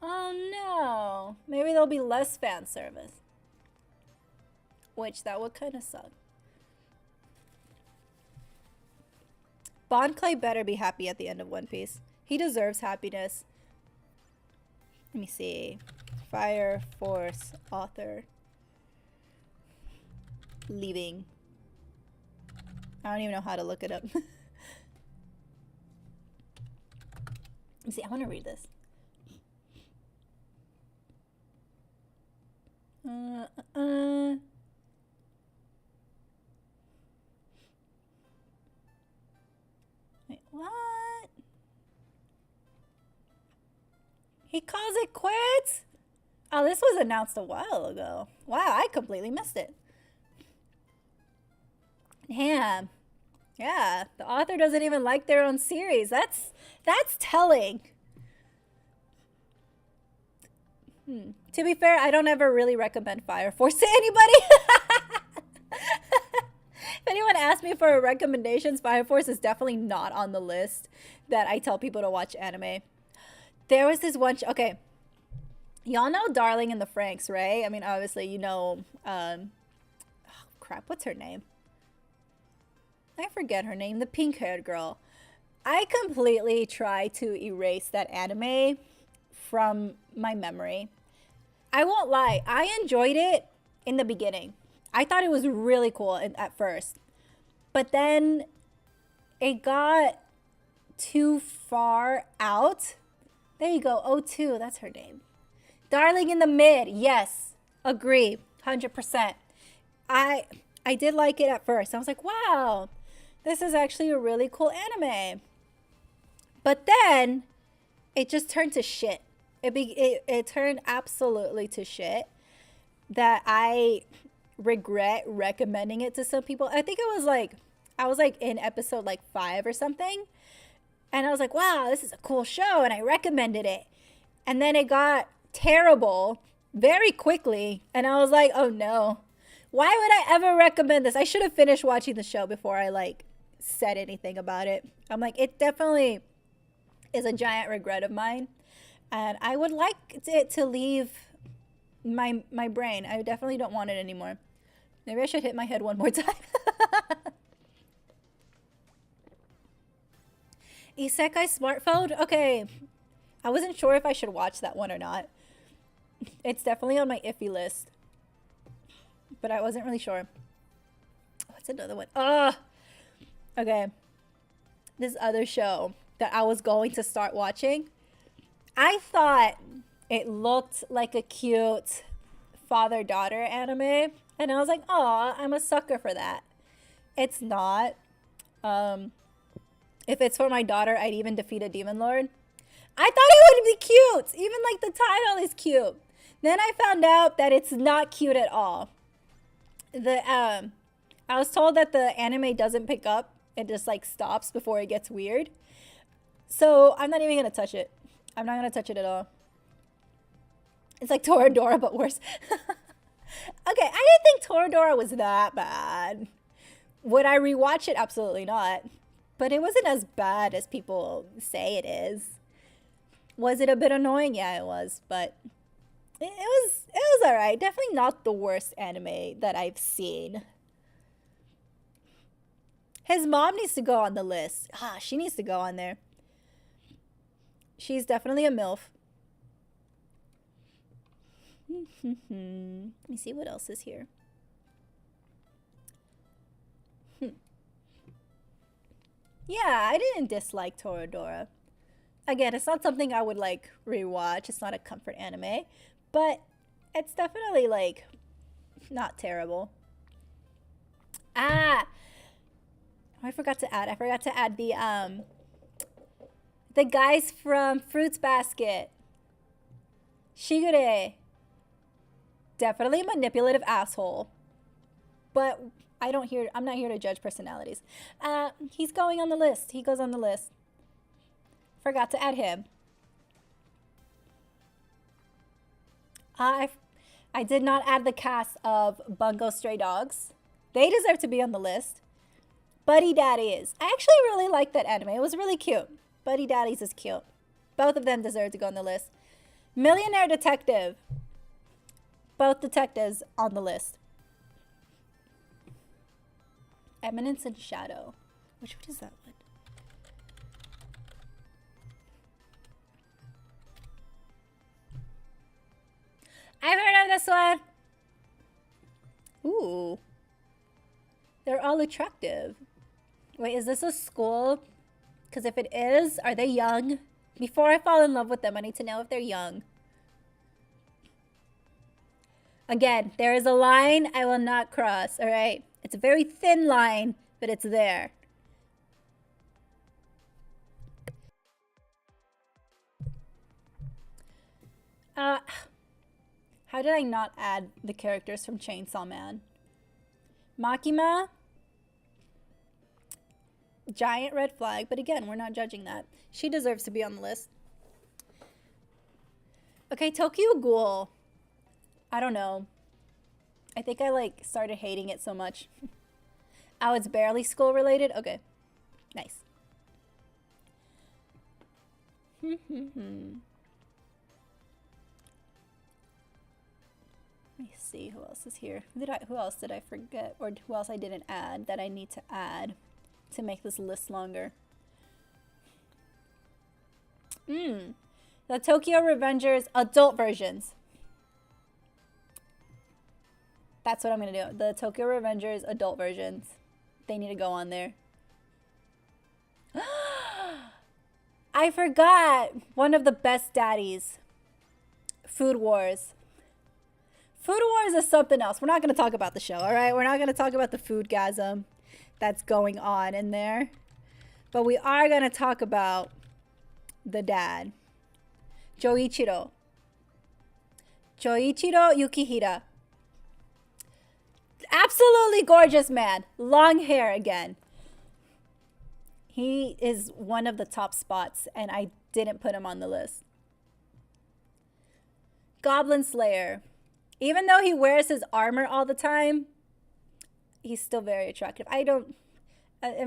Oh no. Maybe there'll be less fan service. Which, that would kind of suck. Bon Clay better be happy at the end of One Piece. He deserves happiness. Let me see. Fire Force author leaving. I don't even know how to look it up. Let me see. I want to read this. Wait, what? He calls it quits? Oh, this was announced a while ago. Wow, I completely missed it. Damn. Yeah, the author doesn't even like their own series. That's telling. To be fair, I don't ever really recommend Fire Force to anybody. If anyone asks me for recommendations, Fire Force is definitely not on the list that I tell people to watch anime. There was this one, okay. Y'all know Darling in the Franxx, right? I mean, obviously, you know, oh, crap, what's her name? I forget her name, the pink-haired girl. I completely tried to erase that anime from my memory. I won't lie, I enjoyed it in the beginning. I thought it was really cool at first. But then it got too far out. There you go, O2, that's her name. Darling in the Mid, yes, agree, 100%. I did like it at first. I was like, wow, this is actually a really cool anime. But then it just turned to shit. It turned absolutely to shit that I regret recommending it to some people. I think it was like, I was like in episode like 5 or something. And I was like, wow, this is a cool show. And I recommended it. And then it got terrible very quickly. And I was like, oh no, why would I ever recommend this? I should have finished watching the show before I like said anything about it. I'm like, it definitely is a giant regret of mine. And I would like it to leave my brain. I definitely don't want it anymore. Maybe I should hit my head one more time. Isekai Smartphone? Okay. I wasn't sure if I should watch that one or not. It's definitely on my iffy list. But I wasn't really sure. What's another one? Okay. This other show that I was going to start watching. I thought it looked like a cute father-daughter anime. And I was like, oh, I'm a sucker for that. It's not. If it's for my daughter, I'd even defeat a demon lord. I thought it would be cute. Even like the title is cute. Then I found out that it's not cute at all. I was told that the anime doesn't pick up. It just like stops before it gets weird. So I'm not even going to touch it. I'm not going to touch it at all. It's like Toradora, but worse. Okay, I didn't think Toradora was that bad. Would I rewatch it? Absolutely not. But it wasn't as bad as people say it is. Was it a bit annoying? Yeah, it was. But it was alright. Definitely not the worst anime that I've seen. His mom needs to go on the list. She needs to go on there. She's definitely a MILF. Let me see what else is here. Yeah, I didn't dislike Toradora. Again, it's not something I would like rewatch. It's not a comfort anime, but it's definitely like not terrible. I forgot to add the guys from Fruits Basket. Shigure. Definitely a manipulative asshole. But I'm not here to judge personalities. He's going on the list. He goes on the list. Forgot to add him. I did not add the cast of Bungo Stray Dogs. They deserve to be on the list. Buddy Daddies. I actually really liked that anime. It was really cute. Buddy Daddies is cute. Both of them deserve to go on the list. Millionaire Detective. Both detectives on the list. Eminence and Shadow. Which one is that one? I've heard of this one. Ooh. They're all attractive. Wait, is this a school? Because if it is, are they young? Before I fall in love with them, I need to know if they're young. Again, there is a line I will not cross, all right? It's a very thin line, but it's there. How did I not add the characters from Chainsaw Man? Makima. Giant red flag, but again, we're not judging that. She deserves to be on the list. Okay, Tokyo Ghoul. I don't know. I think I like started hating it so much. Oh, it's barely school related? Okay. Nice. Let me see who else is here. Who else did I forget? Or who else I didn't add that I need to add to make this list longer? The Tokyo Revengers adult versions. That's what I'm gonna do. The Tokyo Revengers adult versions. They need to go on there. I forgot one of the best daddies. Food Wars. Food Wars is something else. We're not going to talk about the show, all right? We're not going to talk about the foodgasm that's going on in there. But we are going to talk about the dad. Joichiro. Joichiro Yukihira. Absolutely gorgeous man. Long hair again. He is one of the top spots, and I didn't put him on the list. Goblin Slayer. Even though he wears his armor all the time, he's still very attractive. I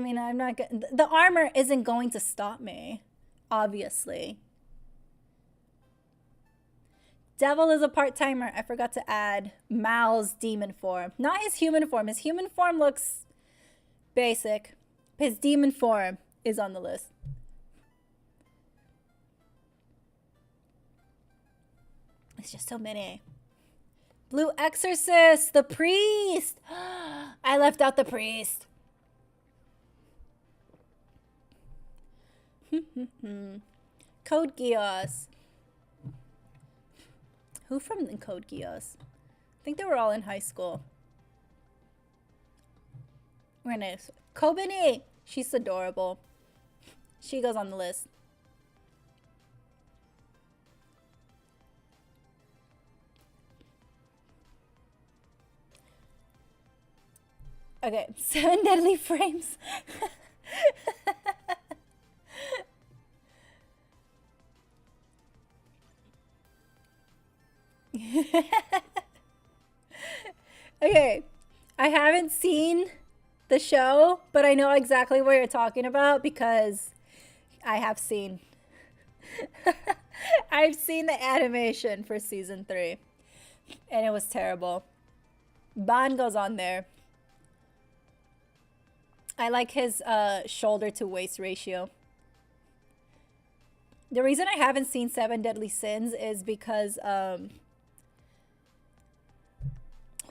mean, I'm not gonna, the armor isn't going to stop me, obviously. Devil is a part-timer. I forgot to add Mao's demon form. Not his human form. His human form looks basic. His demon form is on the list. It's just so many. Blue Exorcist, the priest. I left out the priest. Code Geass. Who from Code Geass? I think they were all in high school. We're gonna Kobani. She's adorable. She goes on the list. Okay, 7 Deadly Frames. Okay, I haven't seen the show, but I know exactly what you're talking about because I have seen. I've seen the animation for season 3, and it was terrible. Ban goes on there. I like his shoulder to waist ratio. The reason I haven't seen 7 Deadly Sins is because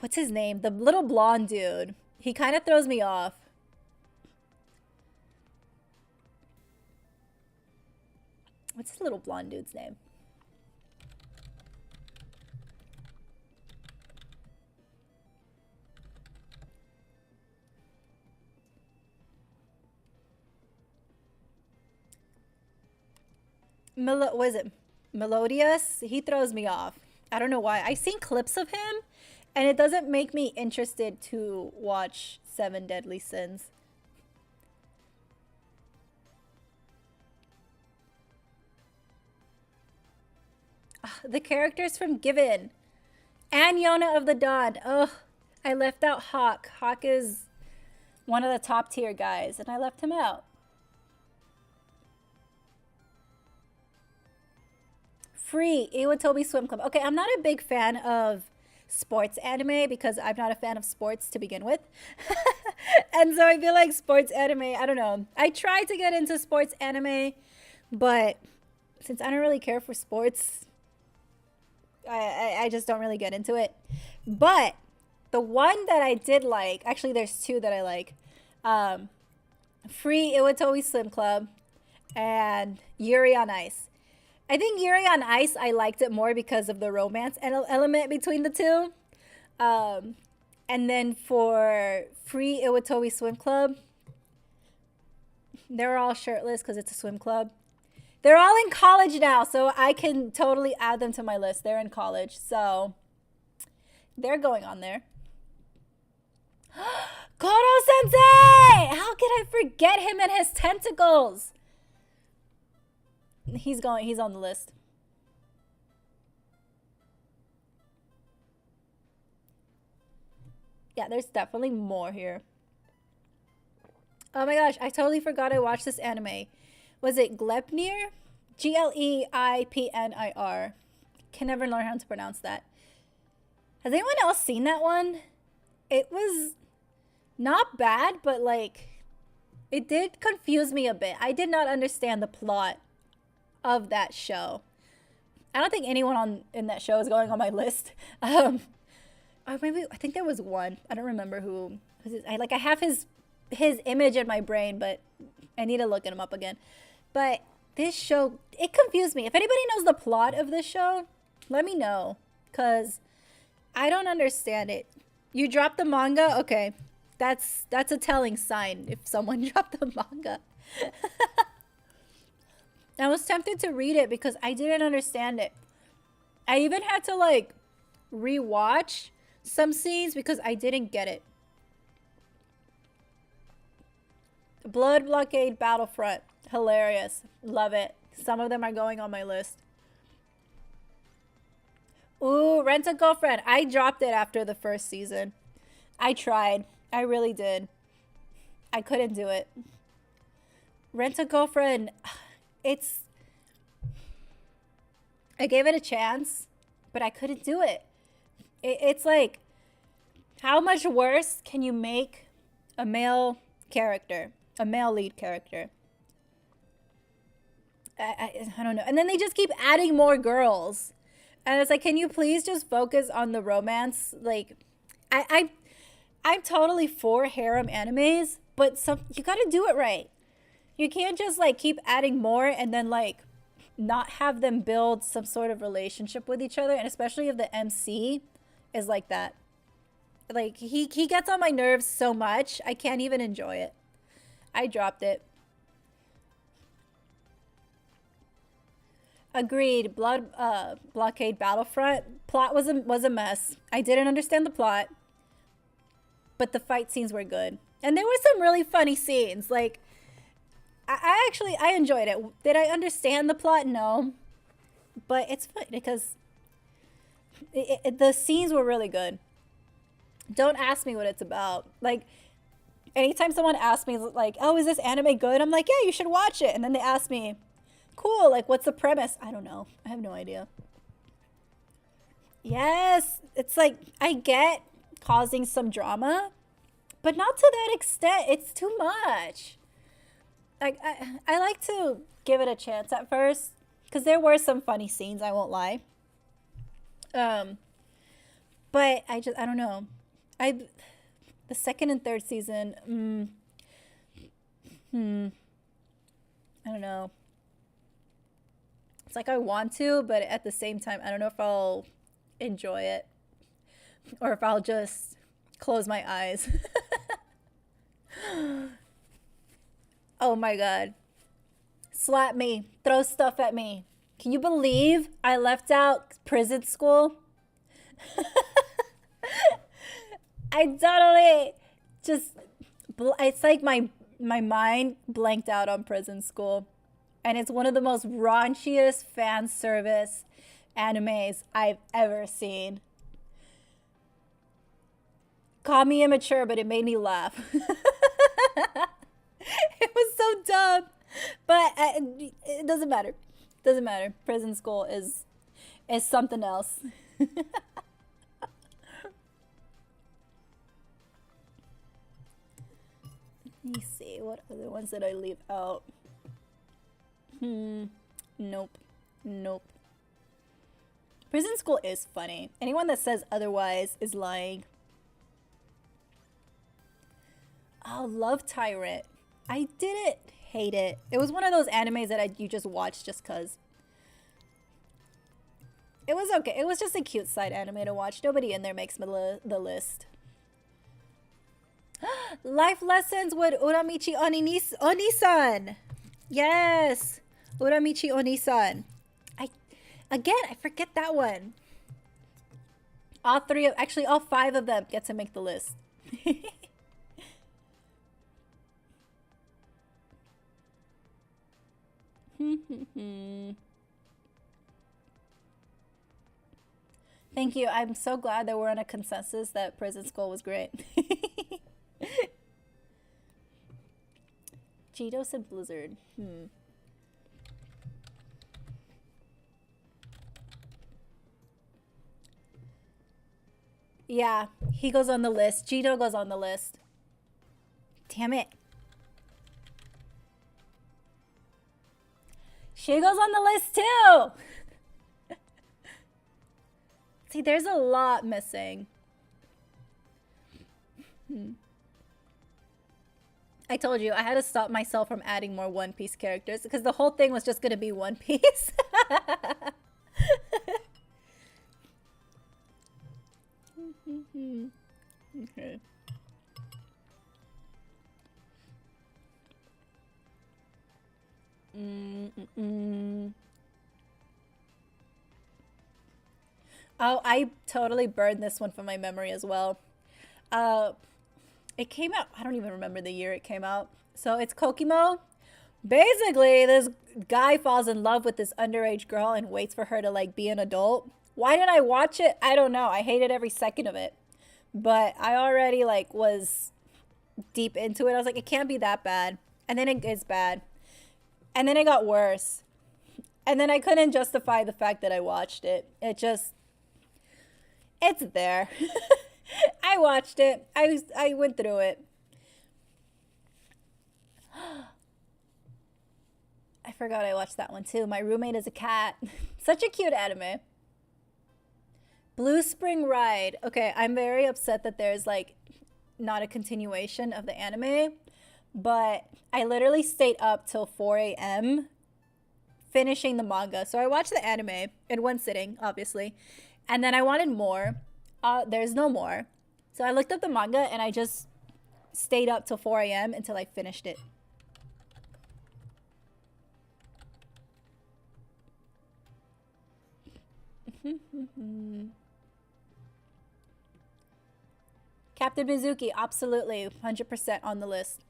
what's his name? The little blonde dude. He kind of throws me off. What's this little blonde dude's name? What is it? Melodious? He throws me off. I don't know why. I've seen clips of him, and it doesn't make me interested to watch 7 Deadly Sins. The characters from Given. And Yona of the Dawn. Ugh. I left out Hawk. Hawk is one of the top tier guys, and I left him out. Free. Iwatobi Swim Club. Okay, I'm not a big fan of sports anime because I'm not a fan of sports to begin with. And so I feel like sports anime, I don't know. I tried to get into sports anime, but since I don't really care for sports, I just don't really get into it. But the one that I did like, actually there's two that I like. Free Iwatobi Swim Club and Yuri on Ice. I think Yuri on Ice, I liked it more because of the romance element between the two. And then for Free Iwatobi Swim Club, they're all shirtless because it's a swim club. They're all in college now, so I can totally add them to my list. They're in college, so they're going on there. Koro-sensei! How could I forget him and his tentacles? He's on the list. Yeah, there's definitely more here. Oh my gosh, I totally forgot I watched this anime. Was it Gleipnir? Gleipnir. Can never learn how to pronounce that. Has anyone else seen that one? It was not bad, but like, it did confuse me a bit. I did not understand the plot of that show. I don't think anyone in that show is going on my list. Or maybe I think there was one. I don't remember who. I have his image in my brain, but I need to look him up again. But this show, it confused me. If anybody knows the plot of this show, let me know, because I don't understand it. You dropped the manga? Okay. That's a telling sign if someone dropped the manga. I was tempted to read it because I didn't understand it. I even had to like rewatch some scenes because I didn't get it. Blood Blockade Battlefront. Hilarious. Love it. Some of them are going on my list. Ooh, Rent a Girlfriend. I dropped it after the first season. I tried. I really did. I couldn't do it. Rent a Girlfriend. I gave it a chance, but I couldn't do it. It's like, how much worse can you make a male character? A male lead character? I don't know. And then they just keep adding more girls. And it's like, can you please just focus on the romance? Like, I'm totally for harem animes, but you gotta do it right. You can't just like keep adding more and then like not have them build some sort of relationship with each other. And especially if the MC is like that. Like, he gets on my nerves so much, I can't even enjoy it. I dropped it. Agreed. Blockade Battlefront. Plot was a mess. I didn't understand the plot, but the fight scenes were good. And there were some really funny scenes. Like, I enjoyed it. Did I understand the plot? No. But it's fun because the scenes were really good. Don't ask me what it's about. Like, anytime someone asks me, like, oh, is this anime good? I'm like, yeah, you should watch it. And then they ask me, cool, like, what's the premise? I don't know. I have no idea. Yes, it's like, I get causing some drama, but not to that extent. It's too much. Like, I like to give it a chance at first, because there were some funny scenes, I won't lie. But I don't know. The second and third season, I don't know. It's like I want to, but at the same time, I don't know if I'll enjoy it or if I'll just close my eyes. Oh my god. Slap me. Throw stuff at me. Can you believe I left out prison school? I totally just... It's like my mind blanked out on prison school. And it's one of the most raunchiest fan service animes I've ever seen. Call me immature, but it made me laugh. It was so dumb. But it doesn't matter. It doesn't matter. Prison school is something else. Let me see. What other ones did I leave out? Nope. Prison school is funny. Anyone that says otherwise is lying. Oh, Love Tyrant. I didn't hate it. It was one of those animes that you just watch just cause. It was okay. It was just a cute side anime to watch. Nobody in there makes the list. Life Lessons with Uramichi Onisan. Yes. Uramichi Onisan. I forget that one. All five of them get to make the list. Thank you. I'm so glad that we're on a consensus that Prison School was great. Cheetos and Blizzard. Yeah, he goes on the list. Cheeto goes on the list. Damn it. She goes on the list too. See, there's a lot missing. I told you, I had to stop myself from adding more One Piece characters because the whole thing was just going to be One Piece. Okay. Oh, I totally burned this one from my memory as well. It came out, I don't even remember the year it came out. So it's Kokimo. Basically, this guy falls in love with this underage girl and waits for her to like be an adult. Why did I watch it? I don't know. I hated every second of it. But I already like was deep into it. I was like, it can't be that bad. And then it gets bad. And then it got worse. And then I couldn't justify the fact that I watched it. It's there. I watched it. I went through it. I forgot I watched that one too. My Roommate is a Cat. Such a cute anime. Blue Spring Ride. Okay, I'm very upset that there's like not a continuation of the anime, but I literally stayed up till 4 a.m. finishing the manga. So I watched the anime in one sitting, obviously, and then I wanted more. There's no more. So I looked up the manga and I just stayed up till 4 a.m. until I finished it. Captain Mizuki, absolutely, 100% on the list.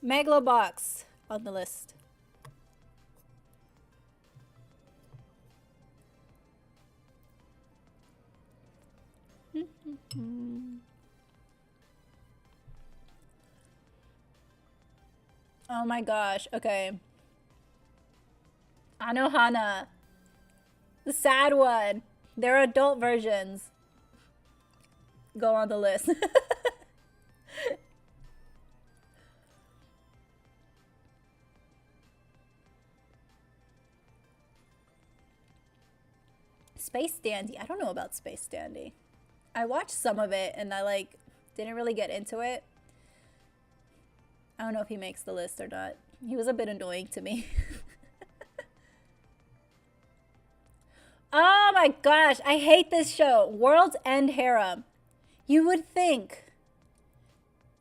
Megalobox on the list. Oh my gosh, okay. Anohana. The sad one. There are adult versions. Go on the list. Space Dandy. I don't know about Space Dandy. I watched some of it and I like didn't really get into it. I don't know if he makes the list or not. He was a bit annoying to me. Oh my gosh, I hate this show. World's End Harem. You would think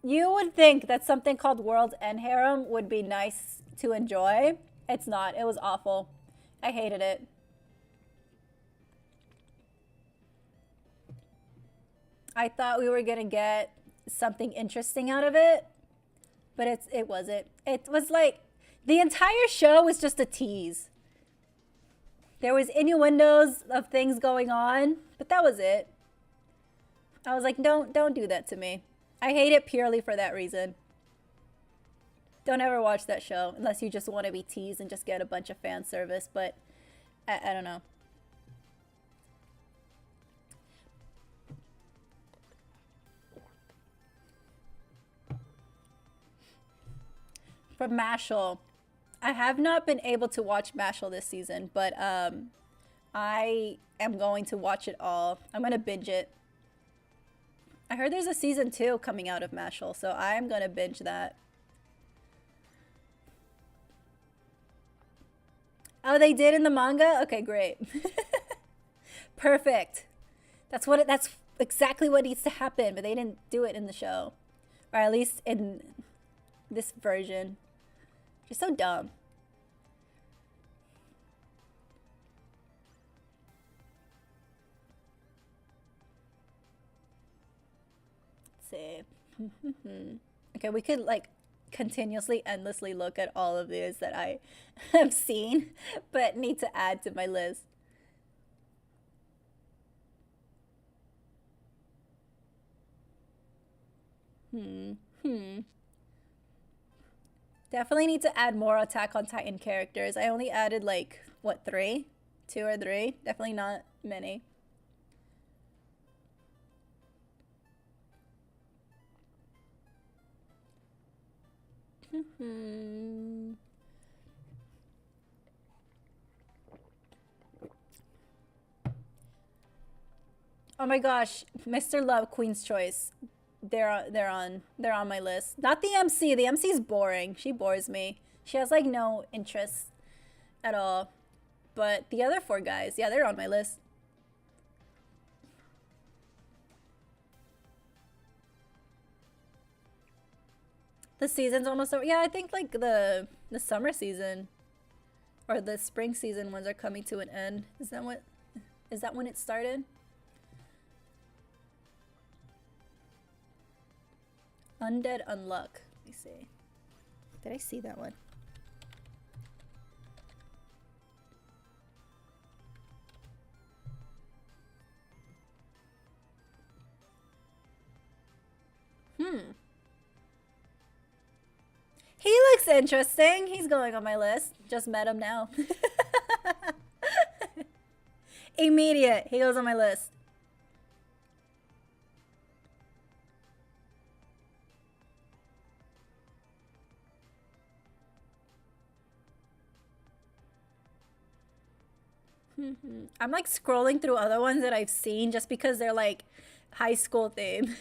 that something called World's End Harem would be nice to enjoy. It's not. It was awful. I hated it. I thought we were gonna get something interesting out of it, but it wasn't. It was like the entire show was just a tease. There was innuendos of things going on, but that was it. I was like, don't do that to me. I hate it purely for that reason. Don't ever watch that show unless you just want to be teased and just get a bunch of fan service, but I don't know. From Mashal. I have not been able to watch Mashal this season, but I am going to watch it all. I'm going to binge it. I heard there's a season 2 coming out of Mashal, so I'm going to binge that. Oh, they did in the manga? Okay, great. Perfect. That's exactly what needs to happen, but they didn't do it in the show. Or at least in this version. You're so dumb. Let's see. Okay, we could like continuously, endlessly look at all of these that I have seen, but need to add to my list. Definitely need to add more Attack on Titan characters. I only added like, what, 3? 2 or 3? Definitely not many. Oh my gosh, Mr. Love, Queen's Choice. They're on my list. Not the MC. The MC's boring. She bores me. She has like no interest at all. But the other 4 guys, yeah, they're on my list. The season's almost over. Yeah, I think like the summer season or the spring season ones are coming to an end. Is that when it started? Undead Unluck. Let me see. Did I see that one? He looks interesting. He's going on my list. Just met him now. Immediate. He goes on my list. I'm like scrolling through other ones that I've seen just because they're like high school theme.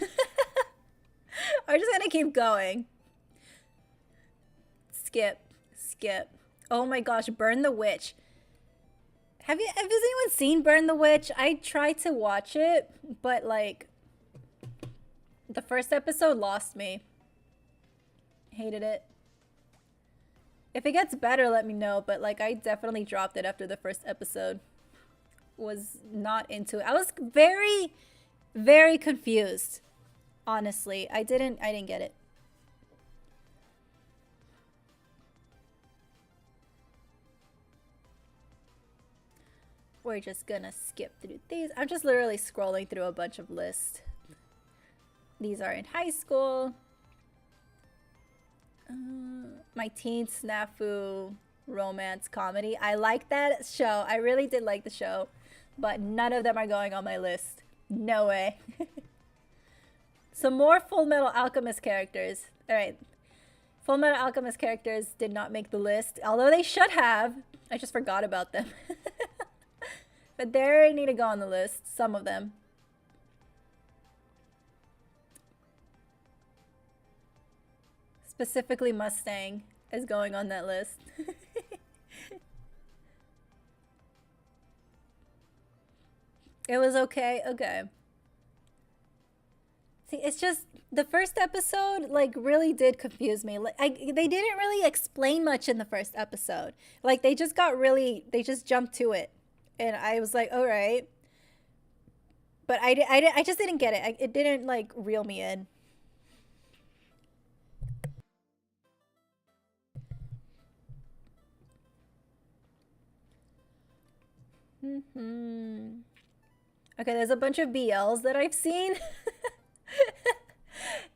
I'm just gonna keep going. Skip. Oh my gosh, Burn the Witch. Has anyone seen Burn the Witch? I tried to watch it, but like the first episode lost me. Hated it. If it gets better, let me know, but like I definitely dropped it after the first episode. Was not into it. I was very, very confused. Honestly, I didn't get it. We're just gonna skip through these. I'm just literally scrolling through a bunch of lists. These are in high school. My teen snafu romance comedy. I like that show. I really did like the show, but none of them are going on my list. No way. Some more Full Metal Alchemist characters. All right. Full Metal Alchemist characters did not make the list, although they should have. I just forgot about them. But they need to go on the list. Some of them. Specifically Mustang is going on that list. It was okay. Okay. See, it's just the first episode like really did confuse me. Like they didn't really explain much in the first episode. Like they just jumped to it. And I was like, all right. But I just didn't get it. It didn't like reel me in. Okay, there's a bunch of BLs that I've seen.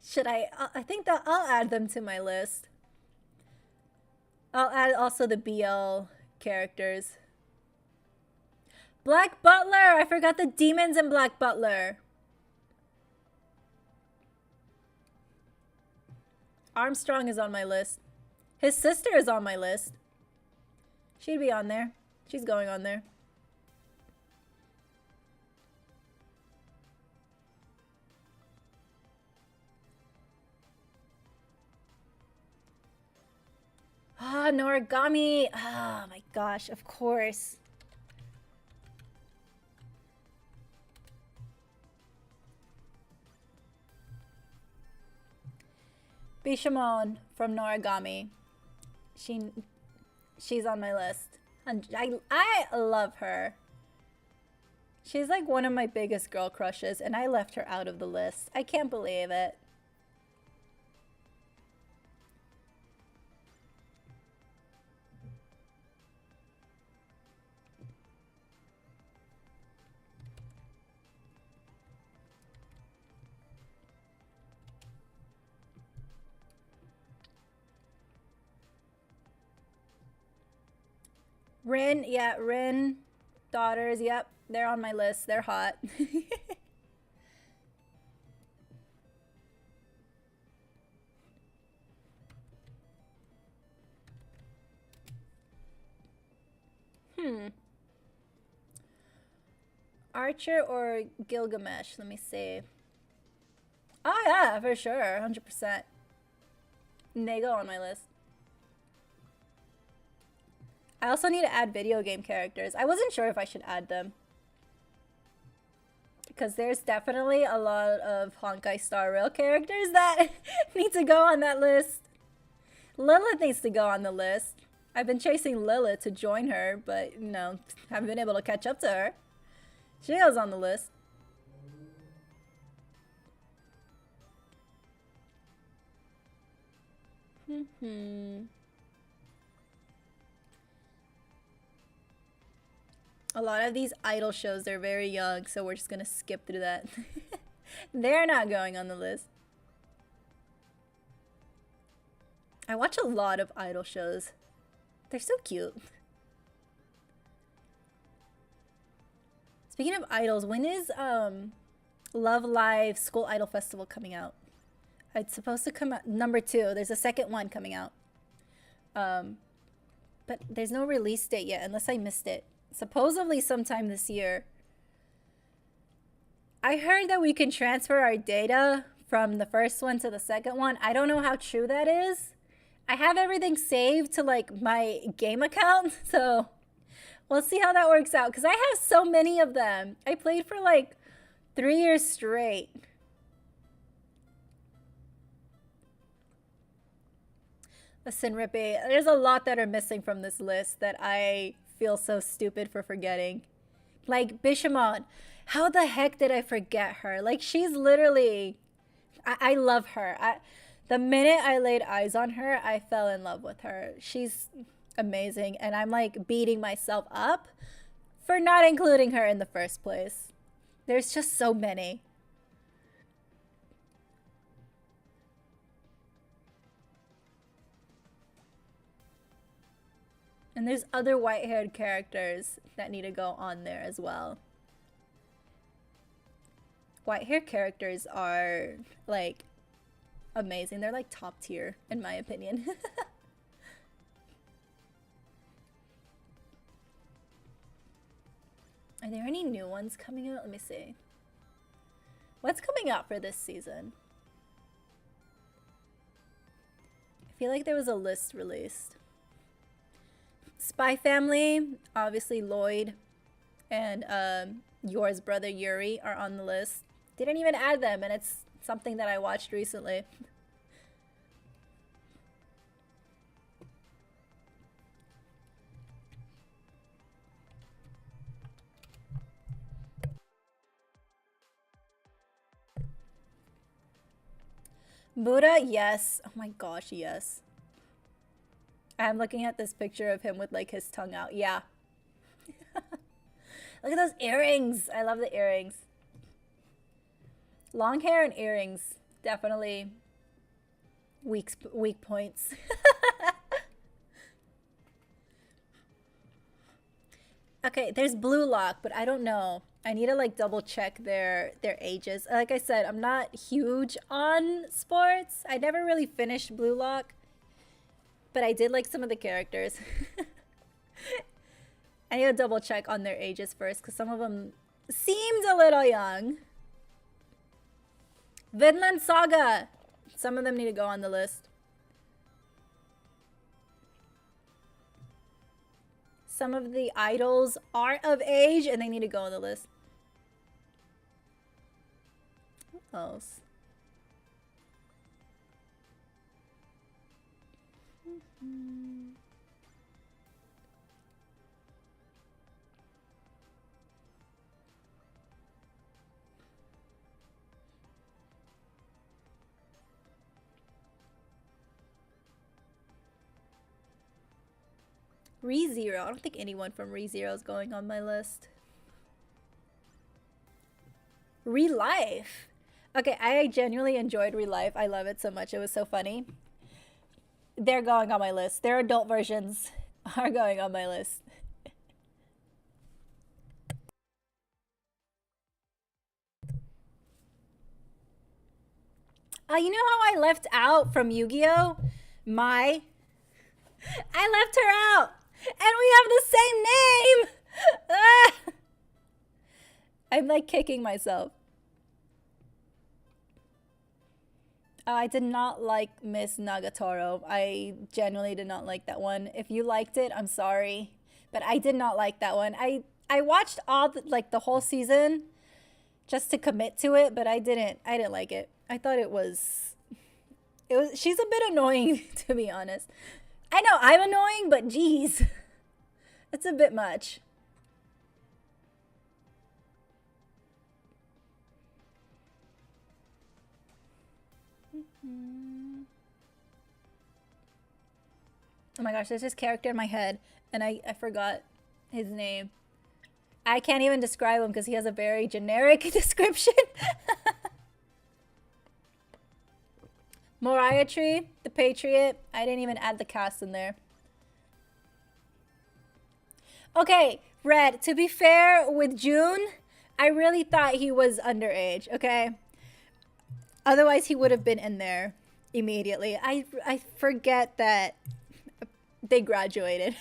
Should I think that I'll add them to my list. I'll add also the BL characters. Black Butler! I forgot the demons in Black Butler. Armstrong is on my list. His sister is on my list. She'd be on there. She's going on there. Ah, Noragami. Oh my gosh, of course. Bishamon from Noragami. She's on my list. And I love her. She's like one of my biggest girl crushes, and I left her out of the list. I can't believe it. Rin, yeah, Rin daughters, yep, they're on my list. They're hot. Hmm. Archer or Gilgamesh? Let me see. Oh yeah, for sure, 100%. They go on my list. I also need to add video game characters. I wasn't sure if I should add them. Because there's definitely a lot of Honkai Star Rail characters that need to go on that list. Lilith needs to go on the list. I've been chasing Lilith to join her, but, you know, haven't been able to catch up to her. She goes on the list. A lot of these idol shows, they're very young, so we're just gonna skip through that. They're not going on the list. I watch a lot of idol shows. They're so cute. Speaking of idols, when is Love Live School Idol Festival coming out? It's supposed to come out #2. There's a second one coming out. But there's no release date yet, unless I missed it. Supposedly sometime this year. I heard that we can transfer our data from the first one to the second one. I don't know how true that is. I have everything saved to like my game account, so we'll see how that works out. Because I have so many of them. I played for like 3 years straight. Listen, Rippy, there's a lot that are missing from this list that I feel so stupid for forgetting. Like Bishamon, how the heck did I forget her? Like she's literally, I love her. The minute I laid eyes on her, I fell in love with her. She's amazing, and I'm like beating myself up for not including her in the first place. There's just so many. And there's other white-haired characters that need to go on there as well. White-haired characters are, like, amazing. They're, like, top tier, in my opinion. Are there any new ones coming out? Let me see. What's coming out for this season? I feel like there was a list released. Spy Family, obviously Lloyd and Yor's brother Yuri are on the list. Didn't even add them, and it's something that I watched recently. Buddha, yes. Oh my gosh, yes. I'm looking at this picture of him with like his tongue out. Yeah. Look at those earrings. I love the earrings. Long hair and earrings. Definitely weak points. Okay, there's Blue Lock, but I don't know. I need to like double check their ages. Like I said, I'm not huge on sports. I never really finished Blue Lock. But I did like some of the characters. I need to double check on their ages first because some of them seemed a little young. Vinland Saga. Some of them need to go on the list. Some of the idols are of age and they need to go on the list. Who else? ReZero. I don't think anyone from ReZero is going on my list. Relife. Okay, I genuinely enjoyed Relife. I love it so much. It was so funny. They're going on my list. Their adult versions are going on my list. You know how I left out from Yu-Gi-Oh? I left her out, and we have the same name. Ah! I'm like kicking myself. I did not like Miss Nagatoro. I genuinely did not like that one. If you liked it, I'm sorry, but I did not like that one. I watched all the whole season just to commit to it, but I didn't like it. I thought it was she's a bit annoying to be honest. I know I'm annoying, but geez. It's a bit much. Oh my gosh, there's this character in my head, and I forgot his name. I can't even describe him because he has a very generic description. Moriah Tree, the Patriot. I didn't even add the cast in there. Okay, Red, to be fair with June, I really thought he was underage, okay? Otherwise, he would have been in there immediately. I forget that they graduated.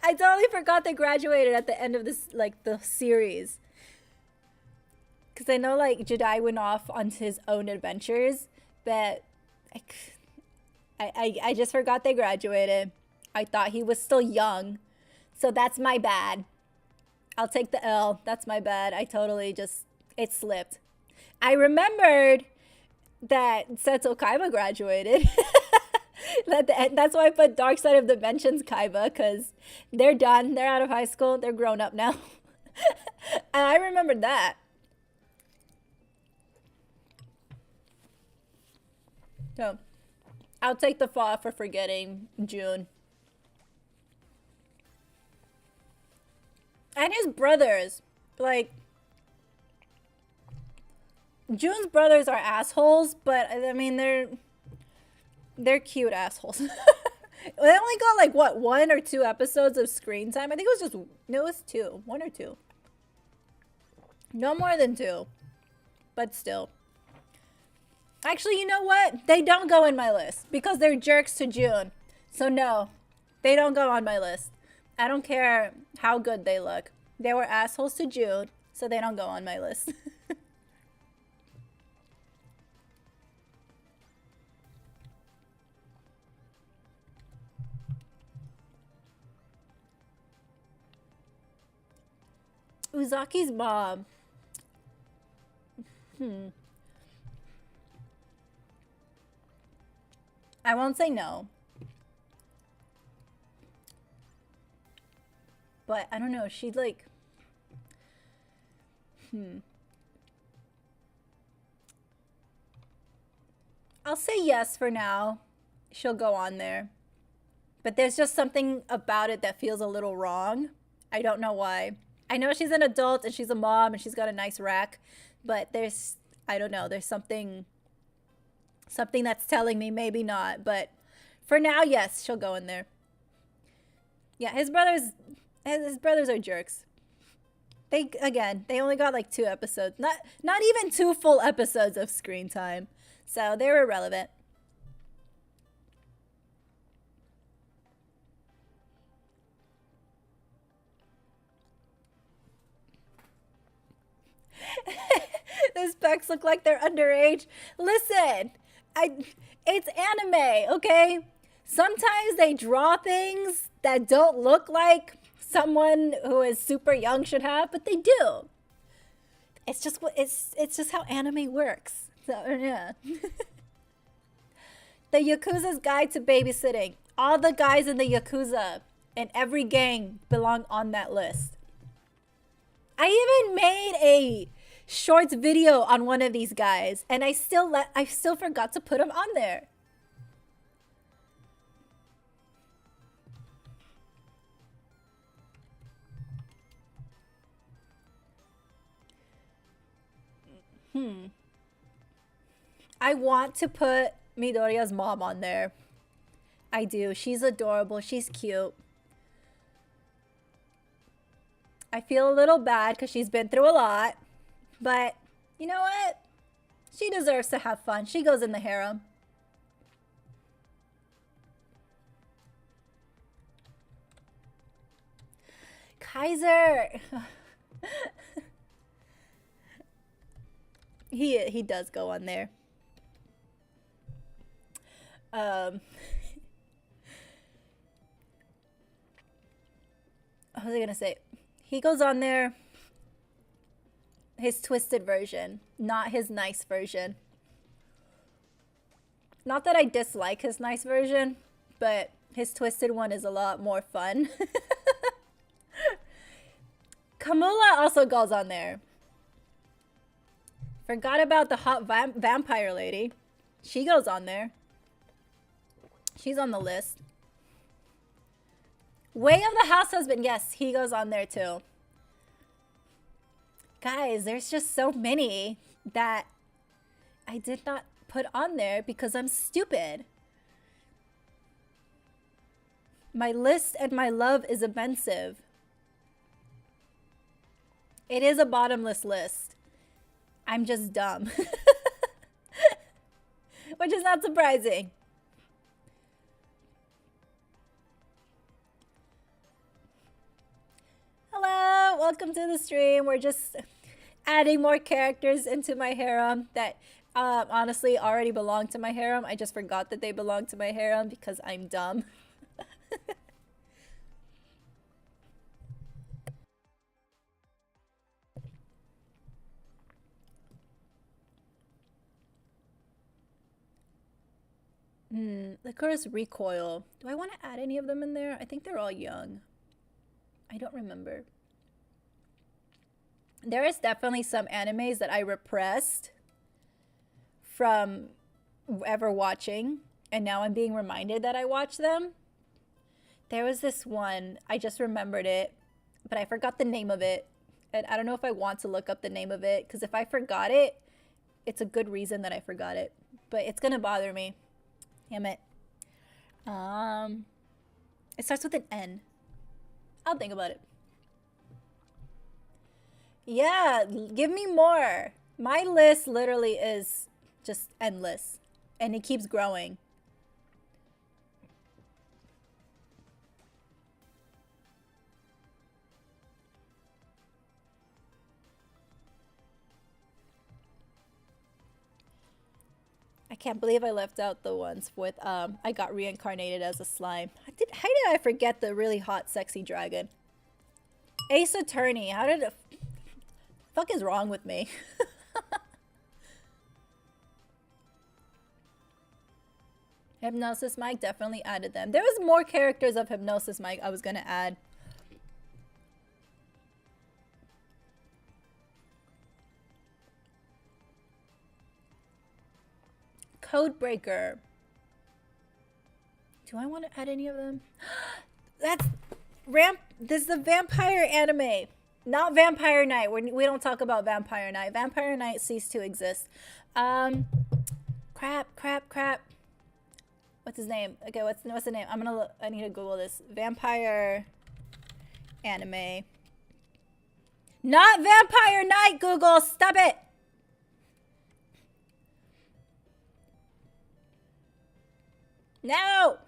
I totally forgot they graduated at the end of this, like, the series. Because I know, like, Jedi went off on his own adventures, but I just forgot they graduated. I thought he was still young. So that's my bad. I'll take the L. That's my bad. I totally just, it slipped. I remembered that Seto Kaiba graduated. That's why I put Dark Side of Dimensions Kaiba, because they're done. They're out of high school. They're grown up now. And I remembered that. So, I'll take the fall for forgetting June. And his brothers, like, June's brothers are assholes, but I mean, they're cute assholes. They only got like what, 1 or 2 episodes of screen time. I think it was just, no, it was 2, 1 or 2. No more than 2, but still. Actually, you know what? They don't go in my list because they're jerks to June. So no, they don't go on my list. I don't care how good they look. They were assholes to June, so they don't go on my list. Uzaki's mom. I won't say no. But I don't know, she'd like... I'll say yes for now. She'll go on there. But there's just something about it that feels a little wrong. I don't know why. I know she's an adult and she's a mom and she's got a nice rack. But there's... I don't know, there's something that's telling me maybe not. But for now, yes, she'll go in there. Yeah, his brothers are jerks. They only got like 2 episodes. Not even 2 full episodes of screen time. So they're irrelevant. Those specs look like they're underage. Listen, it's anime, okay? Sometimes they draw things that don't look like someone who is super young should have, but they do. It's just how anime works. So yeah. The Yakuza's Guide to Babysitting. All the guys in the Yakuza in every gang belong on that list. I even made a shorts video on one of these guys, and I still forgot to put him on there. I want to put Midoriya's mom on there. I do. She's adorable. She's cute. I feel a little bad because she's been through a lot. But you know what? She deserves to have fun. She goes in the harem. Kaiser. He does go on there. What was I gonna say? He goes on there. His twisted version, not his nice version. Not that I dislike his nice version, but his twisted one is a lot more fun. Kamula also goes on there. Forgot about the hot vampire lady. She goes on there. She's on the list. Way of the House Husband. Yes, he goes on there too. Guys, there's just so many that I did not put on there because I'm stupid. My list and my love is immense. It is a bottomless list. I'm just dumb. Which is not surprising. Hello, welcome to the stream. We're just adding more characters into my harem that honestly already belong to my harem. I just forgot that they belong to my harem because I'm dumb. Licorice Recoil. Do I want to add any of them in there? I think they're all young. I don't remember. There is definitely some animes that I repressed from ever watching, and now I'm being reminded that I watched them. There was this one, I just remembered it, but I forgot the name of it. And I don't know if I want to look up the name of it, because if I forgot it, it's a good reason that I forgot it. But it's gonna bother me. Damn it. It starts with an N. I'll think about it. Yeah, give me more. My list literally is just endless, and it keeps growing. I can't believe I left out the ones with I got reincarnated as a slime. How did I forget the really hot sexy dragon? Ace Attorney. How did fuck is wrong with me? Hypnosis Mike definitely added them. There was more characters of Hypnosis Mike I was gonna add. Codebreaker. Do I want to add any of them? This is the vampire anime. Not Vampire Knight. We don't talk about Vampire Knight. Vampire Knight ceased to exist. Crap. What's his name? Okay, what's the name? I need to Google this. Vampire anime. Not Vampire Knight, Google. Stop it. No!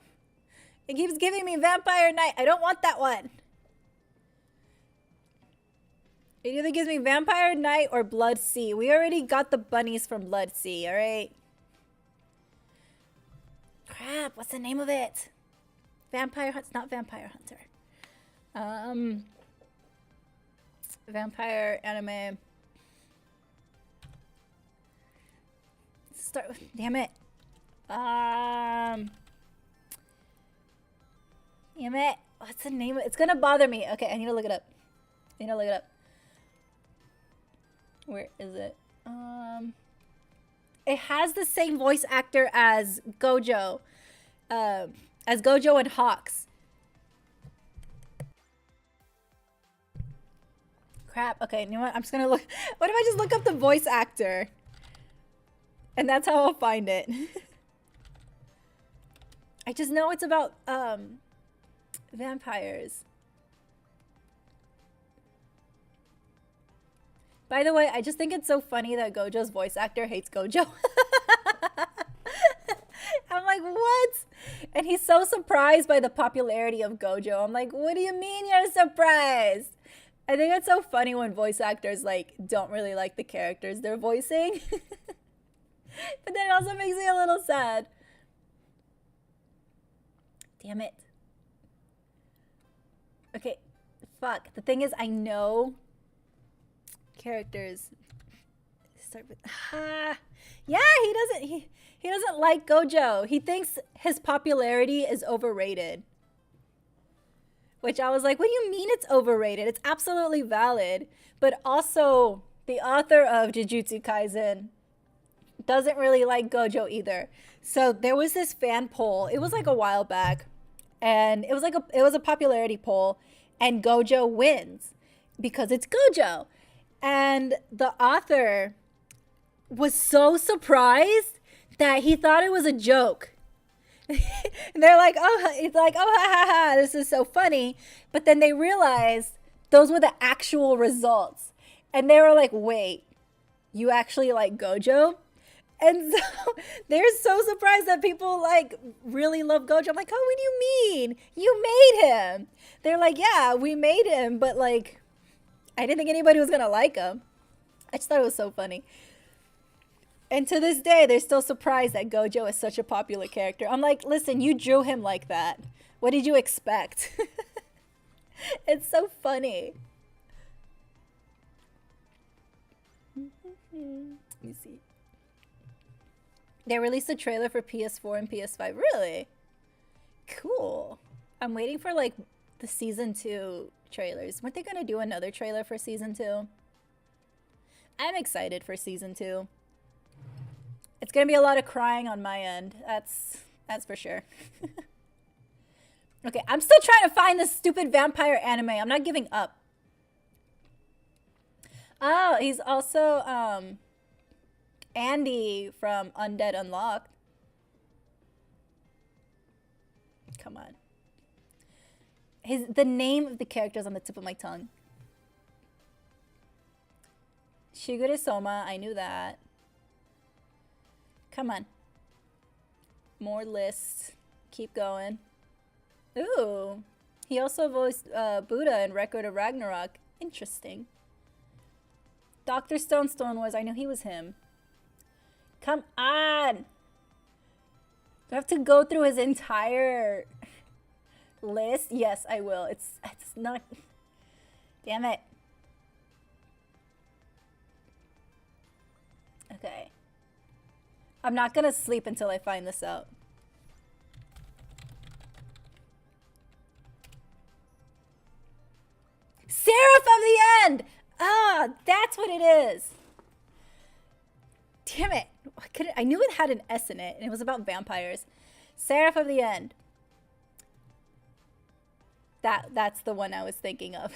It keeps giving me Vampire Knight. I don't want that one. It either gives me Vampire Knight or Blood Sea. We already got the bunnies from Blood Sea, alright? Crap, what's the name of it? It's not Vampire Hunter. Vampire anime. Start with, damn it. Damn it. What's the name of it? It's gonna bother me. Okay, I need to look it up. Where is it? It has the same voice actor as Gojo. As Gojo and Hawks. Crap. Okay, you know what? I'm just gonna look. What if I just look up the voice actor? And that's how I'll find it. I just know it's about vampires. By the way, I just think it's so funny that Gojo's voice actor hates Gojo. I'm like, what? And he's so surprised by the popularity of Gojo. I'm like, what do you mean you're surprised? I think it's so funny when voice actors like don't really like the characters they're voicing. But then it also makes me a little sad. Damn it. Okay, fuck. The thing is, I know characters start with yeah, he doesn't like Gojo. He thinks his popularity is overrated. Which I was like, what do you mean it's overrated? It's absolutely valid. But also, the author of Jujutsu Kaisen doesn't really like Gojo either. So there was this fan poll. It was like a while back. And it was a popularity poll. And Gojo wins. Because it's Gojo. And the author was so surprised that he thought it was a joke. And they're like, oh, it's like, oh, ha, ha, ha, this is so funny. But then they realized those were the actual results. And they were like, wait, you actually like Gojo? And so they're so surprised that people like really love Gojo. I'm like, oh, what do you mean? You made him. They're like, yeah, we made him. But like, I didn't think anybody was going to like him. I just thought it was so funny. And to this day, they're still surprised that Gojo is such a popular character. I'm like, listen, you drew him like that. What did you expect? It's so funny. Let me see. They released a trailer for PS4 and PS5. Really? Cool. I'm waiting for like the season 2 trailers. Weren't they going to do another trailer for season 2? I'm excited for season 2. It's going to be a lot of crying on my end. That's for sure. Okay, I'm still trying to find this stupid vampire anime. I'm not giving up. Oh, he's also Andy from Undead Unlocked. Come on. The name of the character is on the tip of my tongue. Shigure Soma, I knew that. Come on. More lists. Keep going. Ooh. He also voiced Buddha in Record of Ragnarok. Interesting. Dr. Stone was. I knew he was him. Come on. Do I have to go through his entire list? Yes, I will. It's not. Damn it. Okay. I'm not gonna sleep until I find this out. Seraph of the End! Ah, that's what it is. Damn it. I knew it had an S in it, and it was about vampires. Seraph of the End. That's the one I was thinking of.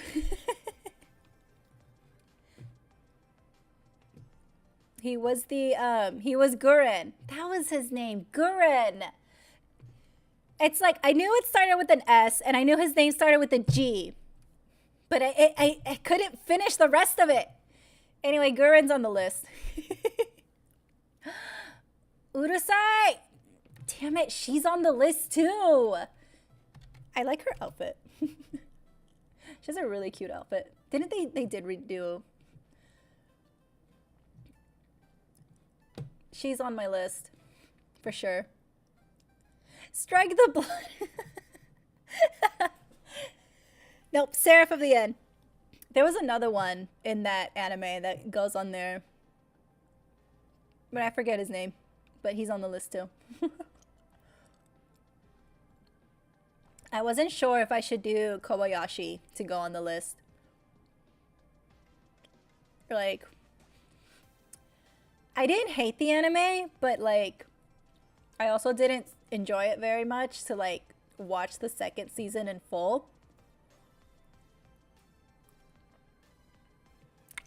He was Gurren. That was his name, Gurren. It's like, I knew it started with an S, and I knew his name started with a G. But I couldn't finish the rest of it. Anyway, Gurren's on the list. Urusai! Damn it, she's on the list too. I like her outfit. She has a really cute outfit. Didn't they did redo. She's on my list. For sure. Strike the blood. Nope, Seraph of the End. There was another one in that anime that goes on there. But I forget his name. But he's on the list too. I wasn't sure if I should do Kobayashi to go on the list. Like, I didn't hate the anime, but like, I also didn't enjoy it very much to like watch the second season in full.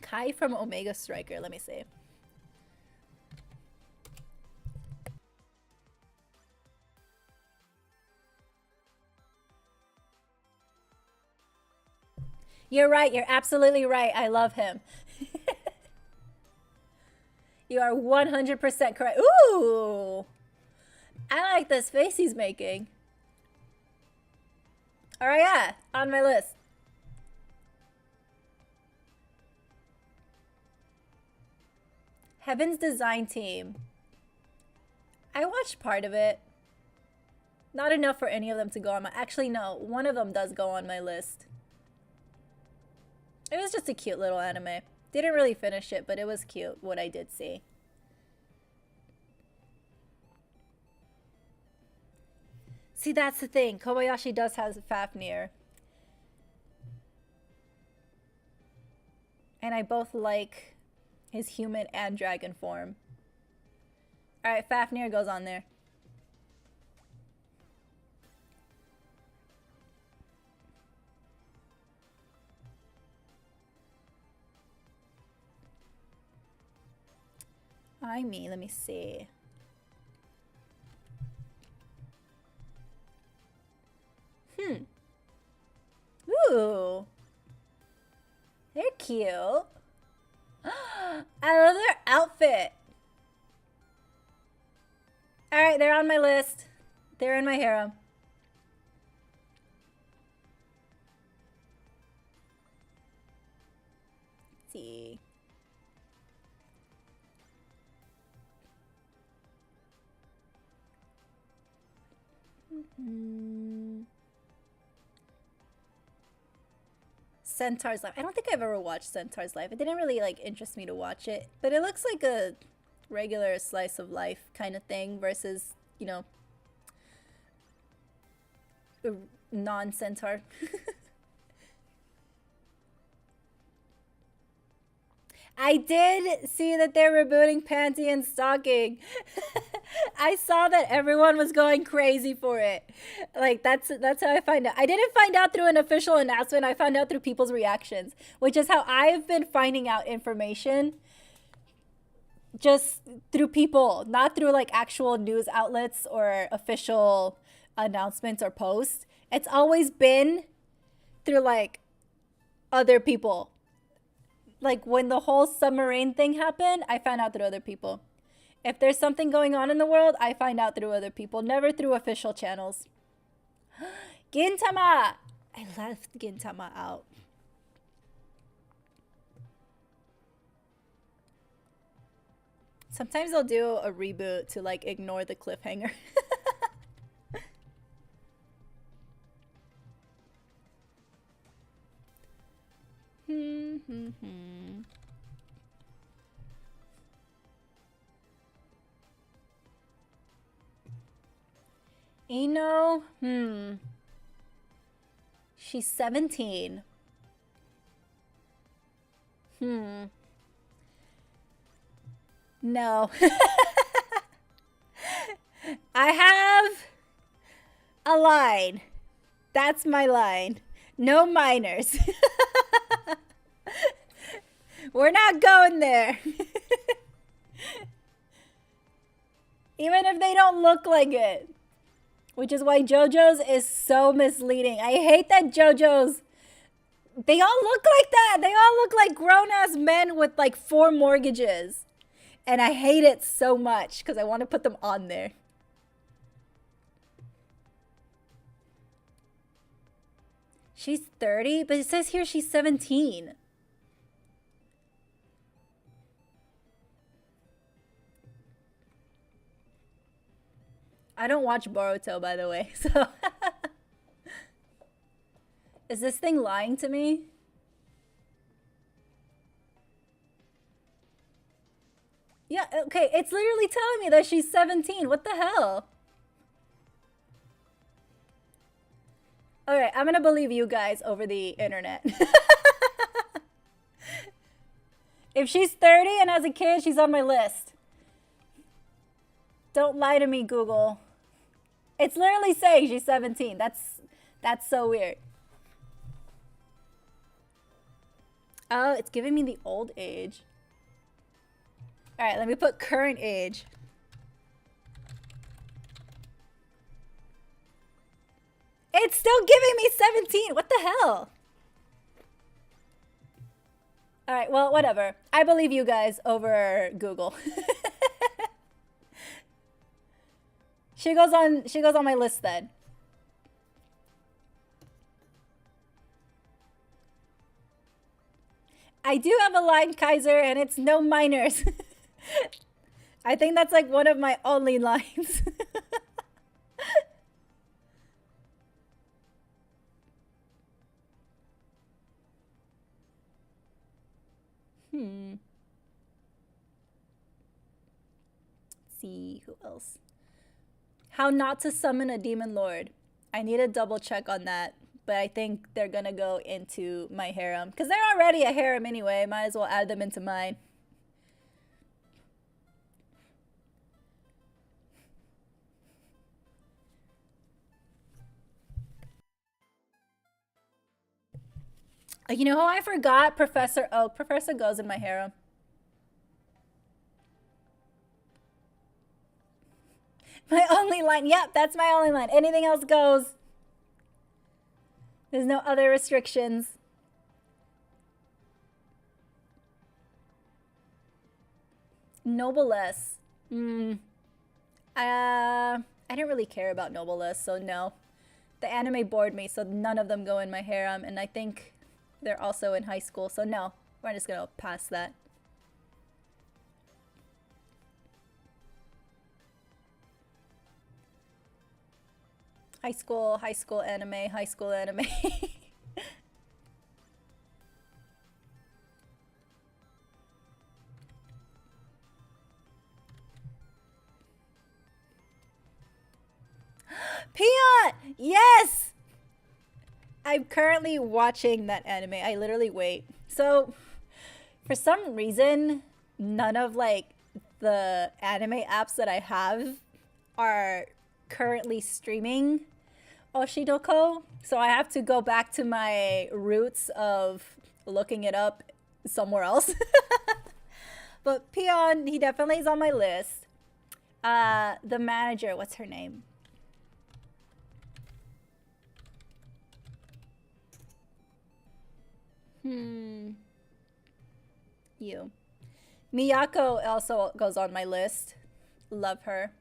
Kai from Omega Striker, let me see. You're right, you're absolutely right. I love him. You are 100% correct. Ooh! I like this face he's making. Alright, yeah, on my list. Heaven's Design Team. I watched part of it. Not enough for any of them to go on my... Actually, no. One of them does go on my list. It was just a cute little anime. Didn't really finish it, but it was cute, what I did see. See, that's the thing. Kobayashi does have Fafnir. And I both like his human and dragon form. Alright, Fafnir goes on there. Let me see. Ooh. They're cute. I love their outfit. Alright, they're on my list. They're in my harem. Let's see. Centaur's Life. I don't think I've ever watched Centaur's Life. It didn't really like interest me to watch it, but it looks like a regular slice of life kind of thing versus, you know, non-centaur. I did see that they're rebooting Panty and Stocking. I saw that everyone was going crazy for it. Like, that's how I find out. I didn't find out through an official announcement. I found out through people's reactions, which is how I've been finding out information. Just through people, not through like actual news outlets or official announcements or posts. It's always been through like other people. Like when the whole submarine thing happened, I found out through other people. If there's something going on in the world, I find out through other people, never through official channels. Gintama! I left Gintama out. Sometimes I'll do a reboot to like ignore the cliffhanger. Ino, she's 17. No. I have a line. That's my line. No minors. We're not going there. Even if they don't look like it. Which is why JoJo's is so misleading. I hate that JoJo's... They all look like that. They all look like grown-ass men with like 4 mortgages. And I hate it so much because I want to put them on there. She's 30, but it says here she's 17. I don't watch Boruto, by the way, so... Is this thing lying to me? Yeah, okay, it's literally telling me that she's 17. What the hell? Alright, I'm gonna believe you guys over the internet. If she's 30 and has a kid, she's on my list. Don't lie to me, Google. It's literally saying she's 17. That's so weird. Oh, it's giving me the old age. Alright, let me put current age. It's still giving me 17. What the hell? All right, well, whatever. I believe you guys over Google. She goes on my list then. I do have a line, Kaiser, and it's no minors. I think that's like one of my only lines. Let's see, who else? How not to summon a demon lord. I need a double check on that, but I think they're gonna go into my harem. Because they're already a harem anyway, might as well add them into mine. You know who I forgot? Professor Oak. Professor goes in my harem. My only line. Yep, that's my only line. Anything else goes. There's no other restrictions. Noblesse. I didn't really care about Noblesse, so no. The anime bored me, so none of them go in my harem, and I think they're also in high school, so no. We're just gonna pass that. High school anime, high school anime. Peon! Yes! I'm currently watching that anime. I literally wait. So, for some reason, none of like the anime apps that I have are currently streaming Oshidoko. So I have to go back to my roots of looking it up somewhere else. But Peon, he definitely is on my list. The manager, what's her name? You. Miyako also goes on my list. Love her.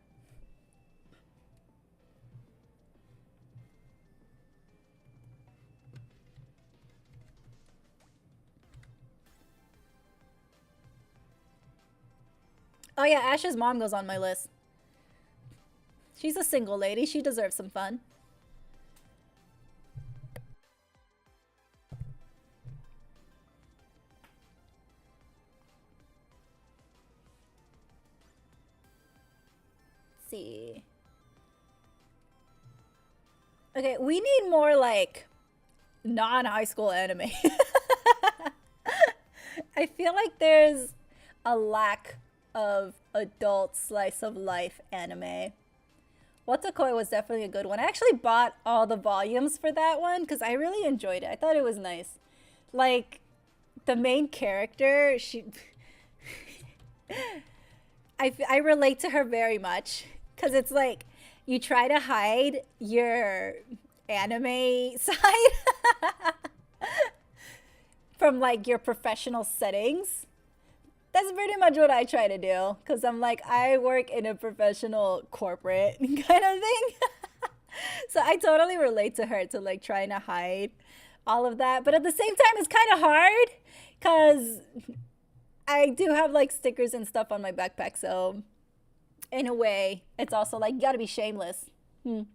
Oh yeah, Ash's mom goes on my list. She's a single lady. She deserves some fun. Let's see. Okay, we need more like non-high school anime. I feel like there's a lack of adult slice of life anime. Watakoi was definitely a good one. I actually bought all the volumes for that one because I really enjoyed it. I thought it was nice. Like, the main character, she... I relate to her very much because it's like you try to hide your anime side from like your professional settings. That's pretty much what I try to do because I'm like, I work in a professional corporate kind of thing. So I totally relate to her to like trying to hide all of that. But at the same time, it's kind of hard because I do have like stickers and stuff on my backpack. So in a way, it's also like, you gotta be shameless. The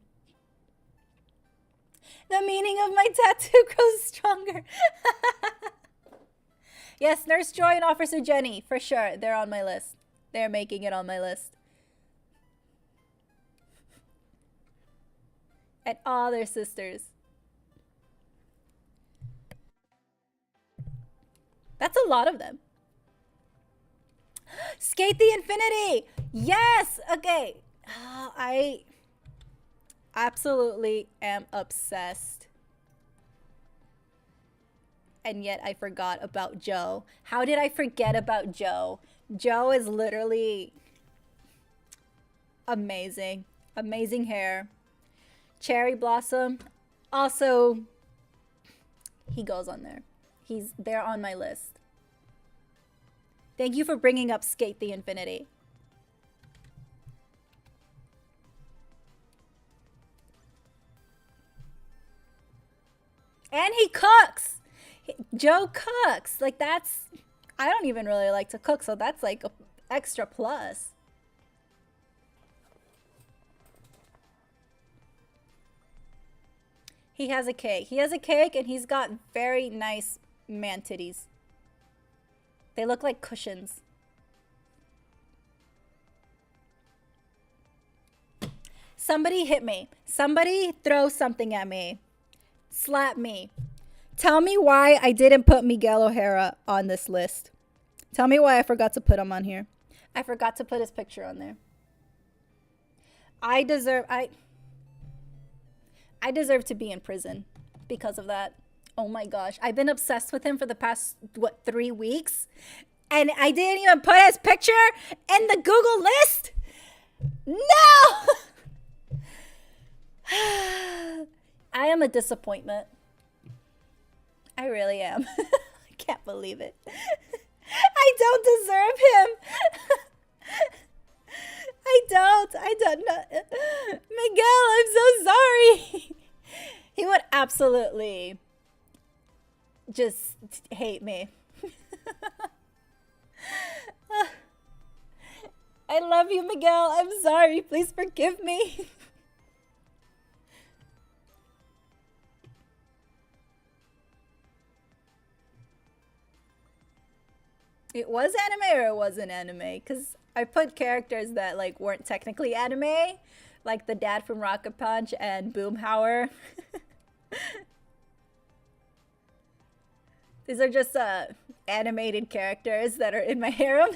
meaning of my tattoo grows stronger. Yes, Nurse Joy and Officer Jenny, for sure. They're on my list. They're making it on my list. And all their sisters. That's a lot of them. Skate the Infinity! Yes! Okay. I absolutely am obsessed. And yet I forgot about Joe. How did I forget about Joe? Joe is literally amazing. Amazing hair. Cherry Blossom. Also, he goes on there. They're on my list. Thank you for bringing up Skate the Infinity. And he cooks. Joe cooks. Like, that's... I don't even really like to cook, so that's like an extra plus. He has a cake. He has a cake, and he's got very nice man titties. They look like cushions. Somebody hit me. Somebody throw something at me. Slap me. Tell me why I didn't put Miguel O'Hara on this list. Tell me why I forgot to put him on here. I forgot to put his picture on there. I deserve to be in prison because of that. Oh my gosh. I've been obsessed with him for the past, 3 weeks? And I didn't even put his picture in the Google list? No! I am a disappointment. I really am. I can't believe it. I don't deserve him. I don't know. Miguel, I'm so sorry. He would absolutely just hate me. I love you, Miguel. I'm sorry. Please forgive me. It was anime or it wasn't anime? Because I put characters that like weren't technically anime, like the dad from Rocket Punch and Boomhauer. These are just animated characters that are in my harem.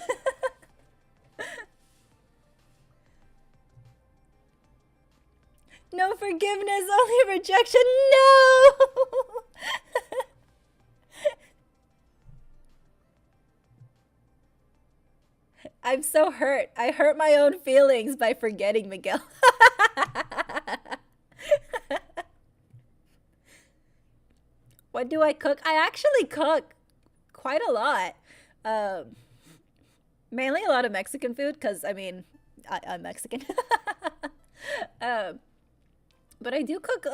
No forgiveness, only rejection. No! I'm so hurt. I hurt my own feelings by forgetting Miguel. What do I cook? I actually cook quite a lot. Mainly a lot of Mexican food because, I mean, I'm Mexican. But I do cook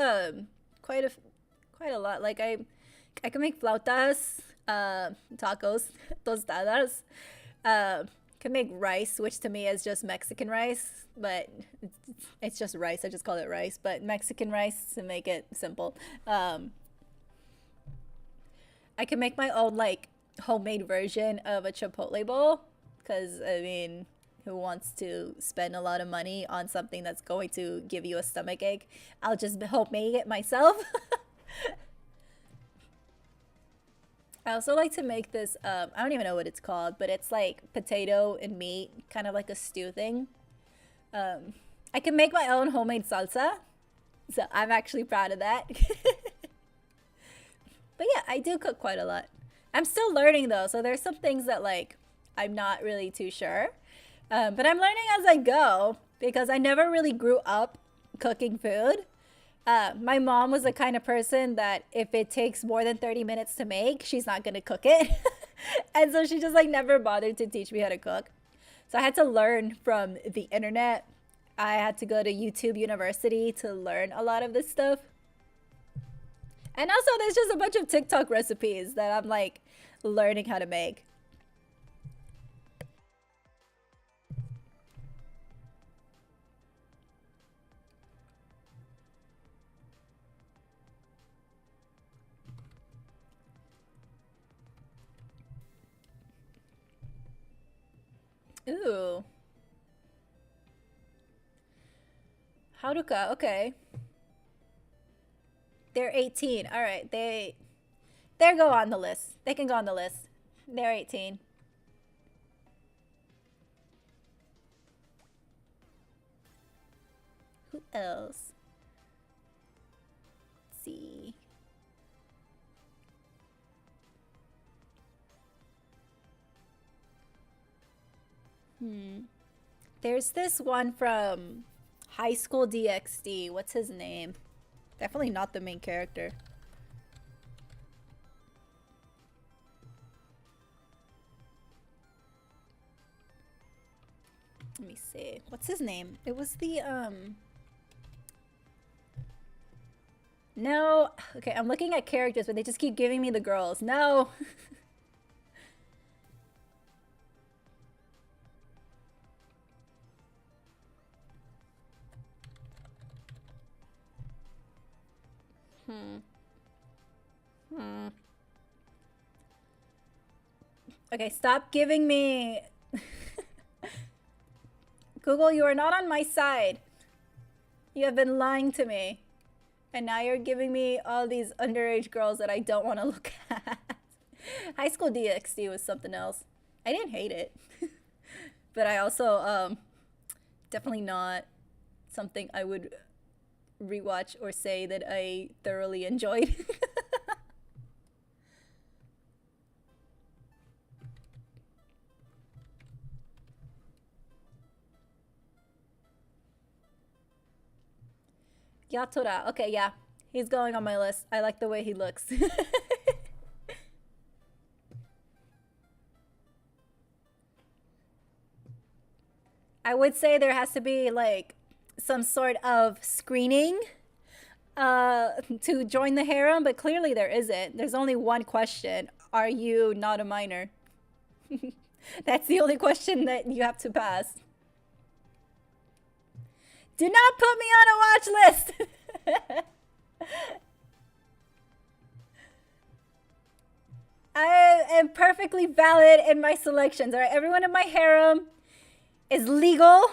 quite a lot. Like I can make flautas, tacos, tostadas. Can make rice, which to me is just Mexican rice, but it's just rice. I just call it rice, but Mexican rice to make it simple. I can make my own like homemade version of a Chipotle bowl because I mean, who wants to spend a lot of money on something that's going to give you a stomach ache? I'll just homemade it myself. I also like to make this, I don't even know what it's called, but it's like potato and meat, kind of like a stew thing. I can make my own homemade salsa, so I'm actually proud of that. But yeah, I do cook quite a lot. I'm still learning though, so there's some things that like, I'm not really too sure. But I'm learning as I go because I never really grew up cooking food. My mom was the kind of person that if it takes more than 30 minutes to make, she's not going to cook it. And so she just like never bothered to teach me how to cook. So I had to learn from the internet. I had to go to YouTube University to learn a lot of this stuff. And also there's just a bunch of TikTok recipes that I'm like learning how to make. Ooh. Haruka, okay. They're 18. All right, they go on the list. They can go on the list. They're 18. Who else? Let's see. There's this one from High School DxD. What's his name? Definitely not the main character. Let me see. What's his name? It was the, No. Okay, I'm looking at characters, but they just keep giving me the girls. No. Okay, stop giving me... Google, you are not on my side. You have been lying to me. And now you're giving me all these underage girls that I don't want to look at. High School DxD was something else. I didn't hate it. But I also, definitely not something I would rewatch or say that I thoroughly enjoyed. Yatora. Okay, yeah. He's going on my list. I like the way he looks. I would say there has to be like some sort of screening to join the harem, but clearly there isn't. There's only one question. Are you not a minor? That's the only question that you have to pass. Do not put me on a watch list. I am perfectly valid in my selections. All right, everyone in my harem is legal.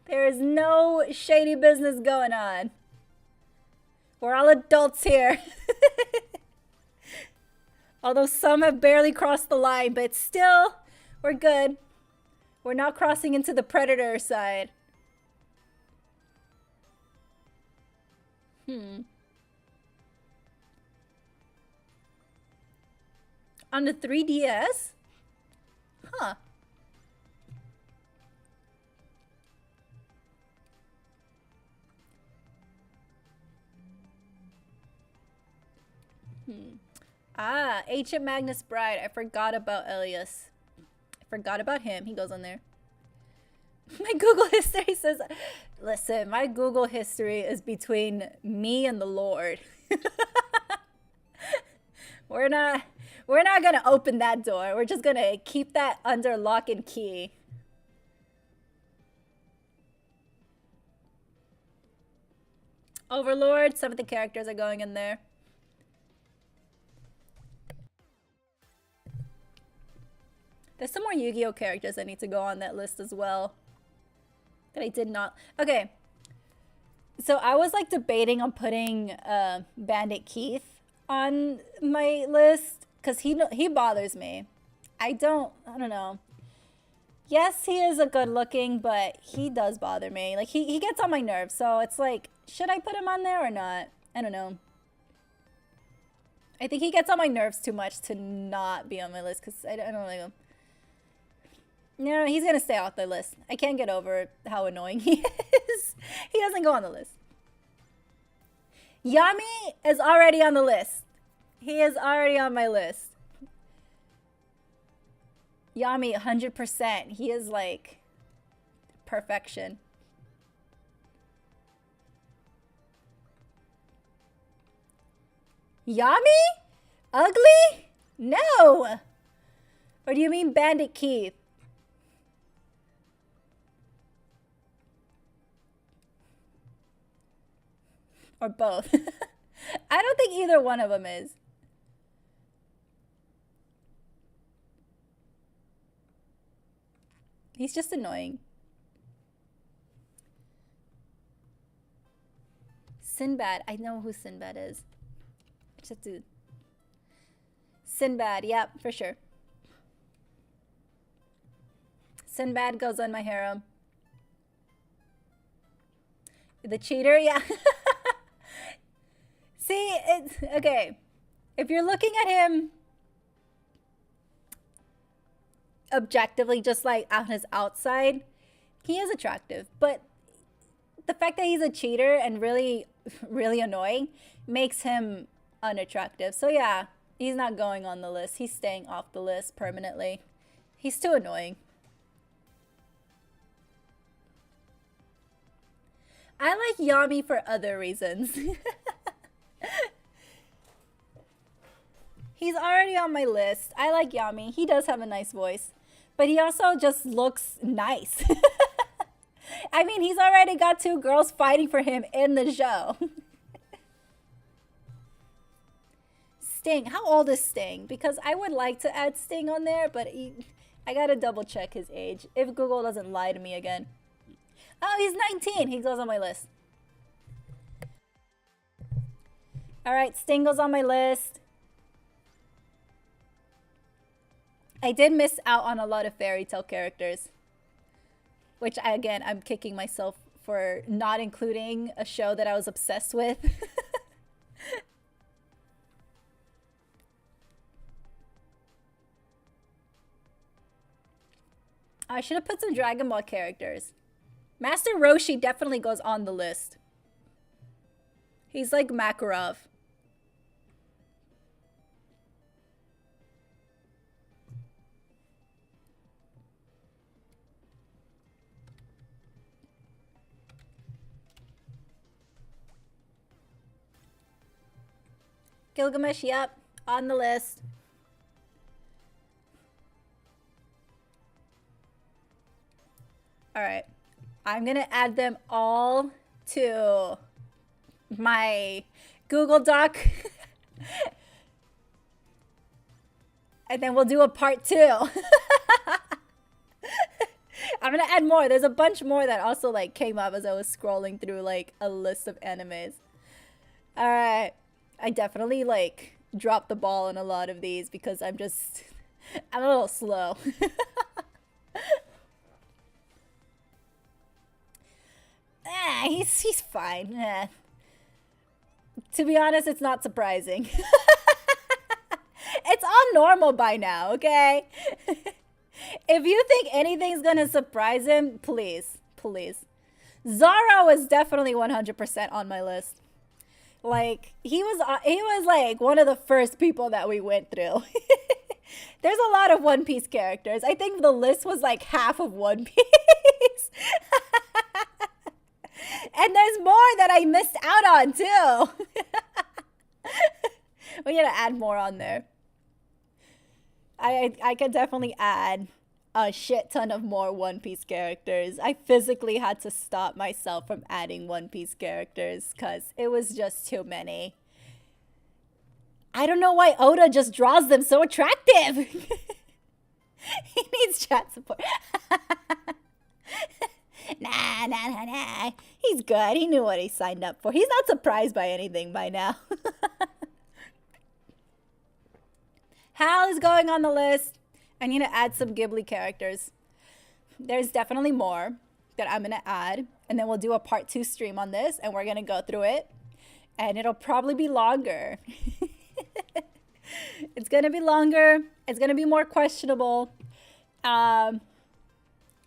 There is no shady business going on. We're all adults here. Although some have barely crossed the line, but still, we're good. We're not crossing into the predator side. On the 3DS? Huh. Ah, Ancient Magnus Bride. I forgot about Elias. Forgot about him. He goes on there. My Google history says, listen, my Google history is between me and the Lord. We're not gonna open that door. We're just gonna keep that under lock and key. Overlord, some of the characters are going in there. There's some more Yu-Gi-Oh characters that need to go on that list as well. That I did not. Okay. So I was like debating on putting Bandit Keith on my list because he bothers me. I don't know. Yes, he is a good looking, but he does bother me. Like he gets on my nerves. So it's like, should I put him on there or not? I don't know. I think he gets on my nerves too much to not be on my list because I don't like him. No, he's gonna stay off the list. I can't get over how annoying he is. He doesn't go on the list. Yami is already on the list. He is already on my list. Yami, 100%. He is like perfection. Yami? Ugly? No. Or do you mean Bandit Keith? Or both. I don't think either one of them is. He's just annoying. Sinbad. I know who Sinbad is. It's a dude. Sinbad. Yep, for sure. Sinbad goes on my harem. The cheater? Yeah. See, it's okay. If you're looking at him objectively, just like on his outside, he is attractive. But the fact that he's a cheater and really, really annoying makes him unattractive. So yeah, he's not going on the list. He's staying off the list permanently. He's too annoying. I like Yami for other reasons. He's already on my list. I like Yami. He does have a nice voice. But he also just looks nice. I mean, he's already got 2 girls fighting for him in the show. Sting. How old is Sting? Because I would like to add Sting on there, but I gotta double check his age. If Google doesn't lie to me again. Oh, he's 19. He goes on my list. Alright, Sting goes on my list. I did miss out on a lot of fairy tale characters. Which, again, I'm kicking myself for not including a show that I was obsessed with. I should have put some Dragon Ball characters. Master Roshi definitely goes on the list. He's like Makarov. Gilgamesh, yep, on the list. All right, I'm gonna add them all to my Google Doc. And then we'll do a part 2. I'm gonna add more. There's a bunch more that also like came up as I was scrolling through like a list of animes. All right. I definitely like dropped the ball on a lot of these because I'm a little slow. He's fine. To be honest, it's not surprising. It's all normal by now, okay? If you think anything's gonna surprise him, please, please. Zara was definitely 100% on my list. Like, he was like one of the first people that we went through. There's a lot of One Piece characters. I think the list was like half of One Piece. And there's more that I missed out on too. We gotta add more on there. I could definitely add a shit ton of more One Piece characters. I physically had to stop myself from adding One Piece characters because it was just too many. I don't know why Oda just draws them so attractive. He needs chat support. Nah. He's good. He knew what he signed up for. He's not surprised by anything by now. Hal is going on the list. I need to add some Ghibli characters. There's definitely more that I'm going to add. And then we'll do a part 2 stream on this. And we're going to go through it. And it'll probably be longer. It's going to be longer. It's going to be more questionable.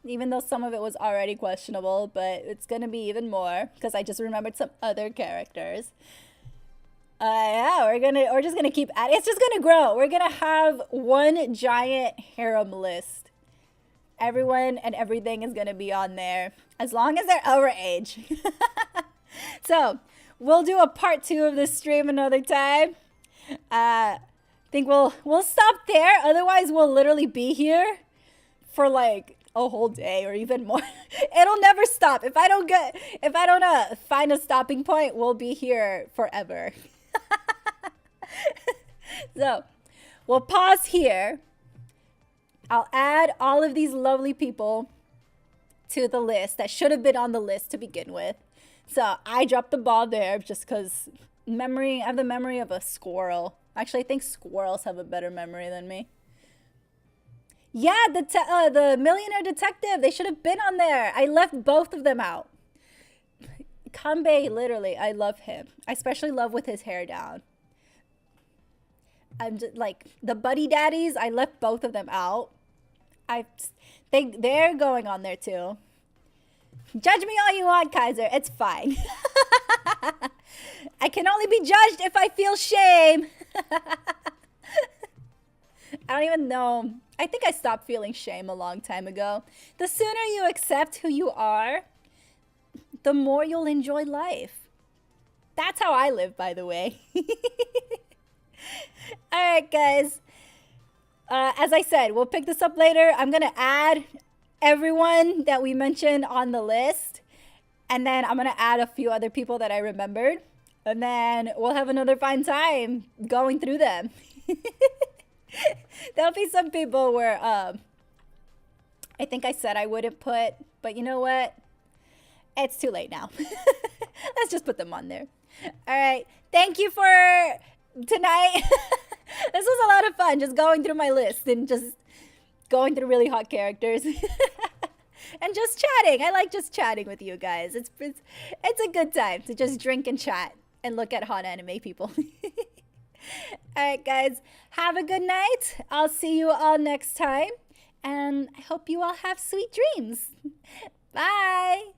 Even though some of it was already questionable. But it's going to be even more. Because I just remembered some other characters. Yeah, we're just gonna keep adding. It's just gonna grow. We're gonna have one giant harem list. Everyone and everything is gonna be on there as long as they're our age. So we'll do a part 2 of this stream another time. I think we'll stop there. Otherwise, we'll literally be here for like a whole day or even more. It'll never stop. If I don't find a stopping point, we'll be here forever. So we'll pause here. I'll add all of these lovely people to the list that should have been on the list to begin with. So I dropped the ball there just because I have the memory of a squirrel. Actually, I think squirrels have a better memory than me. Yeah, the Millionaire Detective. They should have been on there. I left both of them out. Kanbei, literally, I love him. I especially love with his hair down. I'm just like the Buddy Daddies. I left both of them out. They're going on there too. Judge me all you want, Kaiser. It's fine. I can only be judged if I feel shame. I don't even know. I think I stopped feeling shame a long time ago. The sooner you accept who you are, the more you'll enjoy life. That's how I live, by the way. All right, guys. As I said, we'll pick this up later. I'm going to add everyone that we mentioned on the list. And then I'm going to add a few other people that I remembered. And then we'll have another fun time going through them. There'll be some people where I think I said I wouldn't put, but you know what? It's too late now. Let's just put them on there. All right. Thank you for tonight. This was a lot of fun, just going through my list and just going through really hot characters. And just chatting. I like just chatting with you guys. It's a good time to just drink and chat and look at hot anime people. All right, guys. Have a good night. I'll see you all next time. And I hope you all have sweet dreams. Bye.